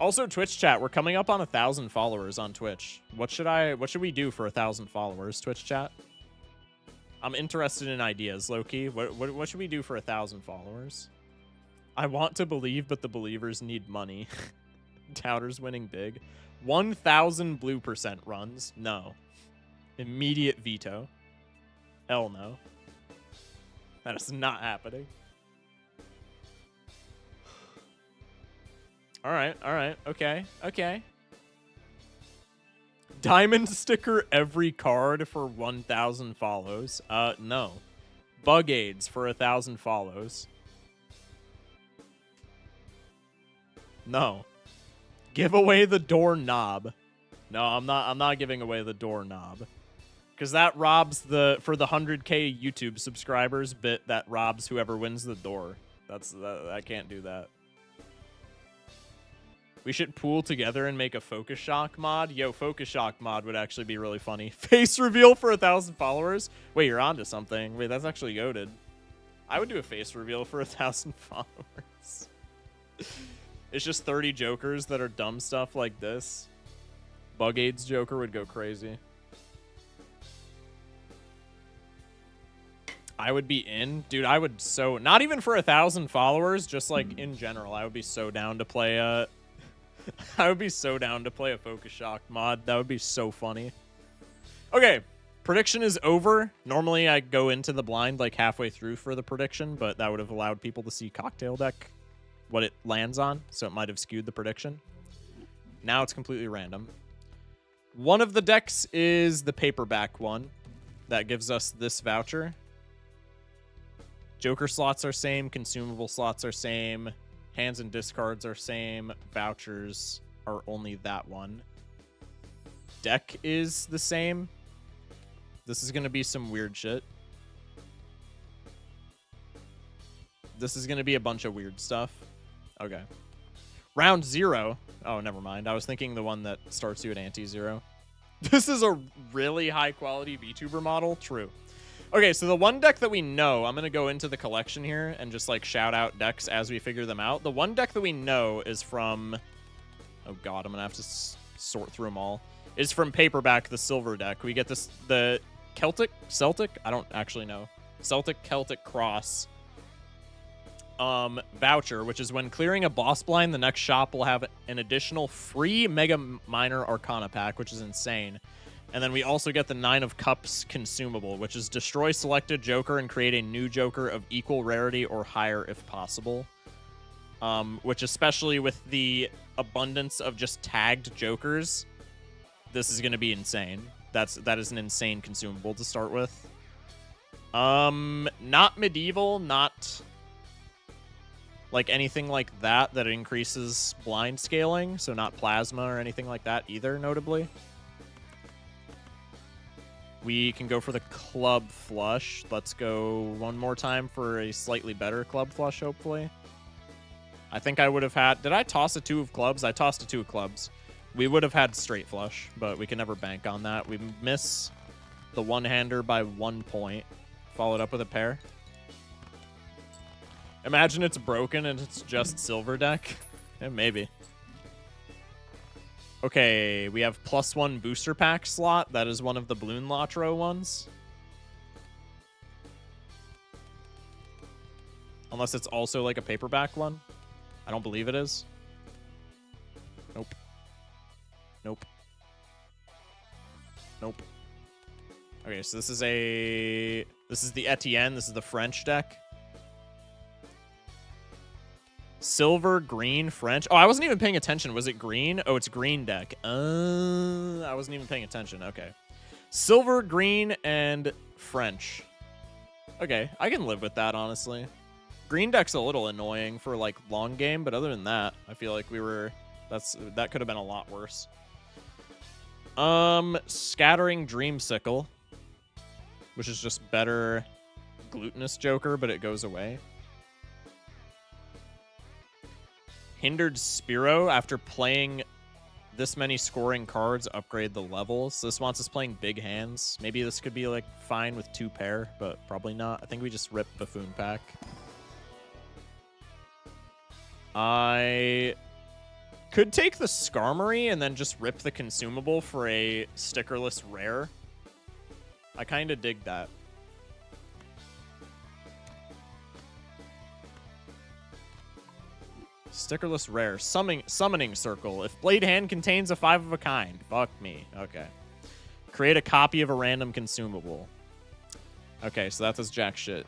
Also, Twitch chat, we're coming up on 1,000 followers on Twitch. What should we do for 1,000 followers, Twitch chat? I'm interested in ideas, Loki. What should we do for 1,000 followers? I want to believe, but the believers need money. Doubters winning big. 1,000 blue percent runs. No. Immediate veto. Hell no. That is not happening. All right. Okay. Diamond sticker every card for 1,000 follows. No. Bug aids for 1,000 follows. No. Give away the doorknob. No, I'm not giving away the doorknob. Because that robs for the 100K YouTube subscribers bit, that robs whoever wins the door. I can't do that. We should pool together and make a Focus Shock mod. Yo, Focus Shock mod would actually be really funny. Face reveal for 1,000 followers? Wait, you're onto something. Wait, that's actually goated. I would do a face reveal for 1,000 followers. It's just 30 Jokers that are dumb stuff like this. Bug AIDS Joker would go crazy. I would be in. Dude, I would so... Not even for 1,000 followers, just like in general. I would be so down to play I would be so down to play a Focus Shock mod. That would be so funny. Okay. Prediction is over. Normally, I go into the blind like halfway through for the prediction, but that would have allowed people to see Cocktail Deck, what it lands on, so it might have skewed the prediction. Now it's completely random. One of the decks is the paperback one. That gives us this voucher. Joker slots are same, consumable slots are same, hands and discards are same, vouchers are only that one. Deck is the same. This is going to be some weird shit. This is going to be a bunch of weird stuff. Okay. Round 0. Oh, never mind. I was thinking the one that starts you at anti-0. This is a really high-quality VTuber model. True. Okay, so the one deck that we know, I'm going to go into the collection here and just, like, shout out decks as we figure them out. The one deck that we know is from... Oh, God, I'm going to have to sort through them all. Is from Paperback, the silver deck. We get this, the Celtic? I don't actually know. Celtic Cross voucher, which is when clearing a boss blind, the next shop will have an additional free Mega Minor Arcana pack, which is insane. And then we also get the 9 of Cups consumable, which is destroy selected Joker and create a new Joker of equal rarity or higher if possible. Which, especially with the abundance of just tagged Jokers, this is going to be insane. That is an insane consumable to start with. Not medieval, not like anything like that increases blind scaling, so not plasma or anything like that either, notably. We can go for the club flush. Let's go one more time for a slightly better club flush, hopefully. I think I would have had... Did I toss a 2 of clubs? I tossed a 2 of clubs. We would have had straight flush, but we can never bank on that. We miss the one-hander by 1 point. Followed up with a pair. Imagine it's broken and it's just silver deck. Yeah, maybe. Okay, we have +1 booster pack slot. That is one of the Balatro ones. Unless it's also like a paperback one. I don't believe it is. Nope. Nope. Nope. Okay, so this is the Etienne. This is the French deck. Silver, green, French. Oh, I wasn't even paying attention. Was it green? Oh, it's green deck. I wasn't even paying attention. Okay. Silver, green, and French. Okay, I can live with that, honestly. Green deck's a little annoying for, like, long game, but other than that, I feel like that could have been a lot worse. Scattering Dreamsicle, which is just better glutinous Joker, but it goes away. Hindered Spiro, after playing this many scoring cards, upgrade the levels. So this wants us playing big hands. Maybe this could be like fine with 2 pair, but probably not. I think we just rip Buffoon Pack. I could take the Skarmory and then just rip the consumable for a stickerless rare. I kind of dig that. Stickerless rare. Summoning Circle. If Blade Hand contains a 5 of a kind. Fuck me. Okay. Create a copy of a random consumable. Okay, so that does jack shit.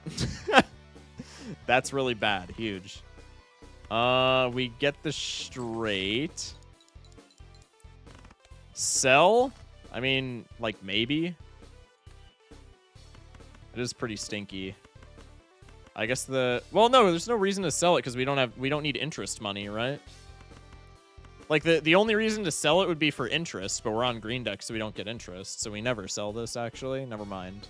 That's really bad. Huge. We get the straight. Sell? I mean, like, maybe. It is pretty stinky. I guess well, no, there's no reason to sell it because we don't need interest money, right? Like the only reason to sell it would be for interest, but we're on green deck, so we don't get interest. So we never sell this, actually. Never mind.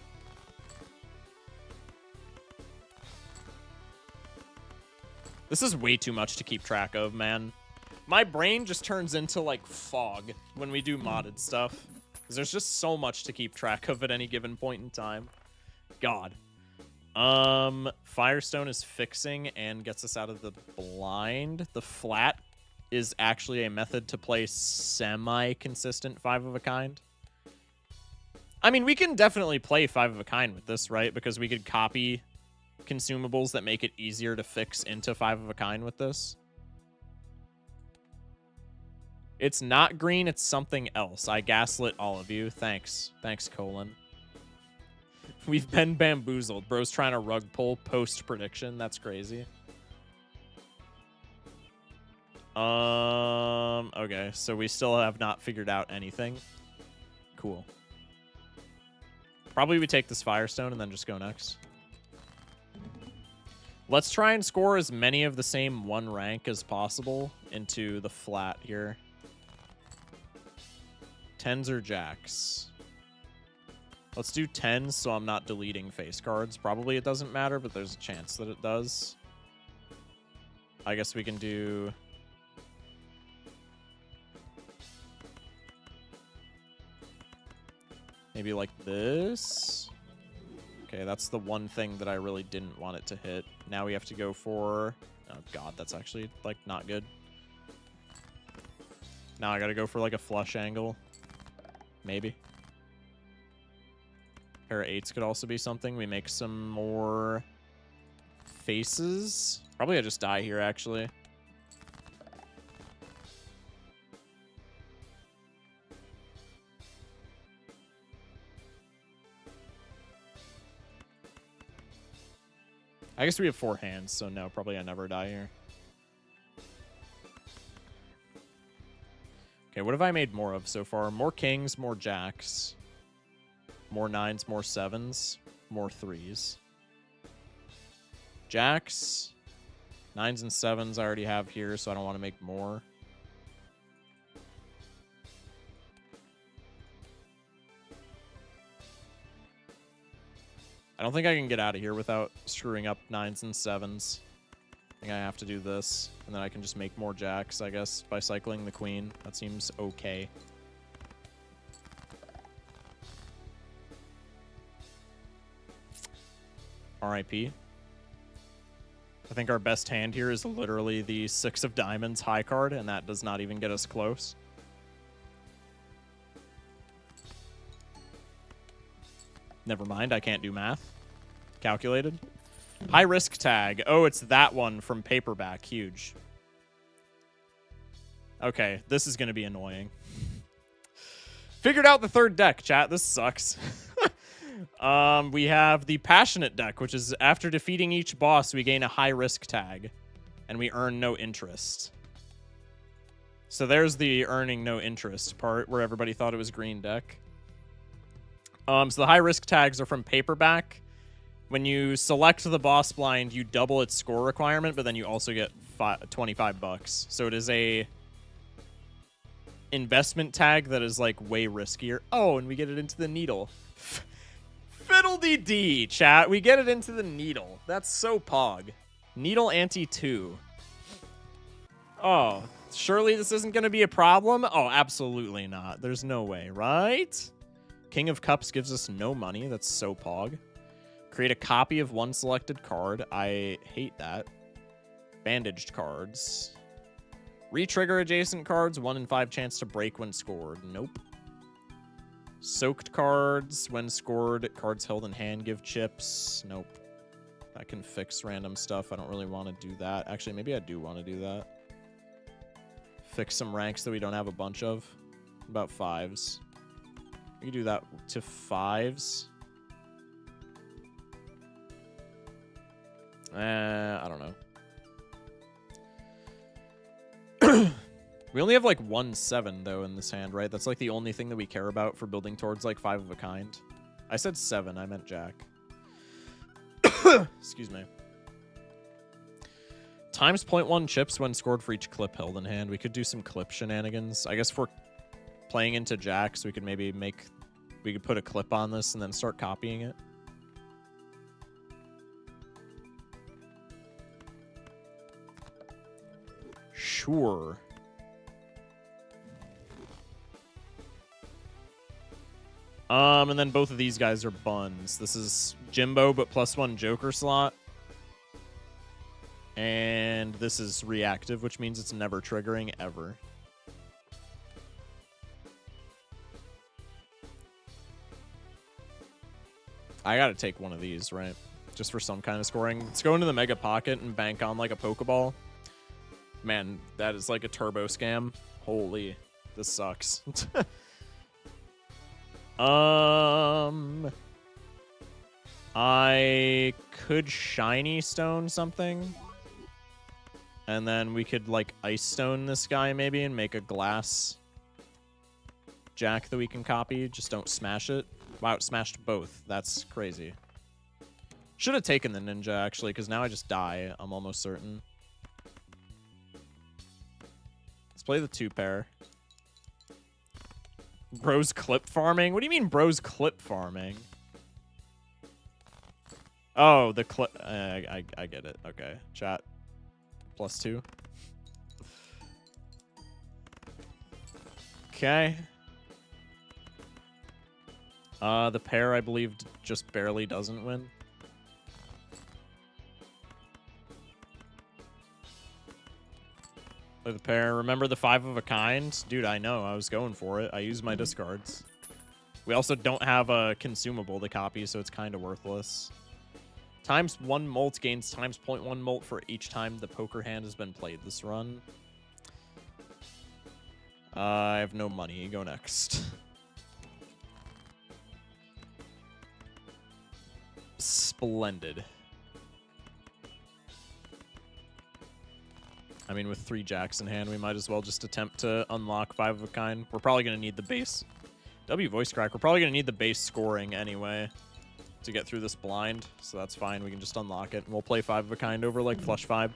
This is way too much to keep track of, man. My brain just turns into like fog when we do modded stuff. Because there's just so much to keep track of at any given point in time. God. Firestone is fixing and gets us out of the blind. The flat is actually a method to play semi-consistent 5 of a kind. I mean, we can definitely play 5 of a kind with this, right? Because we could copy consumables that make it easier to fix into 5 of a kind with this. It's not green, it's something else. I gaslit all of you. Thanks. Thanks, Colin. We've been bamboozled. Bro's trying to rug pull post-prediction. That's crazy. Okay, so we still have not figured out anything. Cool. Probably we take this Firestone and then just go next. Let's try and score as many of the same 1 rank as possible into the flat here. 10s or jacks. Let's do 10s so I'm not deleting face cards. Probably it doesn't matter, but there's a chance that it does. I guess we can do... maybe like this. Okay, that's the one thing that I really didn't want it to hit. Now we have to go for... oh, God, that's actually, like, not good. Now I gotta go for, like, a flush angle. Maybe. Pair of 8s could also be something. We make some more faces. Probably I just die here, actually. I guess we have 4 hands, so no, probably I never die here. Okay, what have I made more of so far? More kings, more jacks. More 9s, more 7s, more 3s. Jacks, 9s and 7s I already have here, so I don't want to make more. I don't think I can get out of here without screwing up 9s and 7s. I think I have to do this, and then I can just make more jacks, I guess, by cycling the queen. That seems okay. RIP. I think our best hand here is literally the 6 of diamonds high card, and that does not even get us close. Never mind, I can't do math. Calculated. High risk tag. Oh, it's that one from paperback. Huge. Okay, this is going to be annoying. Figured out the 3rd deck, chat. This sucks. We have the Passionate deck, which is after defeating each boss, we gain a high risk tag, and we earn no interest. So there's the earning no interest part where everybody thought it was green deck. So the high risk tags are from paperback. When you select the boss blind, you double its score requirement, but then you also get 25 bucks. So it is a investment tag that is like way riskier. Oh, and we get it into the needle. Fiddle-dee-dee, chat. We get it into the needle. That's so pog. Needle ante 2. Oh, surely this isn't going to be a problem? Oh, absolutely not. There's no way, right? King of Cups gives us no money. That's so pog. Create a copy of one selected card. I hate that. Bandaged cards. Retrigger adjacent cards. 1 in 5 chance to break when scored. Nope. Soaked cards. When scored, cards held in hand give chips. Nope. I can fix random stuff. I don't really want to do that. Actually, maybe I do want to do that. Fix some ranks that we don't have a bunch of. About 5s. We can do that to 5s. I don't know. We only have like 1 7 though in this hand, right? That's like the only thing that we care about for building towards like 5 of a kind. I said 7, I meant jack. Excuse me. Times 0.1 chips when scored for each clip held in hand. We could do some clip shenanigans. I guess if we're playing into jacks, we could maybe we could put a clip on this and then start copying it. Sure. And then both of these guys are buns. This is Jimbo, but +1 Joker slot. And this is reactive, which means it's never triggering ever. I gotta take one of these, right? Just for some kind of scoring. Let's go into the Mega Pocket and bank on like a Pokeball. Man, that is like a turbo scam. Holy, this sucks. I could Shiny Stone something. And then we could like Ice Stone this guy maybe and make a glass Jack that we can copy. Just don't smash it. Wow, it smashed both. That's crazy. Should have taken the Ninja, actually, because now I just die. I'm almost certain. Let's play the 2-pair. Bros clip farming? What do you mean bros clip farming? Oh, the clip. I get it. Okay. Chat. +2. Okay. The pair, I believe, just barely doesn't win. Play the pair. Remember the 5 of a kind? Dude, I know. I was going for it. I used my discards. We also don't have a consumable to copy, so it's kind of worthless. Times 1 molt gains times 0.1 molt for each time the poker hand has been played this run. I have no money. Go next. Splendid. I mean, with 3 jacks in hand, we might as well just attempt to unlock 5 of a kind. We're probably going to need the base. W voice crack. We're probably going to need the base scoring anyway to get through this blind, so that's fine. We can just unlock it, and we'll play 5 of a kind over, like, flush 5.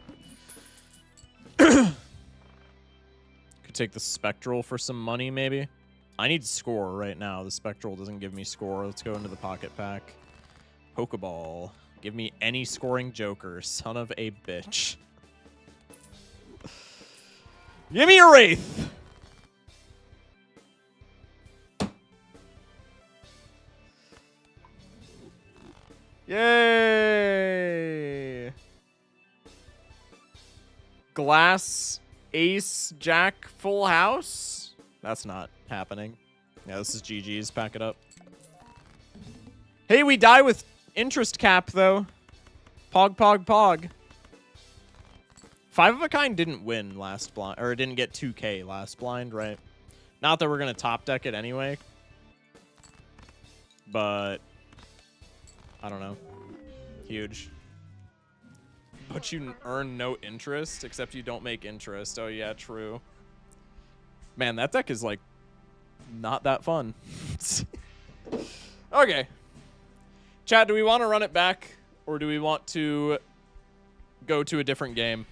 Could take the Spectral for some money, maybe. I need score right now. The Spectral doesn't give me score. Let's go into the pocket pack. Pokeball. Give me any scoring joker. Son of a bitch. Give me a Wraith! Yay! Glass, Ace, Jack, Full House? That's not happening. Yeah, this is GG's. Pack it up. Hey, we die with interest cap, though. Pog, pog, pog. 5 of a kind didn't win last blind, or it didn't get 2K last blind, right? Not that we're going to top deck it anyway. But I don't know. Huge. But you earn no interest, except you don't make interest. Oh, yeah, true. Man, that deck is, like, not that fun. Okay. Chat, do we want to run it back, or do we want to go to a different game?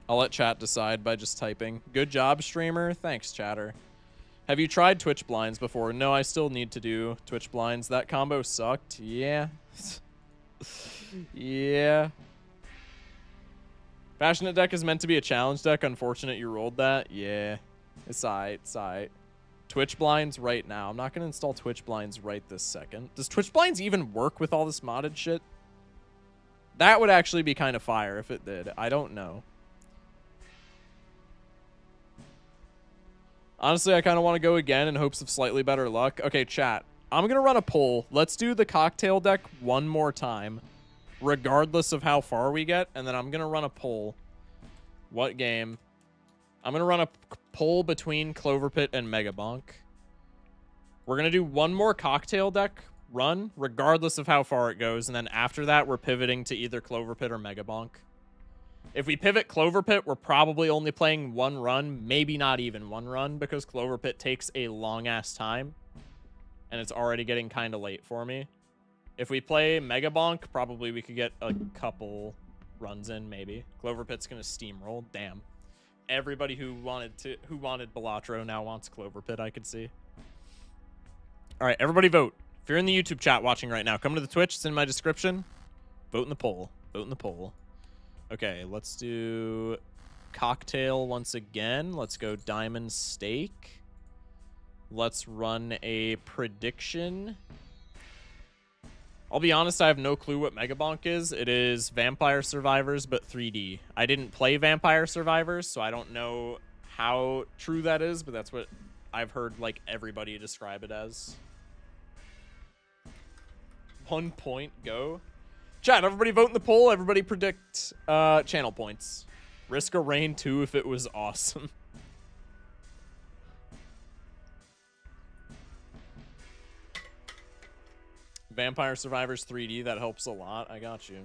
I'll let chat decide by just typing. Good job, streamer. Thanks, chatter. Have you tried Twitch blinds before? No, I still need to do Twitch blinds. That combo sucked. Yeah. Yeah. Passionate deck is meant to be a challenge deck. Unfortunate you rolled that. Yeah. It's aight. It's aight. Twitch blinds right now. I'm not going to install Twitch blinds right this second. Does Twitch blinds even work with all this modded shit? That would actually be kind of fire if it did. I don't know. Honestly, I kind of want to go again in hopes of slightly better luck. Okay, chat. I'm going to run a poll. Let's do the cocktail deck one more time, regardless of how far we get. And then I'm going to run a poll. What game? I'm going to run a poll between Clover Pit and Mega Bonk. We're going to do one more cocktail deck run, regardless of how far it goes. And then after that, we're pivoting to either Clover Pit or Mega Bonk. If we pivot Clover Pit, we're probably only playing one run, maybe not even one run, because Clover Pit takes a long-ass time, and it's already getting kind of late for me. If we play Mega Bonk, probably we could get a couple runs in, maybe. Clover Pit's gonna steamroll. Damn. Everybody who wanted Balatro now wants Clover Pit, I could see. All right, everybody vote. If you're in the YouTube chat watching right now, come to the Twitch. It's in my description. Vote in the poll. Vote in the poll. Okay, let's do cocktail once again. Let's go diamond steak. Let's run a prediction. I'll be honest, I have no clue what Mega Bonk is. It is Vampire Survivors, but 3D. I didn't play Vampire Survivors, so I don't know how true that is, but that's what I've heard, like, everybody describe it as. 1 point, go. Chat, everybody vote in the poll. Everybody predict channel points. Risk a Rain 2 if it was awesome. Vampire Survivors 3D, that helps a lot. I got you.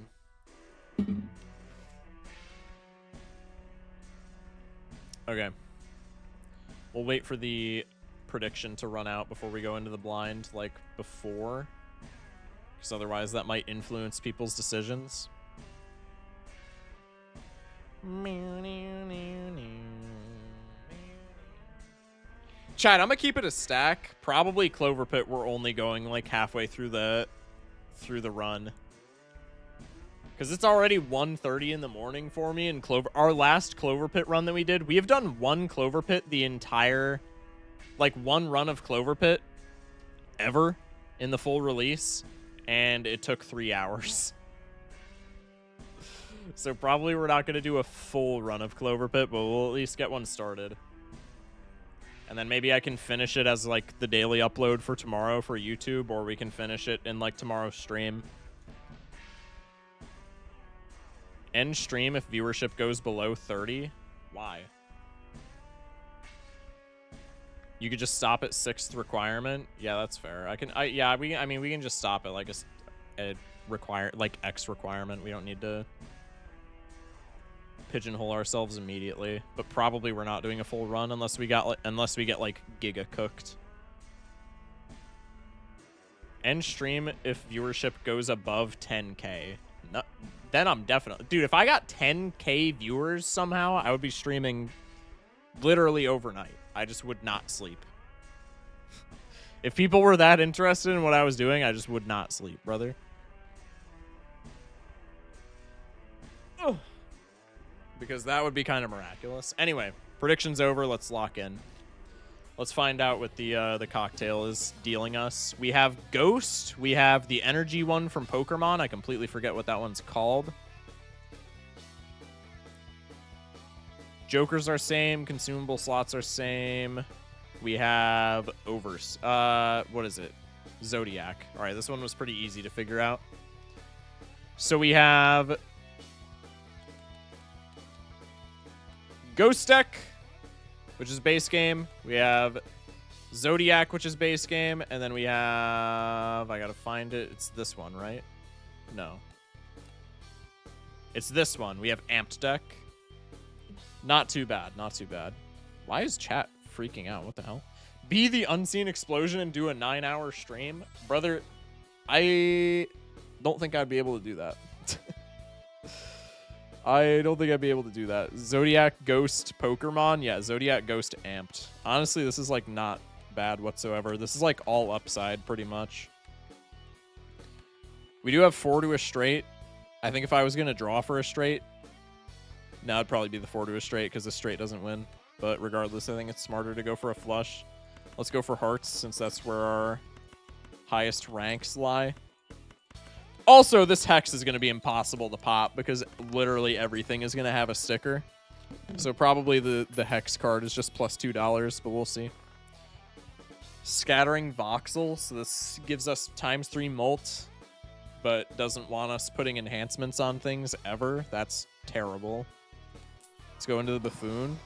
Okay. We'll wait for the prediction to run out before we go into the blind, like before. Because otherwise that might influence people's decisions. Chat, I'm gonna keep it a stack. Probably Clover Pit, we're only going like halfway through the run. Because it's already 1:30 in the morning for me, and our last Clover Pit run that we did, we have done one Clover Pit the entire, like one run of Clover Pit ever in the full release, and it took 3 hours. So probably we're not going to do a full run of Clover Pit, but we'll at least get one started. And then maybe I can finish it as like the daily upload for tomorrow for YouTube, or we can finish it in like tomorrow's stream. End stream if viewership goes below 30. Why? You could just stop at 6th requirement. Yeah, that's fair. I mean, we can just stop at like a X requirement. We don't need to pigeonhole ourselves immediately, but probably we're not doing a full run unless we get like giga cooked. End stream if viewership goes above 10k. No, then I'm definitely, dude, if I got 10k viewers somehow, I would be streaming literally overnight. I just would not sleep. If people were that interested in what I was doing, I just would not sleep, brother. Oh. Because that would be kind of miraculous. Anyway, prediction's over. Let's lock in. Let's find out what the cocktail is dealing us. We have Ghost. We have the energy one from Pokemon. I completely forget what that one's called. Jokers are same. Consumable slots are same. We have overs. What is it? Zodiac. All right, this one was pretty easy to figure out. So we have Ghost Deck, which is base game. We have Zodiac, which is base game. And then we have, I gotta find it. It's this one, right? No. It's this one. We have Amped Deck. Not too bad. Not too bad. Why is chat freaking out? What the hell? Be the Unseen Explosion and do a 9-hour stream? Brother, I don't think I'd be able to do that. I don't think I'd be able to do that. Zodiac, Ghost, Pokemon. Yeah, Zodiac, Ghost, Amped. Honestly, this is like not bad whatsoever. This is like all upside pretty much. We do have 4 to a straight. I think if I was going to draw for a straight, now it'd probably be the 4 to a straight because the straight doesn't win. But regardless, I think it's smarter to go for a flush. Let's go for hearts since that's where our highest ranks lie. Also, this hex is going to be impossible to pop because literally everything is going to have a sticker. So probably the hex card is just plus $2, but we'll see. Scattering Voxel. So this gives us ×3 molt, but doesn't want us putting enhancements on things ever. That's terrible. Let's go into the Buffoon.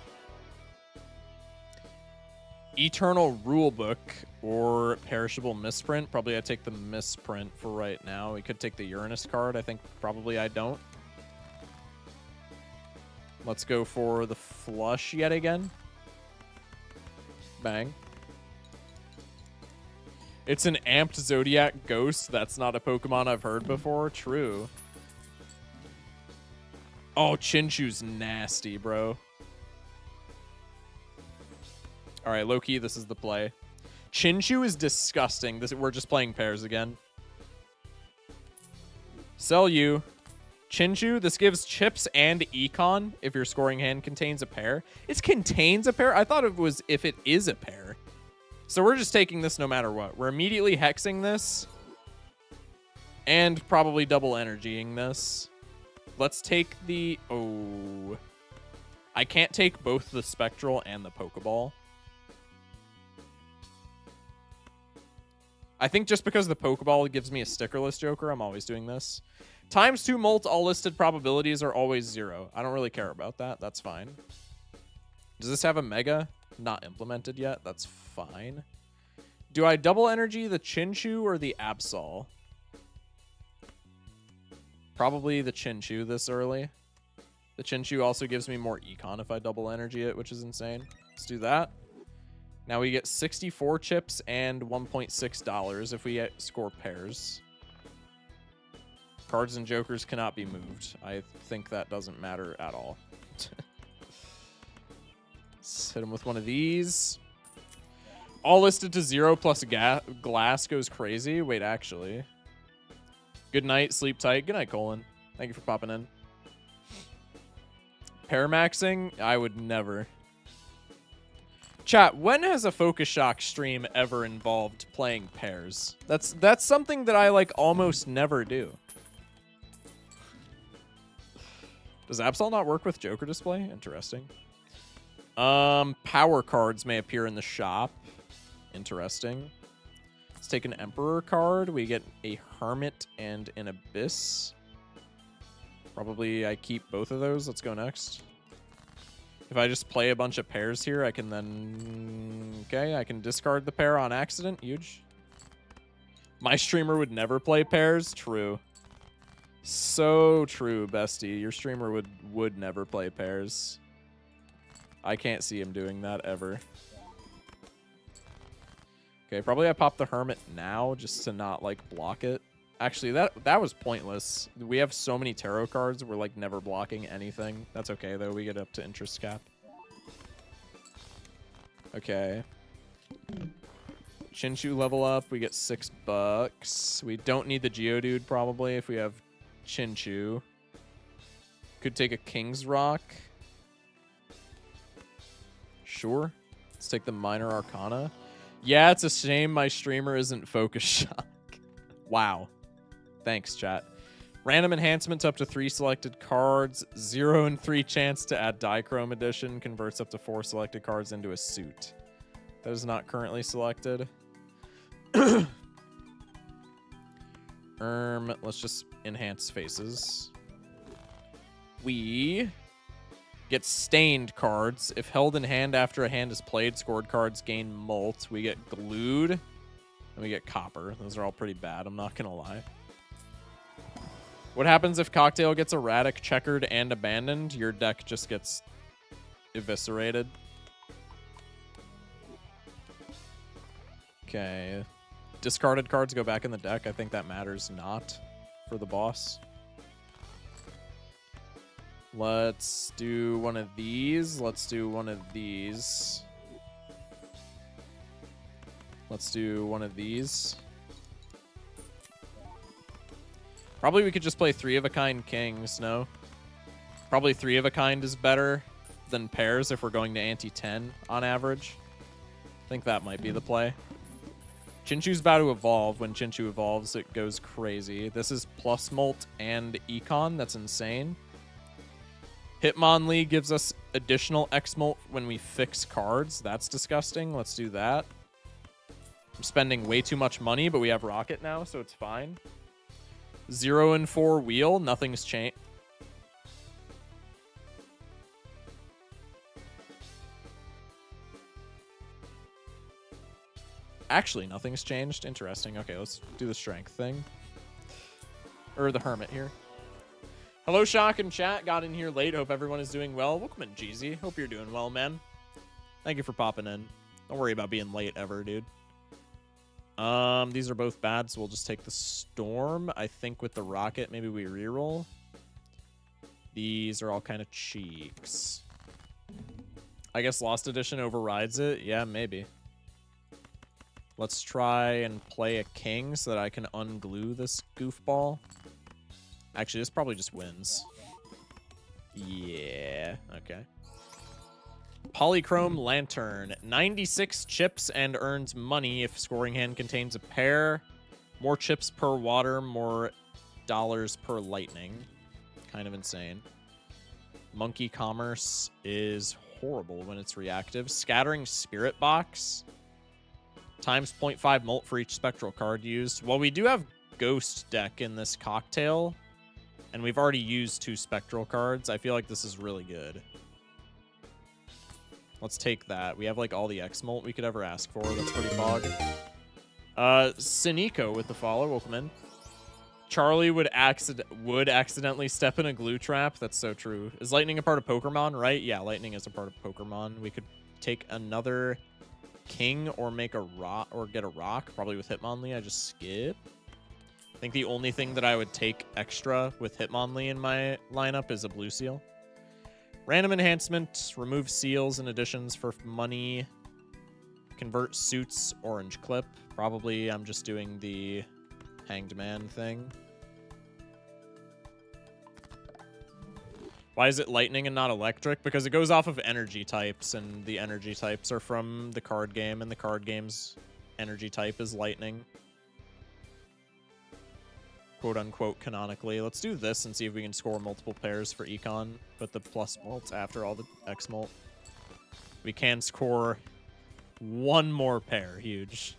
Eternal Rulebook or Perishable Misprint. Probably I take the Misprint for right now. We could take the Uranus card. I think probably I don't. Let's go for the flush yet again. Bang. It's an amped Zodiac Ghost. That's not a Pokemon I've heard before. True. Oh, Chinchu's nasty, bro. All right, low-key, this is the play. Chinchu is disgusting. We're just playing pairs again. Sell you. Chinchu, this gives chips and econ if your scoring hand contains a pair. It contains a pair? I thought it was if it is a pair. So we're just taking this no matter what. We're immediately hexing this. And probably double energying this. Let's take the... Oh. I can't take both the Spectral and the Pokeball. I think just because the Pokeball gives me a stickerless Joker, I'm always doing this. ×2 molt, all listed probabilities are always 0. I don't really care about that. That's fine. Does this have a Mega? Not implemented yet. That's fine. Do I double energy the Chinchou or the Absol? Probably the Chinchou this early. The Chinchou also gives me more econ if I double energy it, which is insane. Let's do that. Now we get 64 chips and $1.6 if we score pairs. Cards and Jokers cannot be moved. I think that doesn't matter at all. Let's hit him with one of these. All listed to 0 plus glass goes crazy. Wait, actually. Good night, sleep tight. Good night, Colin. Thank you for popping in. Paramaxing? I would never. Chat, when has a Focus Shock stream ever involved playing pairs? That's something that I like almost never do. Does Absol not work with Joker display? Interesting. Power cards may appear in the shop. Interesting. Let's take an Emperor card. We get a Hermit and an Abyss. Probably I keep both of those. Let's go next. If I just play a bunch of pairs here, I can then... Okay, I can discard the pair on accident. Huge. My streamer would never play pairs. True. So true, bestie. Your streamer would never play pairs. I can't see him doing that ever. Okay, probably I pop the Hermit now just to not, like, block it. Actually, that was pointless. We have so many tarot cards, we're, like, never blocking anything. That's okay, though. We get up to interest cap. Okay. Chinchou level up. We get $6. We don't need the Geodude, probably, if we have Chinchou. Could take a King's Rock. Sure. Let's take the Minor Arcana. Yeah, it's a shame my streamer isn't Focus Shock. Wow. Thanks, chat. Random enhancements up to 3 selected cards. 0 and 3 chance to add Dichrome Edition. Converts up to 4 selected cards into a suit. That is not currently selected. Let's just enhance faces. We get stained cards. If held in hand after a hand is played, scored cards gain molt. We get glued. And we get copper. Those are all pretty bad, I'm not going to lie. What happens if Cocktail gets erratic, checkered, and abandoned? Your deck just gets eviscerated. Okay. Discarded cards go back in the deck. I think that matters not for the boss. Let's do one of these. Let's do one of these. Let's do one of these. Probably we could just play 3-of-a-kind kings, no? Probably 3-of-a-kind is better than pairs if we're going to ante-10 on average. I think that might be the play. Chinchou's about to evolve. When Chinchou evolves, it goes crazy. This is plus molt and econ. That's insane. Hitmonlee gives us additional X-molt when we fix cards. That's disgusting. Let's do that. I'm spending way too much money, but we have Rocket now, so it's fine. 0 and 4 wheel. Nothing's changed. Actually, nothing's changed. Interesting. Okay, let's do the strength thing. Or the Hermit here. Hello, Shock and chat. Got in here late. Hope everyone is doing well. Welcome in, Jeezy. Hope you're doing well, man. Thank you for popping in. Don't worry about being late ever, dude. These are both bad, so we'll just take the Storm. I think with the Rocket, maybe we reroll. These are all kind of cheeks. I guess Lost Edition overrides it. Yeah, maybe. Let's try and play a king so that I can unglue this goofball. Actually, this probably just wins. Yeah, okay. Polychrome Lantern. 96 chips and earns money if scoring hand contains a pair. More chips per water, more dollars per lightning. Kind of insane. Monkey Commerce is horrible when it's reactive. Scattering Spirit Box. Times 0.5 molt for each spectral card used. Well, we do have Ghost deck in this cocktail. And we've already used 2 spectral cards. I feel like this is really good. Let's take that. We have like all the X molt we could ever ask for. That's pretty fog. Siniko with the follow. Welcome in. Charlie would accidentally step in a glue trap. That's so true. Is lightning a part of Pokemon, right? Yeah, lightning is a part of Pokemon. We could take another king or make a rock or get a rock. Probably with Hitmonlee. I just skip. I think the only thing that I would take extra with Hitmonlee in my lineup is a blue seal. Random enhancement. Remove seals and additions for money. Convert suits. Orange clip. Probably I'm just doing the Hanged Man thing. Why is it lightning and not electric? Because it goes off of energy types, and the energy types are from the card game, and the card game's energy type is lightning. Quote unquote canonically. Let's do this and see if we can score multiple pairs for Econ. Put the plus molt after all the X molt. We can score one more pair. Huge.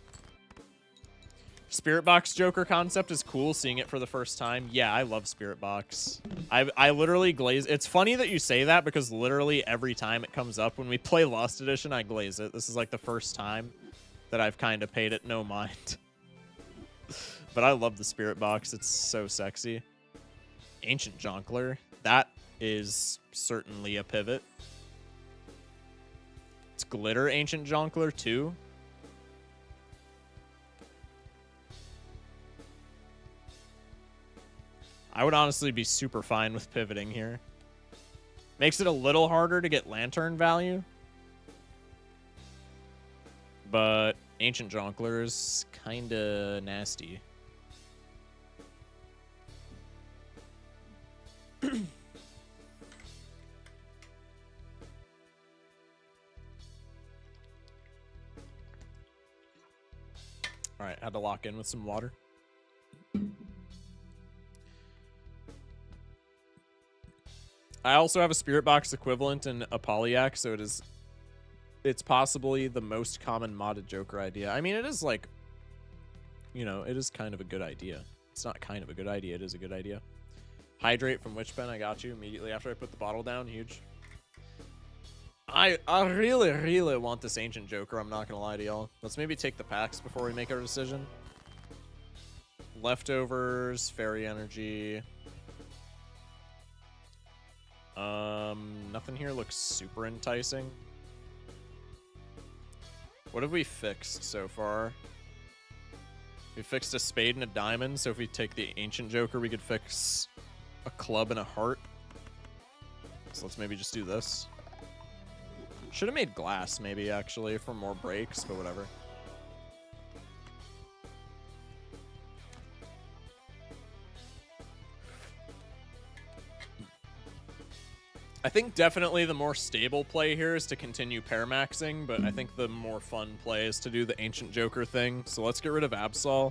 Spirit Box Joker concept is cool, seeing it for the first time. Yeah, I love Spirit Box. I literally glaze. It's funny that you say that because literally every time it comes up when we play Lost Edition, I glaze it. This is like the first time that I've kind of paid it no mind. But I love the Spirit Box. It's so sexy. Ancient Jonkler. That is certainly a pivot. It's Glitter Ancient Jonkler too. I would honestly be super fine with pivoting here. Makes it a little harder to get Lantern value. But Ancient Jonkler is kind of nasty. Alright, had to lock in with some water. I also have a Spirit Box equivalent in a Polyak, so it's possibly the most common modded Joker idea. I mean, it is like, you know, it is kind of a good idea. It's not kind of a good idea, it is a good idea. Hydrate from Witchpen, I got you immediately after I put the bottle down, huge. I really, really want this Ancient Joker, I'm not gonna lie to y'all. Let's maybe take the packs before we make our decision. Leftovers, Fairy Energy. Nothing here looks super enticing. What have we fixed so far? We fixed a spade and a diamond, so if we take the Ancient Joker, we could fix a club and a heart. So let's maybe just do this. Should have made glass, maybe, actually, for more breaks, but whatever. I think definitely the more stable play here is to continue pair maxing, but I think the more fun play is to do the Ancient Joker thing. So let's get rid of Absol,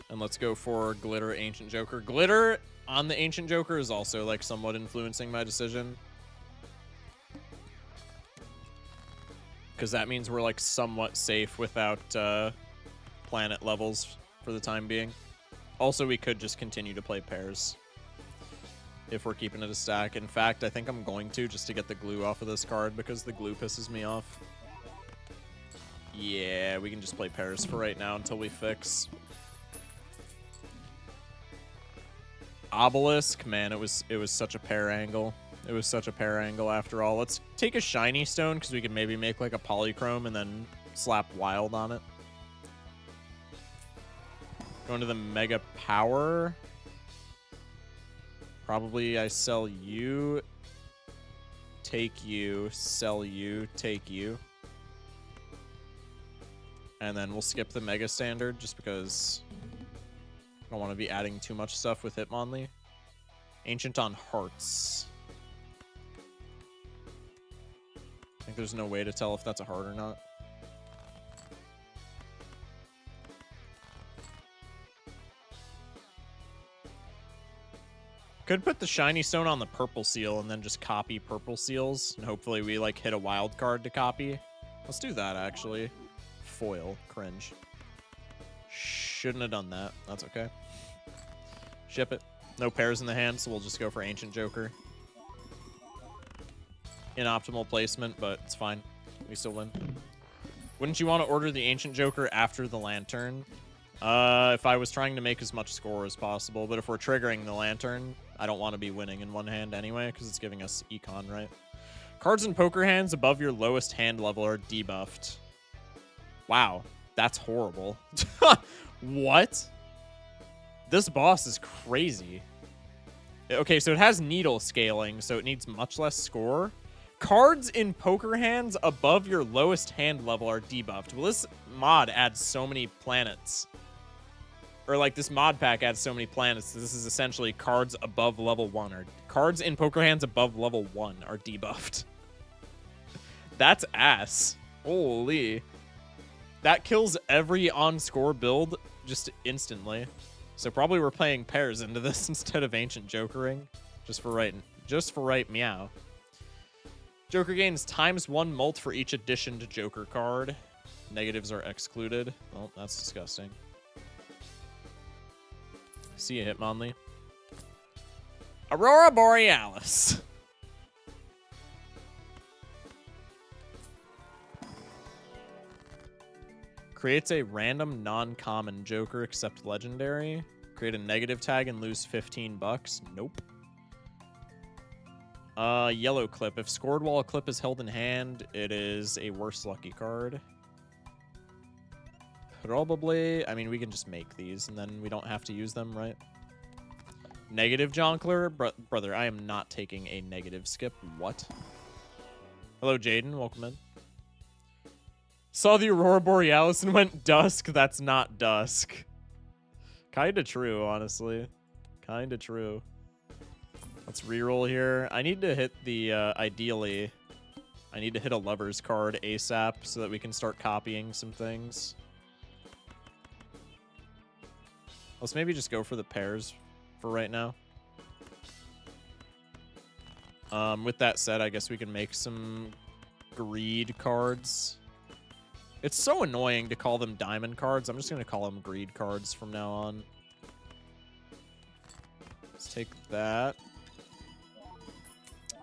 and let's go for Glitter Ancient Joker. Glitter on the Ancient Joker is also like somewhat influencing my decision, because that means we're like somewhat safe without planet levels for the time being. Also, we could just continue to play pairs if we're keeping it a stack. In fact, I think I'm going to, just to get the glue off of this card, because the glue pisses me off. Yeah, we can just play pairs for right now until we fix. Obelisk, man, it was such a pair angle. It was such a pair angle after all. Let's take a shiny stone, because we can maybe make like a polychrome and then slap wild on it. Going to the Mega Power. Probably I sell you, take you, sell you, take you. And then we'll skip the Mega Standard just because I don't want to be adding too much stuff with Hitmonlee. Ancient on Hearts. I think there's no way to tell if that's a heart or not. Could put the shiny stone on the purple seal and then just copy purple seals. And hopefully we, like, hit a wild card to copy. Let's do that, actually. Foil. Cringe. Shouldn't have done that. That's okay. Ship it. No pairs in the hand, so we'll just go for Ancient Joker. Inoptimal placement, but it's fine. We still win. Wouldn't you want to order the Ancient Joker after the Lantern? If I was trying to make as much score as possible, but if we're triggering the Lantern, I don't want to be winning in one hand anyway, because it's giving us econ, right? Cards in poker hands above your lowest hand level are debuffed. Wow, that's horrible. What? This boss is crazy. Okay, so it has needle scaling, so it needs much less score. Cards in poker hands above your lowest hand level are debuffed. Well, this mod adds so many planets. Or, like, this mod pack adds so many planets. This is essentially cards above level 1. Or cards in poker hands above level 1 are debuffed. That's ass. Holy. That kills every on-score build just instantly. So probably we're playing pairs into this instead of Ancient Jokering. Just for right meow. Joker gains ×1 mult for each addition to Joker card. Negatives are excluded. Oh, that's disgusting. See ya, Hitmonlee. Aurora Borealis. Creates a random non-common Joker except legendary. Create a negative tag and lose 15 bucks. Nope. Yellow Clip. If scored while a clip is held in hand, it is a worse lucky card. Probably. I mean, we can just make these, and then we don't have to use them, right? Negative Jonkler? Brother, I am not taking a negative skip. What? Hello, Jaden. Welcome in. Saw the Aurora Borealis and went dusk. That's not dusk. Kinda true, honestly. Kinda true. Let's reroll here. I need to hit the, ideally, I need to hit a Lover's card ASAP so that we can start copying some things. Let's maybe just go for the pairs for right now. With that said, I guess we can make some greed cards. It's so annoying to call them diamond cards. I'm just going to call them greed cards from now on. Let's take that.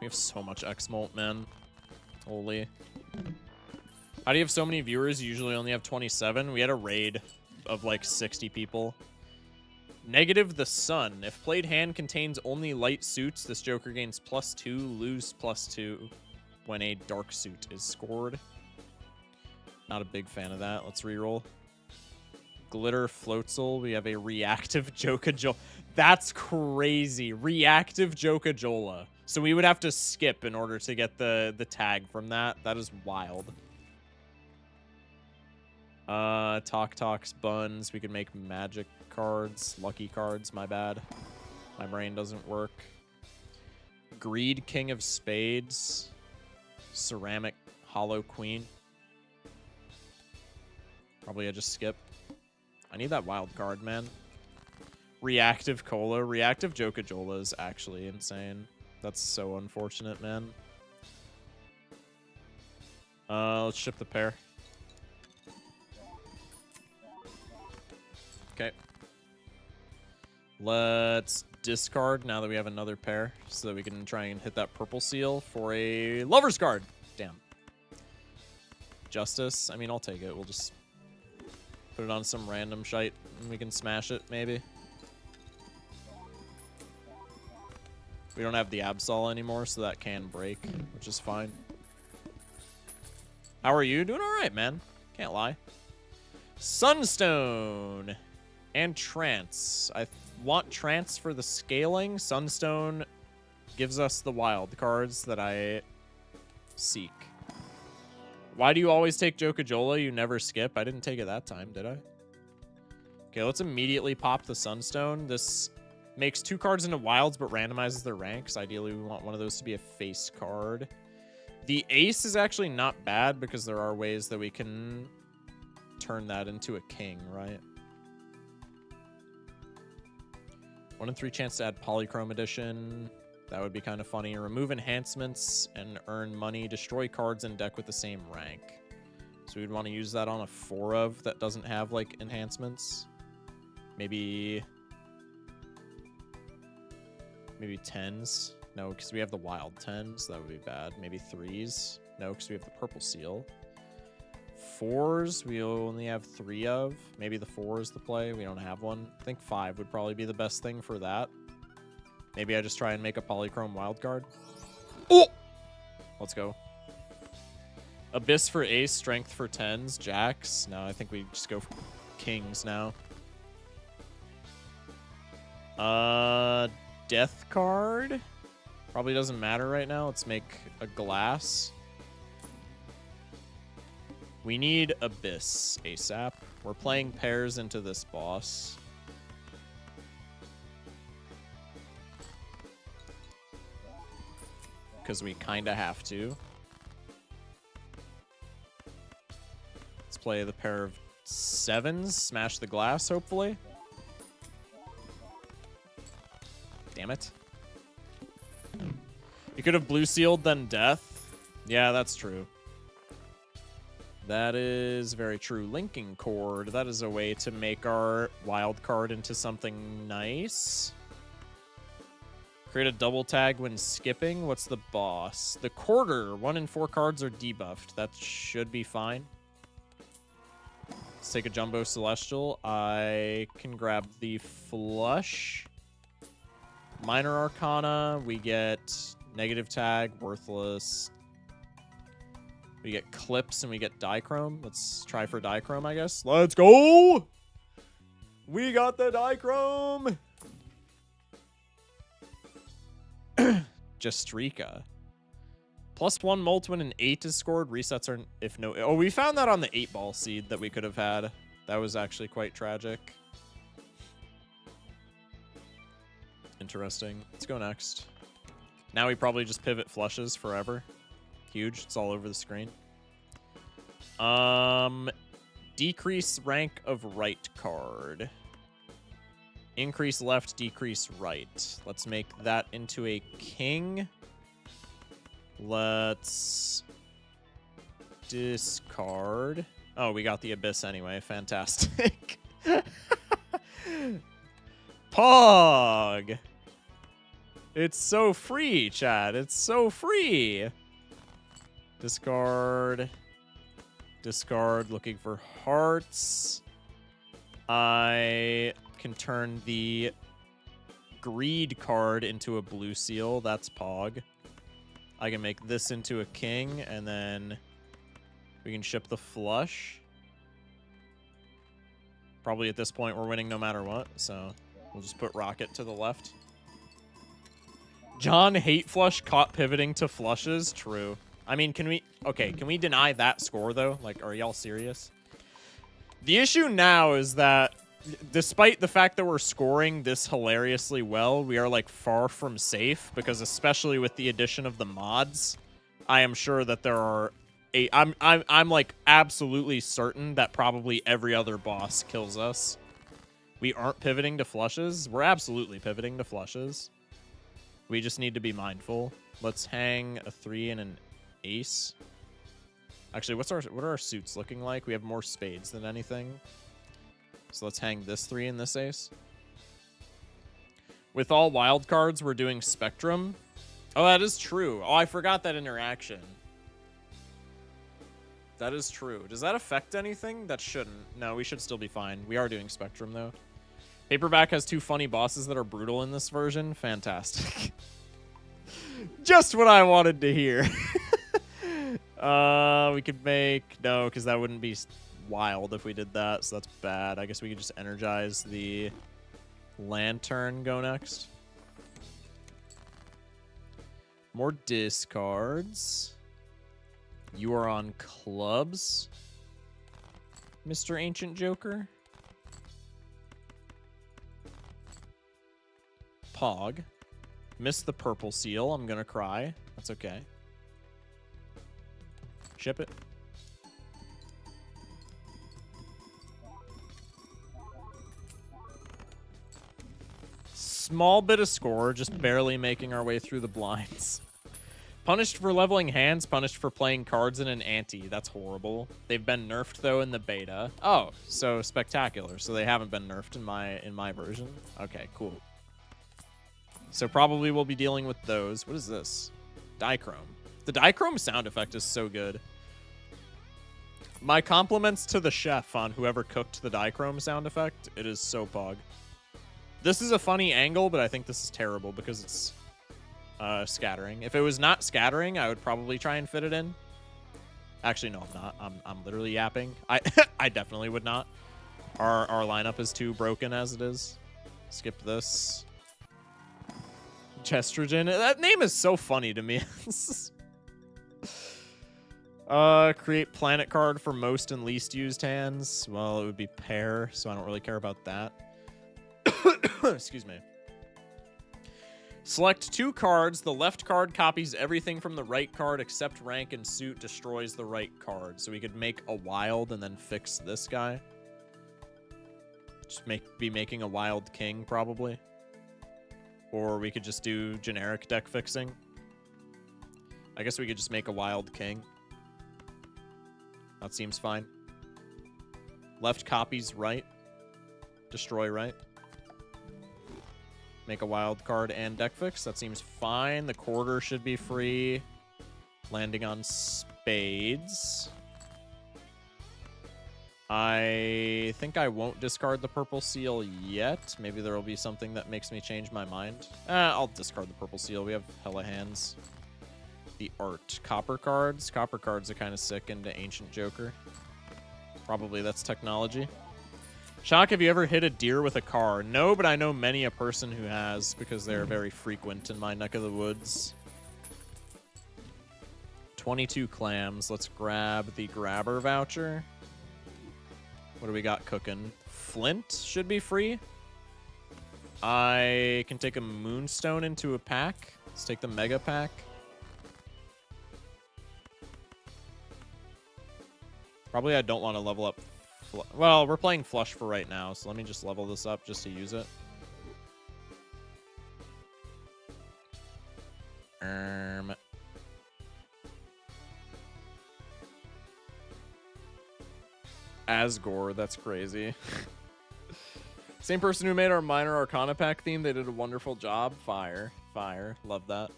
We have so much X-Molt, man. Holy. How do you have so many viewers? You usually only have 27. We had a raid of like 60 people. Negative the Sun. If played hand contains only light suits, this Joker gains +2, lose +2 when a dark suit is scored. Not a big fan of that. Let's reroll. Glitter Floatzel. We have a reactive Jokajola. That's crazy. Reactive Jokajola. So we would have to skip in order to get the tag from that. That is wild. Talks Buns. We could make magic cards. Lucky cards. My bad. My brain doesn't work. Greed King of Spades. Ceramic Hollow Queen. Probably I just skip. I need that wild card, man. Reactive Cola. Reactive Jokajola is actually insane. That's so unfortunate, man. Let's ship the pair. Okay. Let's discard now that we have another pair so that we can try and hit that purple seal for a Lover's card. Damn. Justice. I mean, I'll take it. We'll just put it on some random shite and we can smash it, maybe. We don't have the Absol anymore, so that can break, which is fine. How are you? Doing all right, man. Can't lie. Sunstone and Trance. I want Trance for the scaling. Sunstone gives us the wild cards that I seek. Why do you always take Jokajola? You never skip. I didn't take it that time, did I? Okay, let's immediately pop the Sunstone. This makes 2 cards into wilds, but randomizes their ranks. Ideally, we want one of those to be a face card. The Ace is actually not bad because there are ways that we can turn that into a king, right? 1 in 3 chance to add Polychrome Edition. That would be kind of funny. Remove enhancements and earn money. Destroy cards in deck with the same rank. So we'd want to use that on a 4 of that doesn't have, like, enhancements. Maybe 10s. No, because we have the wild 10s. That would be bad. Maybe 3s. No, because we have the purple seal. 4s, we only have 3 of. Maybe the 4 is the play. We don't have one. I think 5 would probably be the best thing for that. Maybe I just try and make a Polychrome wildcard. Oh! Let's go. Abyss for ace, strength for 10s, jacks. No, I think we just go for kings now. Death card? Probably doesn't matter right now. Let's make a glass. We need Abyss ASAP. We're playing pairs into this boss. Because we kind of have to. Let's play the pair of 7s. Smash the glass, hopefully. Damn it. You could have blue sealed, then death. Yeah, that's true. That is very true. Linking Cord. That is a way to make our wild card into something nice. Create a double tag when skipping. What's the boss? The quarter. 1 in 4 cards are debuffed. That should be fine. Let's take a Jumbo Celestial. I can grab the flush. Minor Arcana. We get negative tag. Worthless. We get clips and we get Dichrome. Let's try for Dichrome, I guess. Let's go! We got the Dichrome! Jastrika. +1 molt when an 8 is scored. Resets are if no... Oh, we found that on the 8-ball seed that we could have had. That was actually quite tragic. Interesting. Let's go next. Now we probably just pivot flushes forever. Huge. It's all over the screen. Decrease rank of right card. Increase left, decrease right. Let's make that into a king. Let's discard. Oh, we got the Abyss anyway. Fantastic. Pog! It's so free, Chad. It's so free. Discard. Discard, looking for hearts. I can turn the greed card into a blue seal. That's Pog. I can make this into a king, and then we can ship the flush. Probably at this point we're winning no matter what, so we'll just put Rocket to the left. John hate flush caught pivoting to flushes. True. I mean, can we deny that score, though? Like, are y'all serious? The issue now is that, despite the fact that we're scoring this hilariously well, we are, like, far from safe, because especially with the addition of the mods, I am sure that there are... I'm like, absolutely certain that probably every other boss kills us. We aren't pivoting to flushes. We're absolutely pivoting to flushes. We just need to be mindful. Let's hang a 3 and an ace. Actually, what are our suits looking like? We have more spades than anything. So let's hang this 3 and this ace. With all wild cards, we're doing Spectrum. Oh, that is true. Oh, I forgot that interaction. That is true. Does that affect anything? That shouldn't. No, we should still be fine. We are doing Spectrum, though. Paperback has 2 funny bosses that are brutal in this version. Fantastic. Just what I wanted to hear. We could make... No, because that wouldn't be wild if we did that, so that's bad. I guess we could just energize the Lantern. Go next. More discards. You are on clubs, Mr. Ancient Joker. Pog. Missed the purple seal. I'm gonna cry. That's okay. Ship it. small bit of score, just barely making our way through the blinds. Punished for leveling hands, punished for playing cards in an ante. That's horrible. They've been nerfed though in the beta. Oh, so spectacular. So they haven't been nerfed in my version. Okay, cool. So probably we'll be dealing with those. What is this? Dichrome. The Dichrome sound effect is so good. My compliments to the chef on whoever cooked the Dichrome sound effect. It is so pog. This is a funny angle, but I think this is terrible because it's scattering. If it was not scattering, I would probably try and fit it in. Actually, no, I'm not. I'm literally yapping. I definitely would not. Our lineup is too broken as it is. Skip this. Chestergen. That name is so funny to me. Create planet card for most and least used hands. Well, it would be pair, so I don't really care about that. Excuse me. Select 2 cards. The left card copies everything from the right card except rank and suit, destroys the right card. So we could make a wild and then fix this guy. Just be making a wild king, probably. Or we could just do generic deck fixing. I guess we could just make a wild king. That seems fine. Left copies right. Destroy right. Make a wild card and deck fix. That seems fine. The quarter should be free. Landing on spades. I think I won't discard the purple seal yet. Maybe there will be something that makes me change my mind. I'll discard the purple seal. We have hella hands. The art. Copper cards. Copper cards are kind of sick into Ancient Joker. Probably that's technology. Shock, have you ever hit a deer with a car? No, but I know many a person who has because they're very frequent in my neck of the woods. 22 clams. Let's grab the grabber voucher. What do we got cooking? Flint should be free. I can take a moonstone into a pack. Let's take the mega pack. Probably I don't want to level up. Well, we're playing flush for right now, so let me just level this up just to use it. Asgore, that's crazy. Same person who made our Minor Arcana pack theme. They did a wonderful job. Fire. Love that.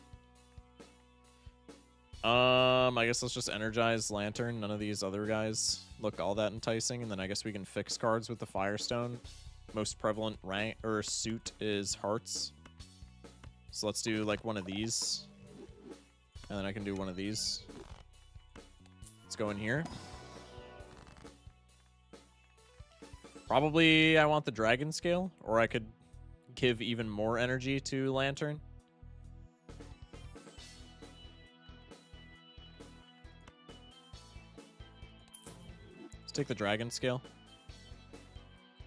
I guess let's just energize Lantern. None of these other guys look all that enticing. And then I guess we can fix cards with the Firestone. Most prevalent rank or suit is hearts. So let's do like one of these. And then I can do one of these. Let's go in here. Probably I want the Dragon Scale, or I could give even more energy to Lantern. Let's take the Dragon Scale.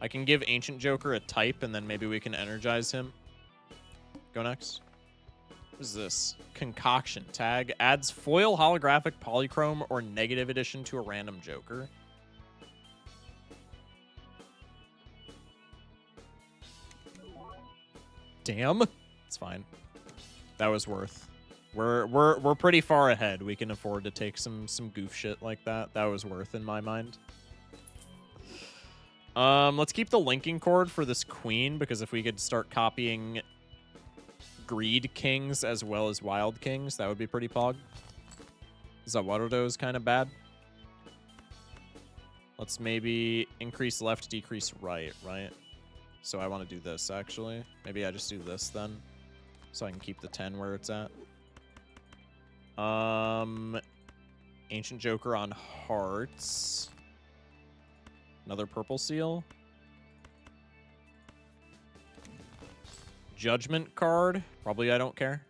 I can give Ancient Joker a type, and then maybe we can energize him. Go next. What is this? Concoction tag. Adds foil, holographic, polychrome, or negative addition to a random Joker. Damn. It's fine. That was worth. We're pretty far ahead. We can afford to take some goof shit like that. That was worth in my mind. Let's keep the linking cord for this queen, because if we could start copying greed kings as well as wild kings, that would be pretty pog. Zawarudo is kind of bad. Let's maybe increase left, decrease right, right? So I want to do this, actually. Maybe I just do this, then. So I can keep the 10 where it's at. Ancient Joker on hearts. Another purple seal. Judgment card. Probably I don't care.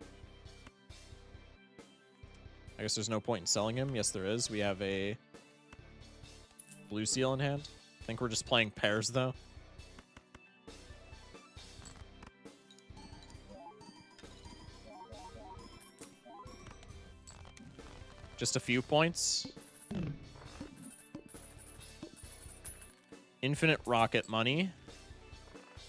I guess there's no point in selling him. Yes, there is. We have a blue seal in hand. I think we're just playing pairs, though. Just a few points. Infinite rocket money.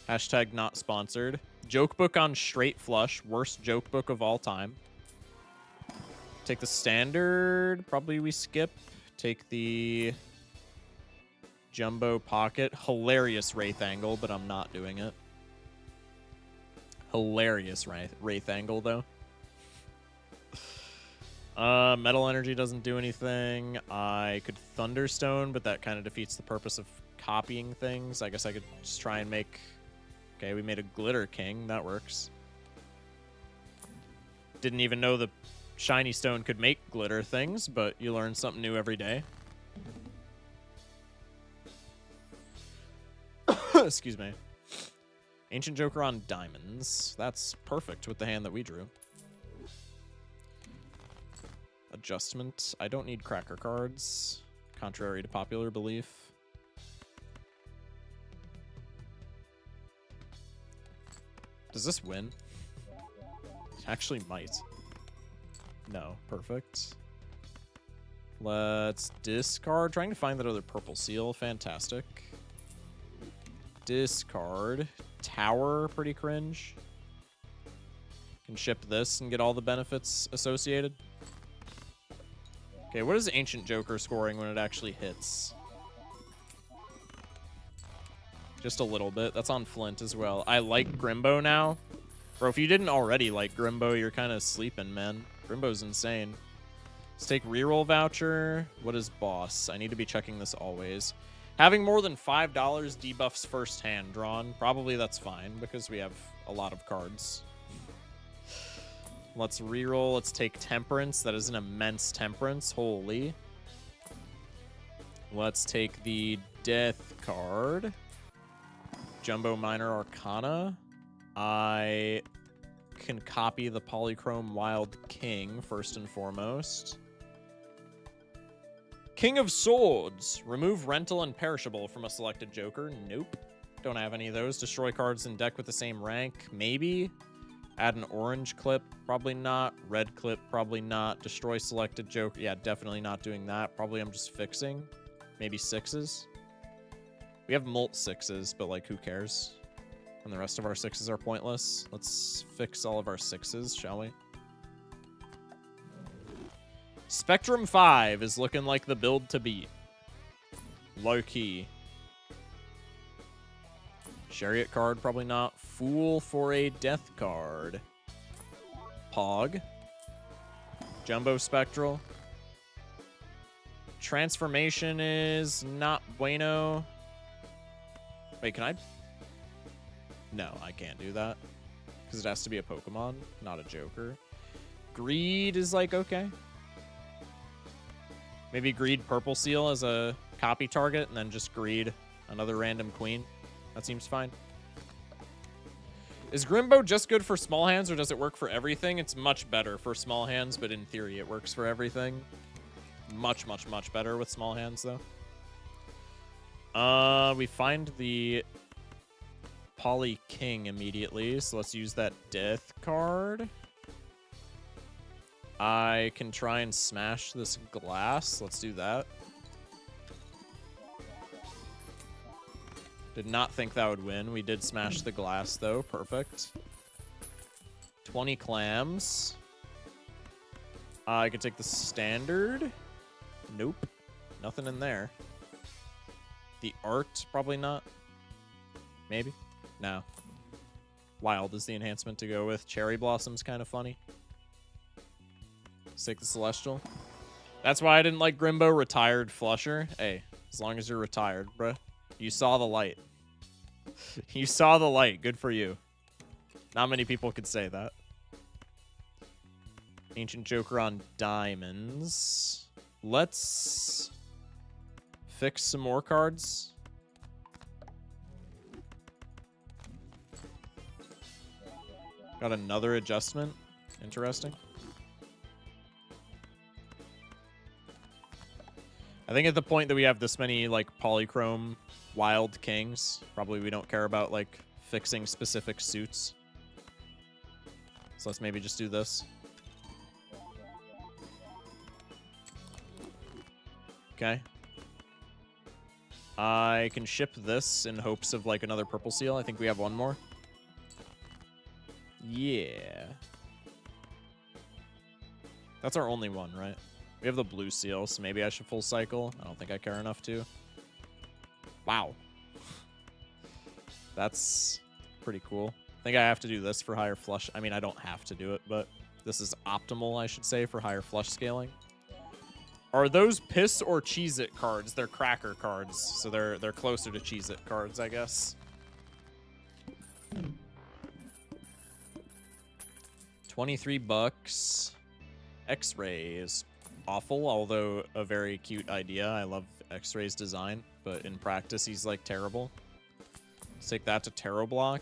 Hashtag not sponsored. Joke book on straight flush. Worst joke book of all time. Take the standard. Probably we skip. Take the jumbo pocket. Hilarious Wraith angle, but I'm not doing it. Hilarious Wraith angle, though. Metal energy doesn't do anything. I could Thunderstone, but that kind of defeats the purpose of copying things. I guess I could just try and make... Okay, we made a Glitter King. That works. Didn't even know the Shiny Stone could make glitter things, but you learn something new every day. Excuse me. Ancient Joker on diamonds. That's perfect with the hand that we drew. Adjustment. I don't need cracker cards, contrary to popular belief. Does this win? It actually might. No. Perfect. Let's discard. Trying to find that other purple seal. Fantastic. Discard. Tower. Pretty cringe. Can ship this and get all the benefits associated. Okay, what is Ancient Joker scoring when it actually hits? Just a little bit. That's on Flint as well. I like Grimbo now. Bro, if you didn't already like Grimbo, you're kind of sleeping, man. Grimbo's insane. Let's take reroll voucher. What is boss? I need to be checking this always. Having more than $5 debuffs first hand drawn. Probably that's fine because we have a lot of cards. Let's reroll. Let's take Temperance. That is an immense Temperance. Holy. Let's take the Death card. Jumbo Minor Arcana. I can copy the Polychrome Wild King first and foremost. King of Swords. Remove Rental and Perishable from a selected Joker. Nope. Don't have any of those. Destroy cards in deck with the same rank. Maybe. Add an orange clip. Probably not. Red clip. Probably not. Destroy selected Joker. Yeah, definitely not doing that. Probably I'm just fixing. Maybe 6s. We have Molt 6s, but like who cares? And the rest of our 6s are pointless. Let's fix all of our 6s, shall we? Spectrum 5 is looking like the build to beat. Low key. Chariot card, probably not. Fool for a death card. Pog. Jumbo Spectral. Transformation is not bueno. Wait, can I? No, I can't do that. Because it has to be a Pokemon, not a Joker. Greed is like, okay. Maybe Greed Purple Seal as a copy target, and then just Greed another random queen. That seems fine. Is Grimbo just good for small hands, or does it work for everything? It's much better for small hands, but in theory it works for everything. Much, much, much better with small hands, though. We find the Poly King immediately, so let's use that Death card. I can try and smash this glass. Let's do that. Did not think that would win. We did smash the glass, though. Perfect. 20 clams. I could take the standard. Nope. Nothing in there. The art, probably not. Maybe. No. Wild is the enhancement to go with. Cherry Blossom's kind of funny. Let's take the Celestial. That's why I didn't like Grimbo. Retired Flusher. Hey, as long as you're retired, bruh. You saw the light. You saw the light. Good for you. Not many people could say that. Ancient Joker on diamonds. Let's fix some more cards. Got another adjustment. Interesting. I think at the point that we have this many, like, Polychrome Wild Kings, probably we don't care about, like, fixing specific suits. So let's maybe just do this. Okay. I can ship this in hopes of, like, another Purple Seal. I think we have one more. Yeah. That's our only one, right? We have the blue seal, so maybe I should full cycle. I don't think I care enough to. Wow. That's pretty cool. I think I have to do this for higher flush. I mean, I don't have to do it, but this is optimal, I should say, for higher flush scaling. Are those Piss or Cheez-It cards? They're cracker cards, so they're closer to Cheez-It cards, I guess. 23 bucks. X-Rays. Awful, although a very cute idea. I love X-Ray's design, but in practice, he's, like, terrible. Let's take that to Tarot Block.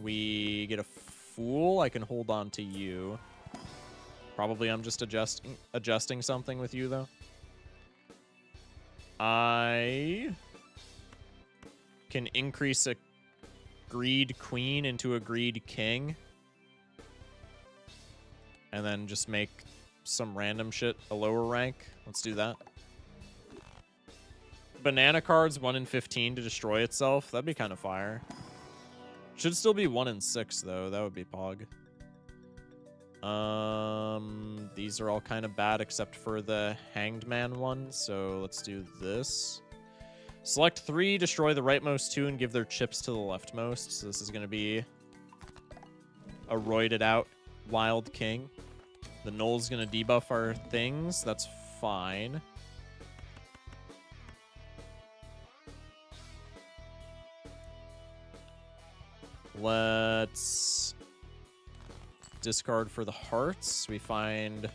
We get a Fool. I can hold on to you. Probably I'm just adjusting something with you, though. I can increase a Greed Queen into a Greed King. And then just make some random shit a lower rank. Let's do that. Banana cards 1 in 15 to destroy itself. That'd be kind of fire. Should still be 1 in 6, though. That would be pog. These are all kind of bad except for the Hanged Man one, so let's do this. Select 3, destroy the rightmost 2, and give their chips to the leftmost. So this is going to be a roided out Wild King. The Null's going to debuff our things. That's fine. Let's discard for the hearts. We find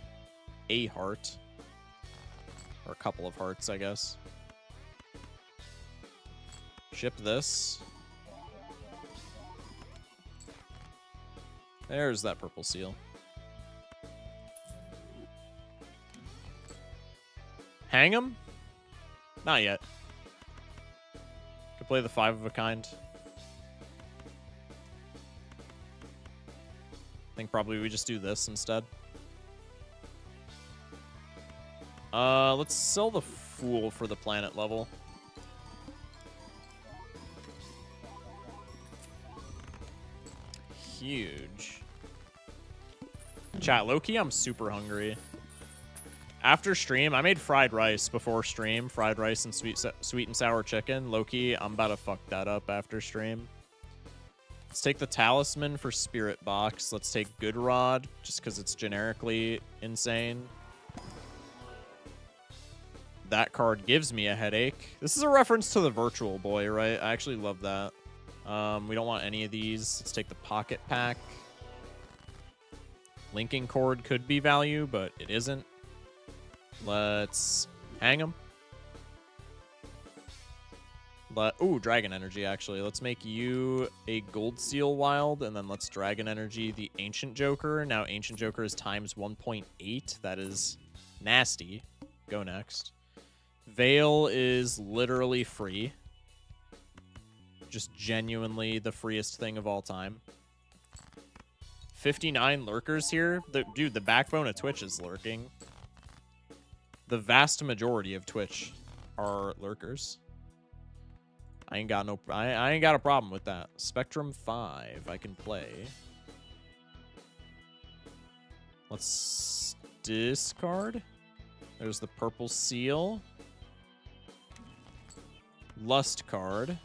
a heart. Or a couple of hearts, I guess. Ship this. There's that purple seal. Hang him? Not yet. Could play the 5 of a kind. I think probably we just do this instead. Let's sell the Fool for the planet level. Huge. Chat, low-key, I'm super hungry. After stream, I made fried rice before stream. Fried rice and sweet and sour chicken. Low-key, I'm about to fuck that up after stream. Let's take the Talisman for Spirit Box. Let's take Good Rod, just because it's generically insane. That card gives me a headache. This is a reference to the Virtual Boy, right? I actually love that. We don't want any of these. Let's take the Pocket Pack. Linking Cord could be value, but it isn't. Let's hang him. Ooh, Dragon Energy, actually. Let's make you a Gold Seal Wild, and then let's Dragon Energy the Ancient Joker. Now, Ancient Joker is times 1.8. That is nasty. Go next. Veil is literally free. Just genuinely the freest thing of all time. 59 lurkers here. Dude, the backbone of Twitch is lurking. The vast majority of Twitch are lurkers. I ain't got a problem with that. Spectrum 5 I can play. Let's discard. There's the purple seal. Lust card.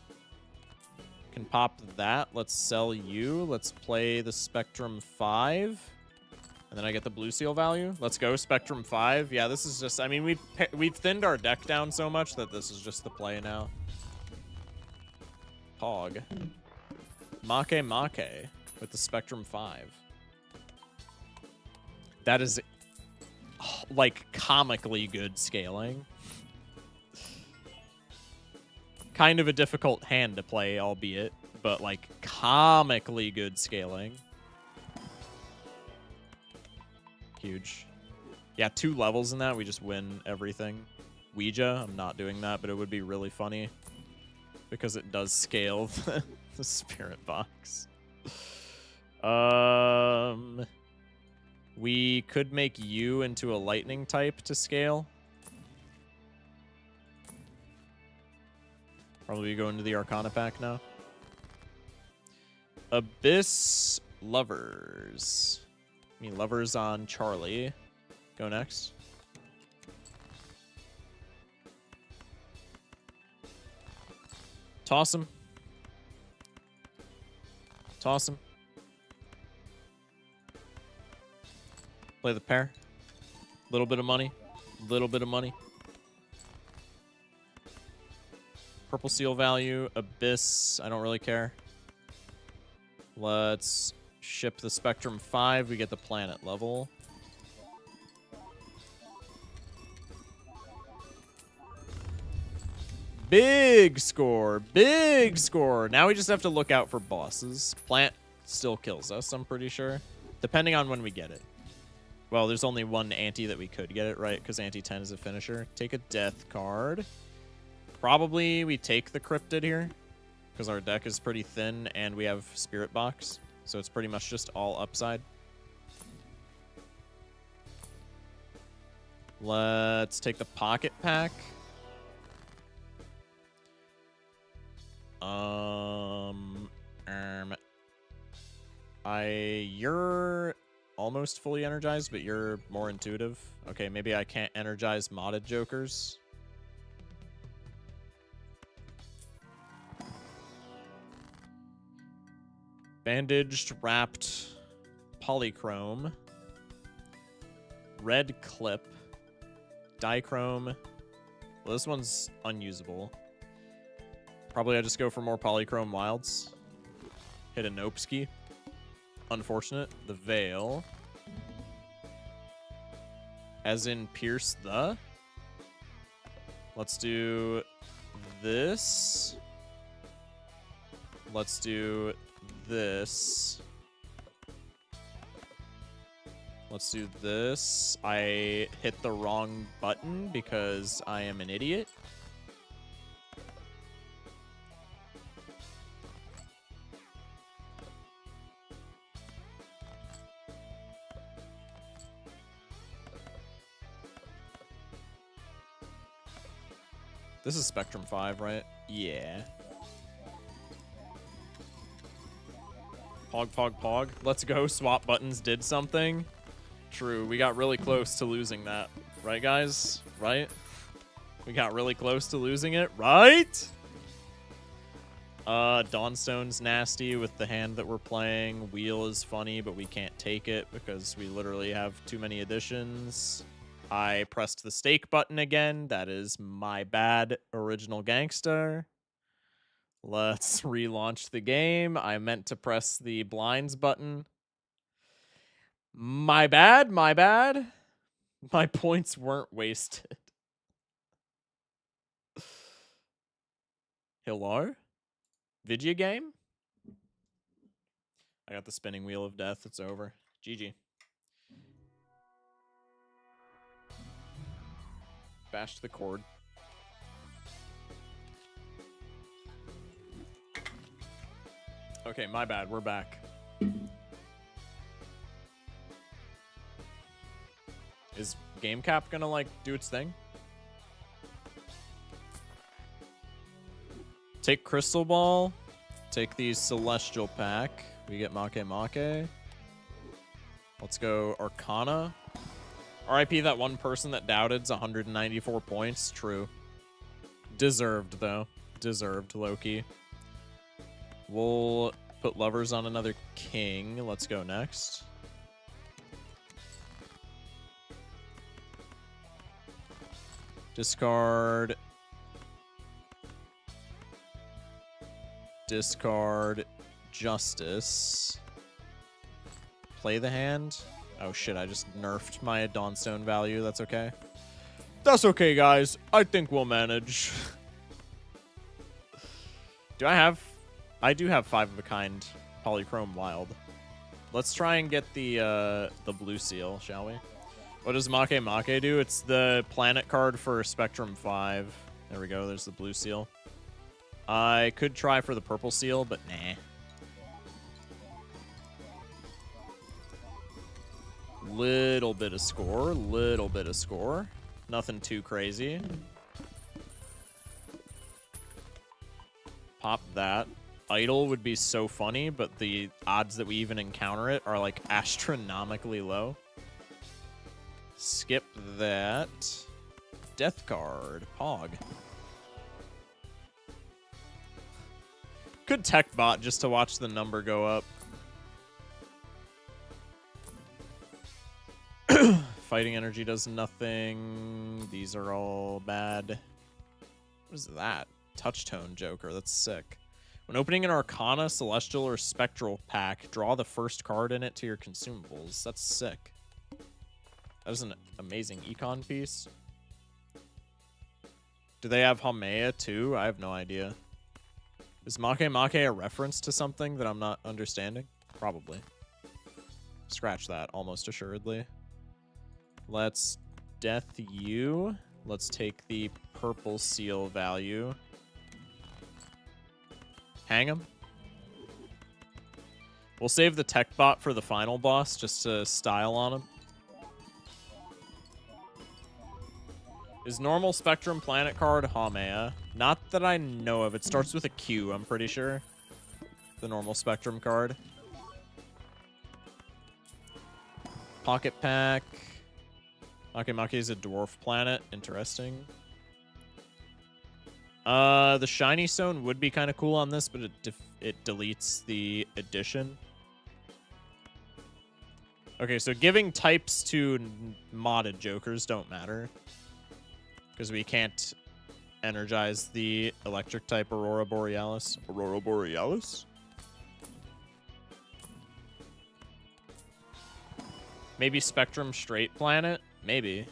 Can pop that. Let's sell you. Let's play the Spectrum 5. And then I get the blue seal value. Let's go, Spectrum 5. Yeah, this is just... I mean, we've thinned our deck down so much that this is just the play now. Pog. Make with the Spectrum 5. That is, like, comically good scaling. Kind of a difficult hand to play, albeit, but, like, comically good scaling. Huge. Yeah, 2 levels in that, we just win everything. Ouija, I'm not doing that, but it would be really funny. Because it does scale the Spirit Box. We could make you into a lightning type to scale. Probably go into the Arcana pack now. Abyss Lovers. I mean, lovers on Charlie. Go next. Toss him. Toss him. Play the pair. Little bit of money. Little bit of money. Purple seal value. Abyss. I don't really care. Let's ship the Spectrum 5. We get the planet level. Big score. Big score. Now we just have to look out for bosses. Plant still kills us, I'm pretty sure. Depending on when we get it. Well, there's only one anti that we could get it, right? Because anti 10 is a finisher. Take a death card. Probably we take the cryptid here. Because our deck is pretty thin and we have Spirit Box. So it's pretty much just all upside. Let's take the pocket pack. You're almost fully energized, but you're more intuitive. Okay, maybe I can't energize modded jokers. Bandaged, wrapped, polychrome, red clip, dichrome. Well, this one's unusable. Probably I just go for more polychrome wilds. Hit a Nopeski. Unfortunate. The Veil. As in pierce the. Let's do this. Let's do this. Let's do this. I hit the wrong button because I am an idiot. This is Spectrum 5, right? Yeah. Pog, pog, pog. Let's go. Swap buttons did something. True. We got really close to losing that. Right, guys? Right? We got really close to losing it. Right? Dawnstone's nasty with the hand that we're playing. Wheel is funny, but we can't take it because we literally have too many additions. I pressed the stake button again. That is my bad, original gangster. Let's relaunch the game. I meant to press the blinds button. My bad, my bad. My points weren't wasted. Hello? Video game? I got the spinning wheel of death. It's over. GG. Bash the cord. Okay, my bad. We're back. Is GameCap gonna, like, do its thing? Take Crystal Ball. Take the Celestial Pack. We get Make Make. Let's go Arcana. RIP that one person that doubted's 194 points. True. Deserved, though. Deserved, Loki. We'll put Lovers on another King. Let's go next. Discard. Discard Justice. Play the hand. Oh shit, I just nerfed my Dawnstone value. That's okay. That's okay, guys. I think we'll manage. I do have 5 of a kind Polychrome Wild. Let's try and get the blue seal, shall we? What does Make Make do? It's the planet card for Spectrum 5. There we go. There's the blue seal. I could try for the purple seal, but nah. Little bit of score. Little bit of score. Nothing too crazy. Pop that. idle would be so funny, but the odds that we even encounter it are like astronomically low. Skip that. Death card. Pog. Could tech bot just to watch the number go up. Fighting energy does nothing. These are all bad. What is that? Touchtone Joker. That's sick. When opening an Arcana, Celestial, or Spectral pack, draw the first card in it to your consumables. That's sick. That is an amazing econ piece. Do they have Haumea too? I have no idea. Is Make Make a reference to something that I'm not understanding? Probably. Scratch that, almost assuredly. Let's death you. Let's take the purple seal value. Hang him. We'll save the tech bot for the final boss, just to style on him. Is normal Spectrum Planet card Haumea? Not that I know of. It starts with a Q, I'm pretty sure. The normal Spectrum card. Pocket Pack. Make Make is a dwarf planet. Interesting. The Shiny Stone would be kind of cool on this, but it deletes the addition. Okay, so giving types to modded Jokers don't matter. Because we can't energize the electric type Aurora Borealis. Aurora Borealis? Maybe Spectrum Straight Planet? Maybe.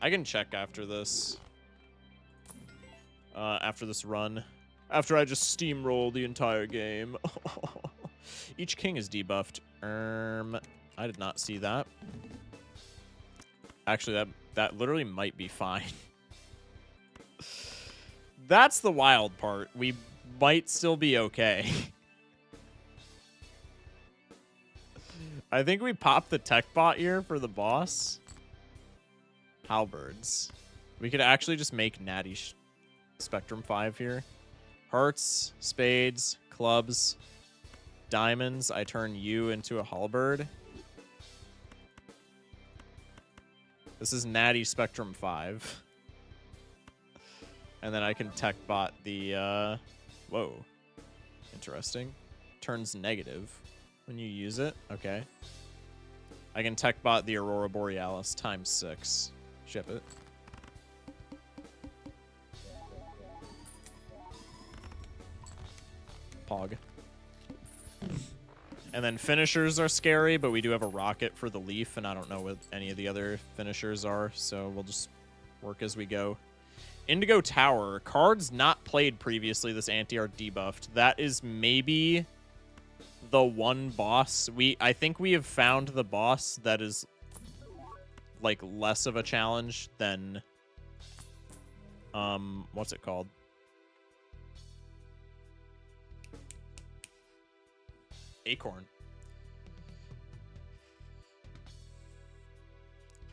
I can check after this. After this run. After I just steamroll the entire game. Each king is debuffed. I did not see that. Actually, that literally might be fine. That's the wild part. We might still be okay. I think we popped the tech bot here for the boss. Halberds. We could actually just make Natty Spectrum 5 here. Hearts, spades, clubs, diamonds. I turn you into a halberd. This is Natty Spectrum 5. And then I can tech bot the, whoa. Interesting. Turns negative when you use it. Okay. I can tech bot the Aurora Borealis times 6. Ship it. Pog. And then finishers are scary, but we do have a rocket for the leaf, and I don't know what any of the other finishers are, so we'll just work as we go. Indigo Tower. Cards not played previously this anti are debuffed. That is maybe the one boss. I think we have found the boss that is like less of a challenge than what's it called? Acorn.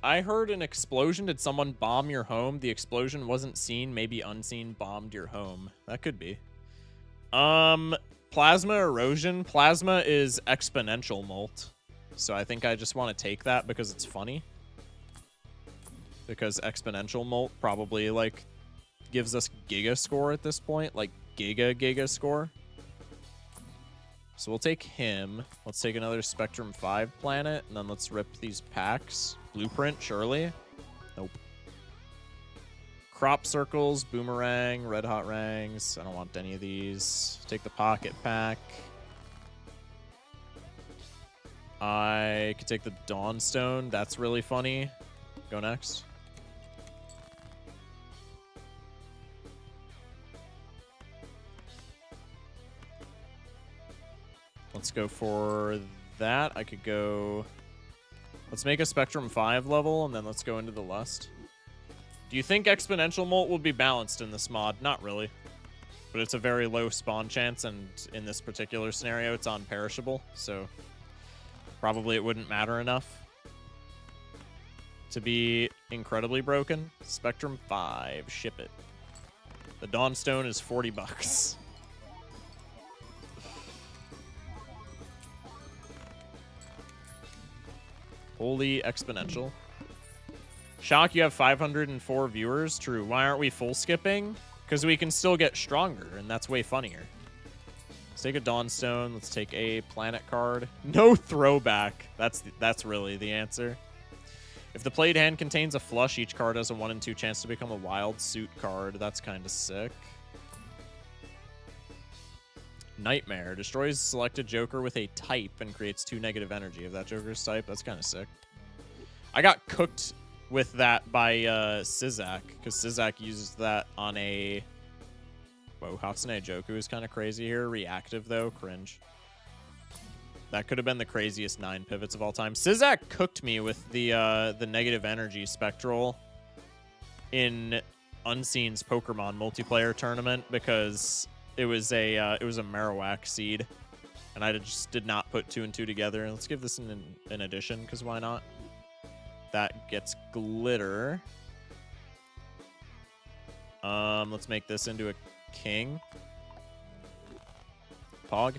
I heard an explosion. Did someone bomb your home? The explosion wasn't seen, maybe unseen, bombed your home. That could be. Plasma erosion. Plasma is exponential molt. So I think I just want to take that because it's funny. Because exponential molt probably like gives us giga score at this point, like giga score. So we'll take him. Let's take another Spectrum 5 planet, and then let's rip these packs. Blueprint, surely? Nope. Crop circles, boomerang, red hot rangs. I don't want any of these. Take the pocket pack. I could take the Dawnstone. That's really funny. Go next. Let's go for that. I could go... Let's make a Spectrum 5 level, and then let's go into the Lust. Do you think Exponential Molt will be balanced in this mod? Not really. But it's a very low spawn chance, and in this particular scenario, it's on Perishable, so probably it wouldn't matter enough to be incredibly broken. Spectrum 5, ship it. The Dawnstone is $40. Holy exponential. Shock, you have 504 viewers. True. Why aren't we full skipping? Because we can still get stronger, and that's way funnier. Let's take a Dawnstone. Let's take a planet card. No throwback. That's really the answer. If the played hand contains a flush, each card has a 1 in 2 chance to become a wild suit card. That's kind of sick. Nightmare. Destroys selected Joker with a type and creates 2 negative energy of that Joker's type. That's kind of sick. I got cooked with that by Sizak, because Sizak used that on a... Whoa, Hatsune Joku is kind of crazy here. Reactive, though. Cringe. That could have been the craziest 9 pivots of all time. Sizak cooked me with the negative energy Spectral in Unseen's Pokemon multiplayer tournament because it was a Marowak seed, and I just did not put 2 and 2 together. Let's give this an addition, because why not? That gets glitter. Let's make this into a king. Pog.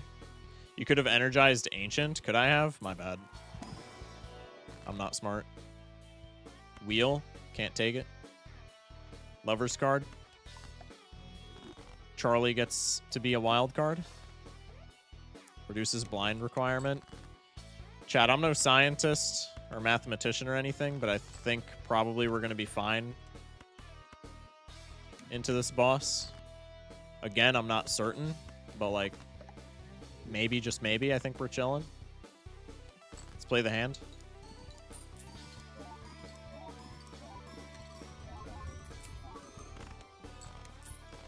You could have energized Ancient. Could I have? My bad. I'm not smart. Wheel. Can't take it. Lover's card. Charlie gets to be a wild card. Reduces blind requirement. Chat, I'm no scientist or mathematician or anything, but I think probably we're going to be fine into this boss. Again, I'm not certain, but like maybe, just maybe, I think we're chilling. Let's play the hand.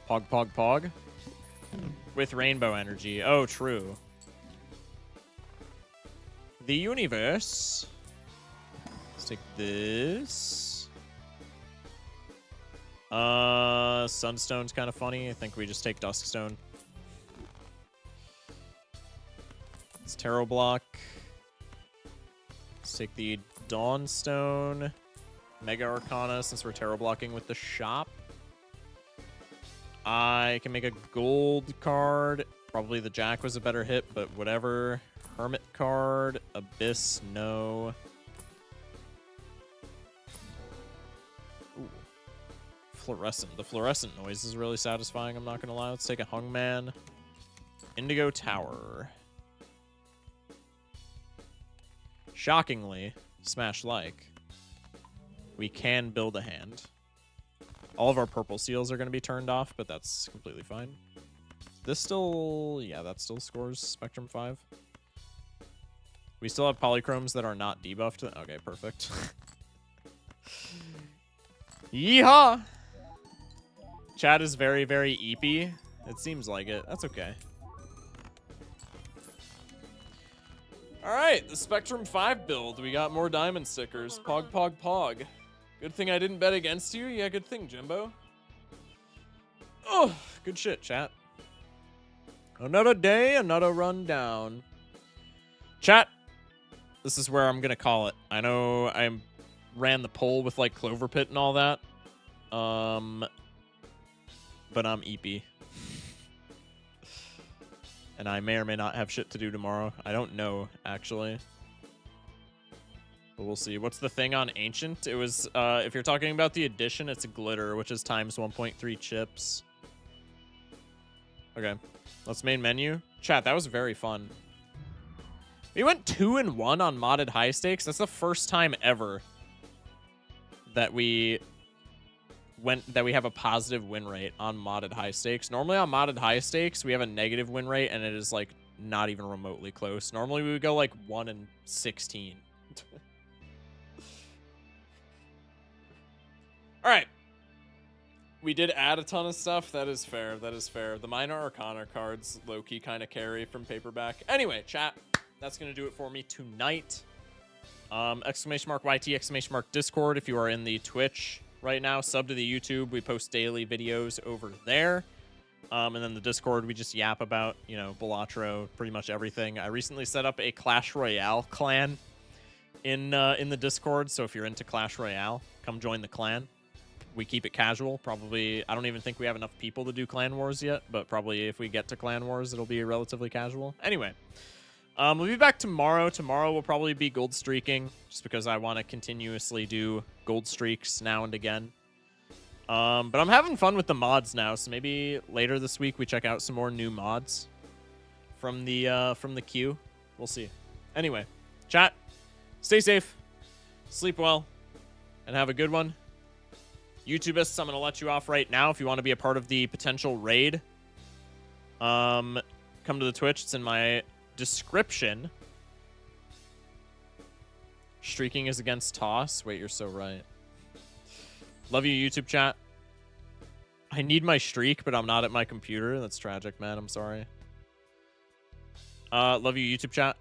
Pog, pog, pog. With rainbow energy. Oh, true. The universe. Let's take this. Sunstone's kind of funny. I think we just take Duskstone. It's Tarot Block. Let's take the Dawnstone. Mega Arcana, since we're Tarot Blocking with the shop. I can make a gold card. Probably the Jack was a better hit, but whatever. Hermit card. Abyss, no. Ooh. Fluorescent. The fluorescent noise is really satisfying, I'm not going to lie. Let's take a Hungman. Indigo Tower. Shockingly, Smash Like, we can build a hand. All of our purple seals are going to be turned off, but that's completely fine. This still... yeah, that still scores Spectrum 5. We still have polychromes that are not debuffed. Okay, perfect. Yeehaw! Chat is very, very eepy. It seems like it. That's okay. Alright, the Spectrum 5 build. We got more diamond stickers. Pog, pog, pog. Good thing I didn't bet against you. Yeah, good thing, Jimbo. Oh, good shit, chat. Another day, another rundown. Chat, this is where I'm going to call it. I know I ran the poll with, like, Clover Pit and all that. But I'm EP. And I may or may not have shit to do tomorrow. I don't know, actually. But we'll see. What's the thing on Ancient? It was, if you're talking about the addition, it's glitter, which is times 1.3 chips. Okay. Let's main menu. Chat, that was very fun. We went 2-1 on modded high stakes. That's the first time ever that we have a positive win rate on modded high stakes. Normally on modded high stakes, we have a negative win rate, and it is, like, not even remotely close. Normally we would go, like, 1-16. All right. We did add a ton of stuff. That is fair. That is fair. The Minor Arcana cards low-key kind of carry from paperback. Anyway, chat, that's going to do it for me tonight. Exclamation mark YT, exclamation mark Discord. If you are in the Twitch right now, sub to the YouTube. We post daily videos over there. And then the Discord, we just yap about, you know, Balatro, pretty much everything. I recently set up a Clash Royale clan in the Discord. So if you're into Clash Royale, come join the clan. We keep it casual. Probably, I don't even think we have enough people to do Clan Wars yet, but probably if we get to Clan Wars, it'll be relatively casual. Anyway, We'll be back tomorrow. Tomorrow will probably be gold streaking, just because I want to continuously do gold streaks now and again. But I'm having fun with the mods now, so maybe later this week we check out some more new mods from the queue. We'll see. Anyway, chat, stay safe, sleep well, and have a good one. YouTubists, I'm gonna let you off right now. If you want to be a part of the potential raid, come to the Twitch. It's in my description. Streaking is against toss. Wait, you're so right. Love you, YouTube chat. I need my streak, but I'm not at my computer. That's tragic, man. I'm sorry. Love you, YouTube chat.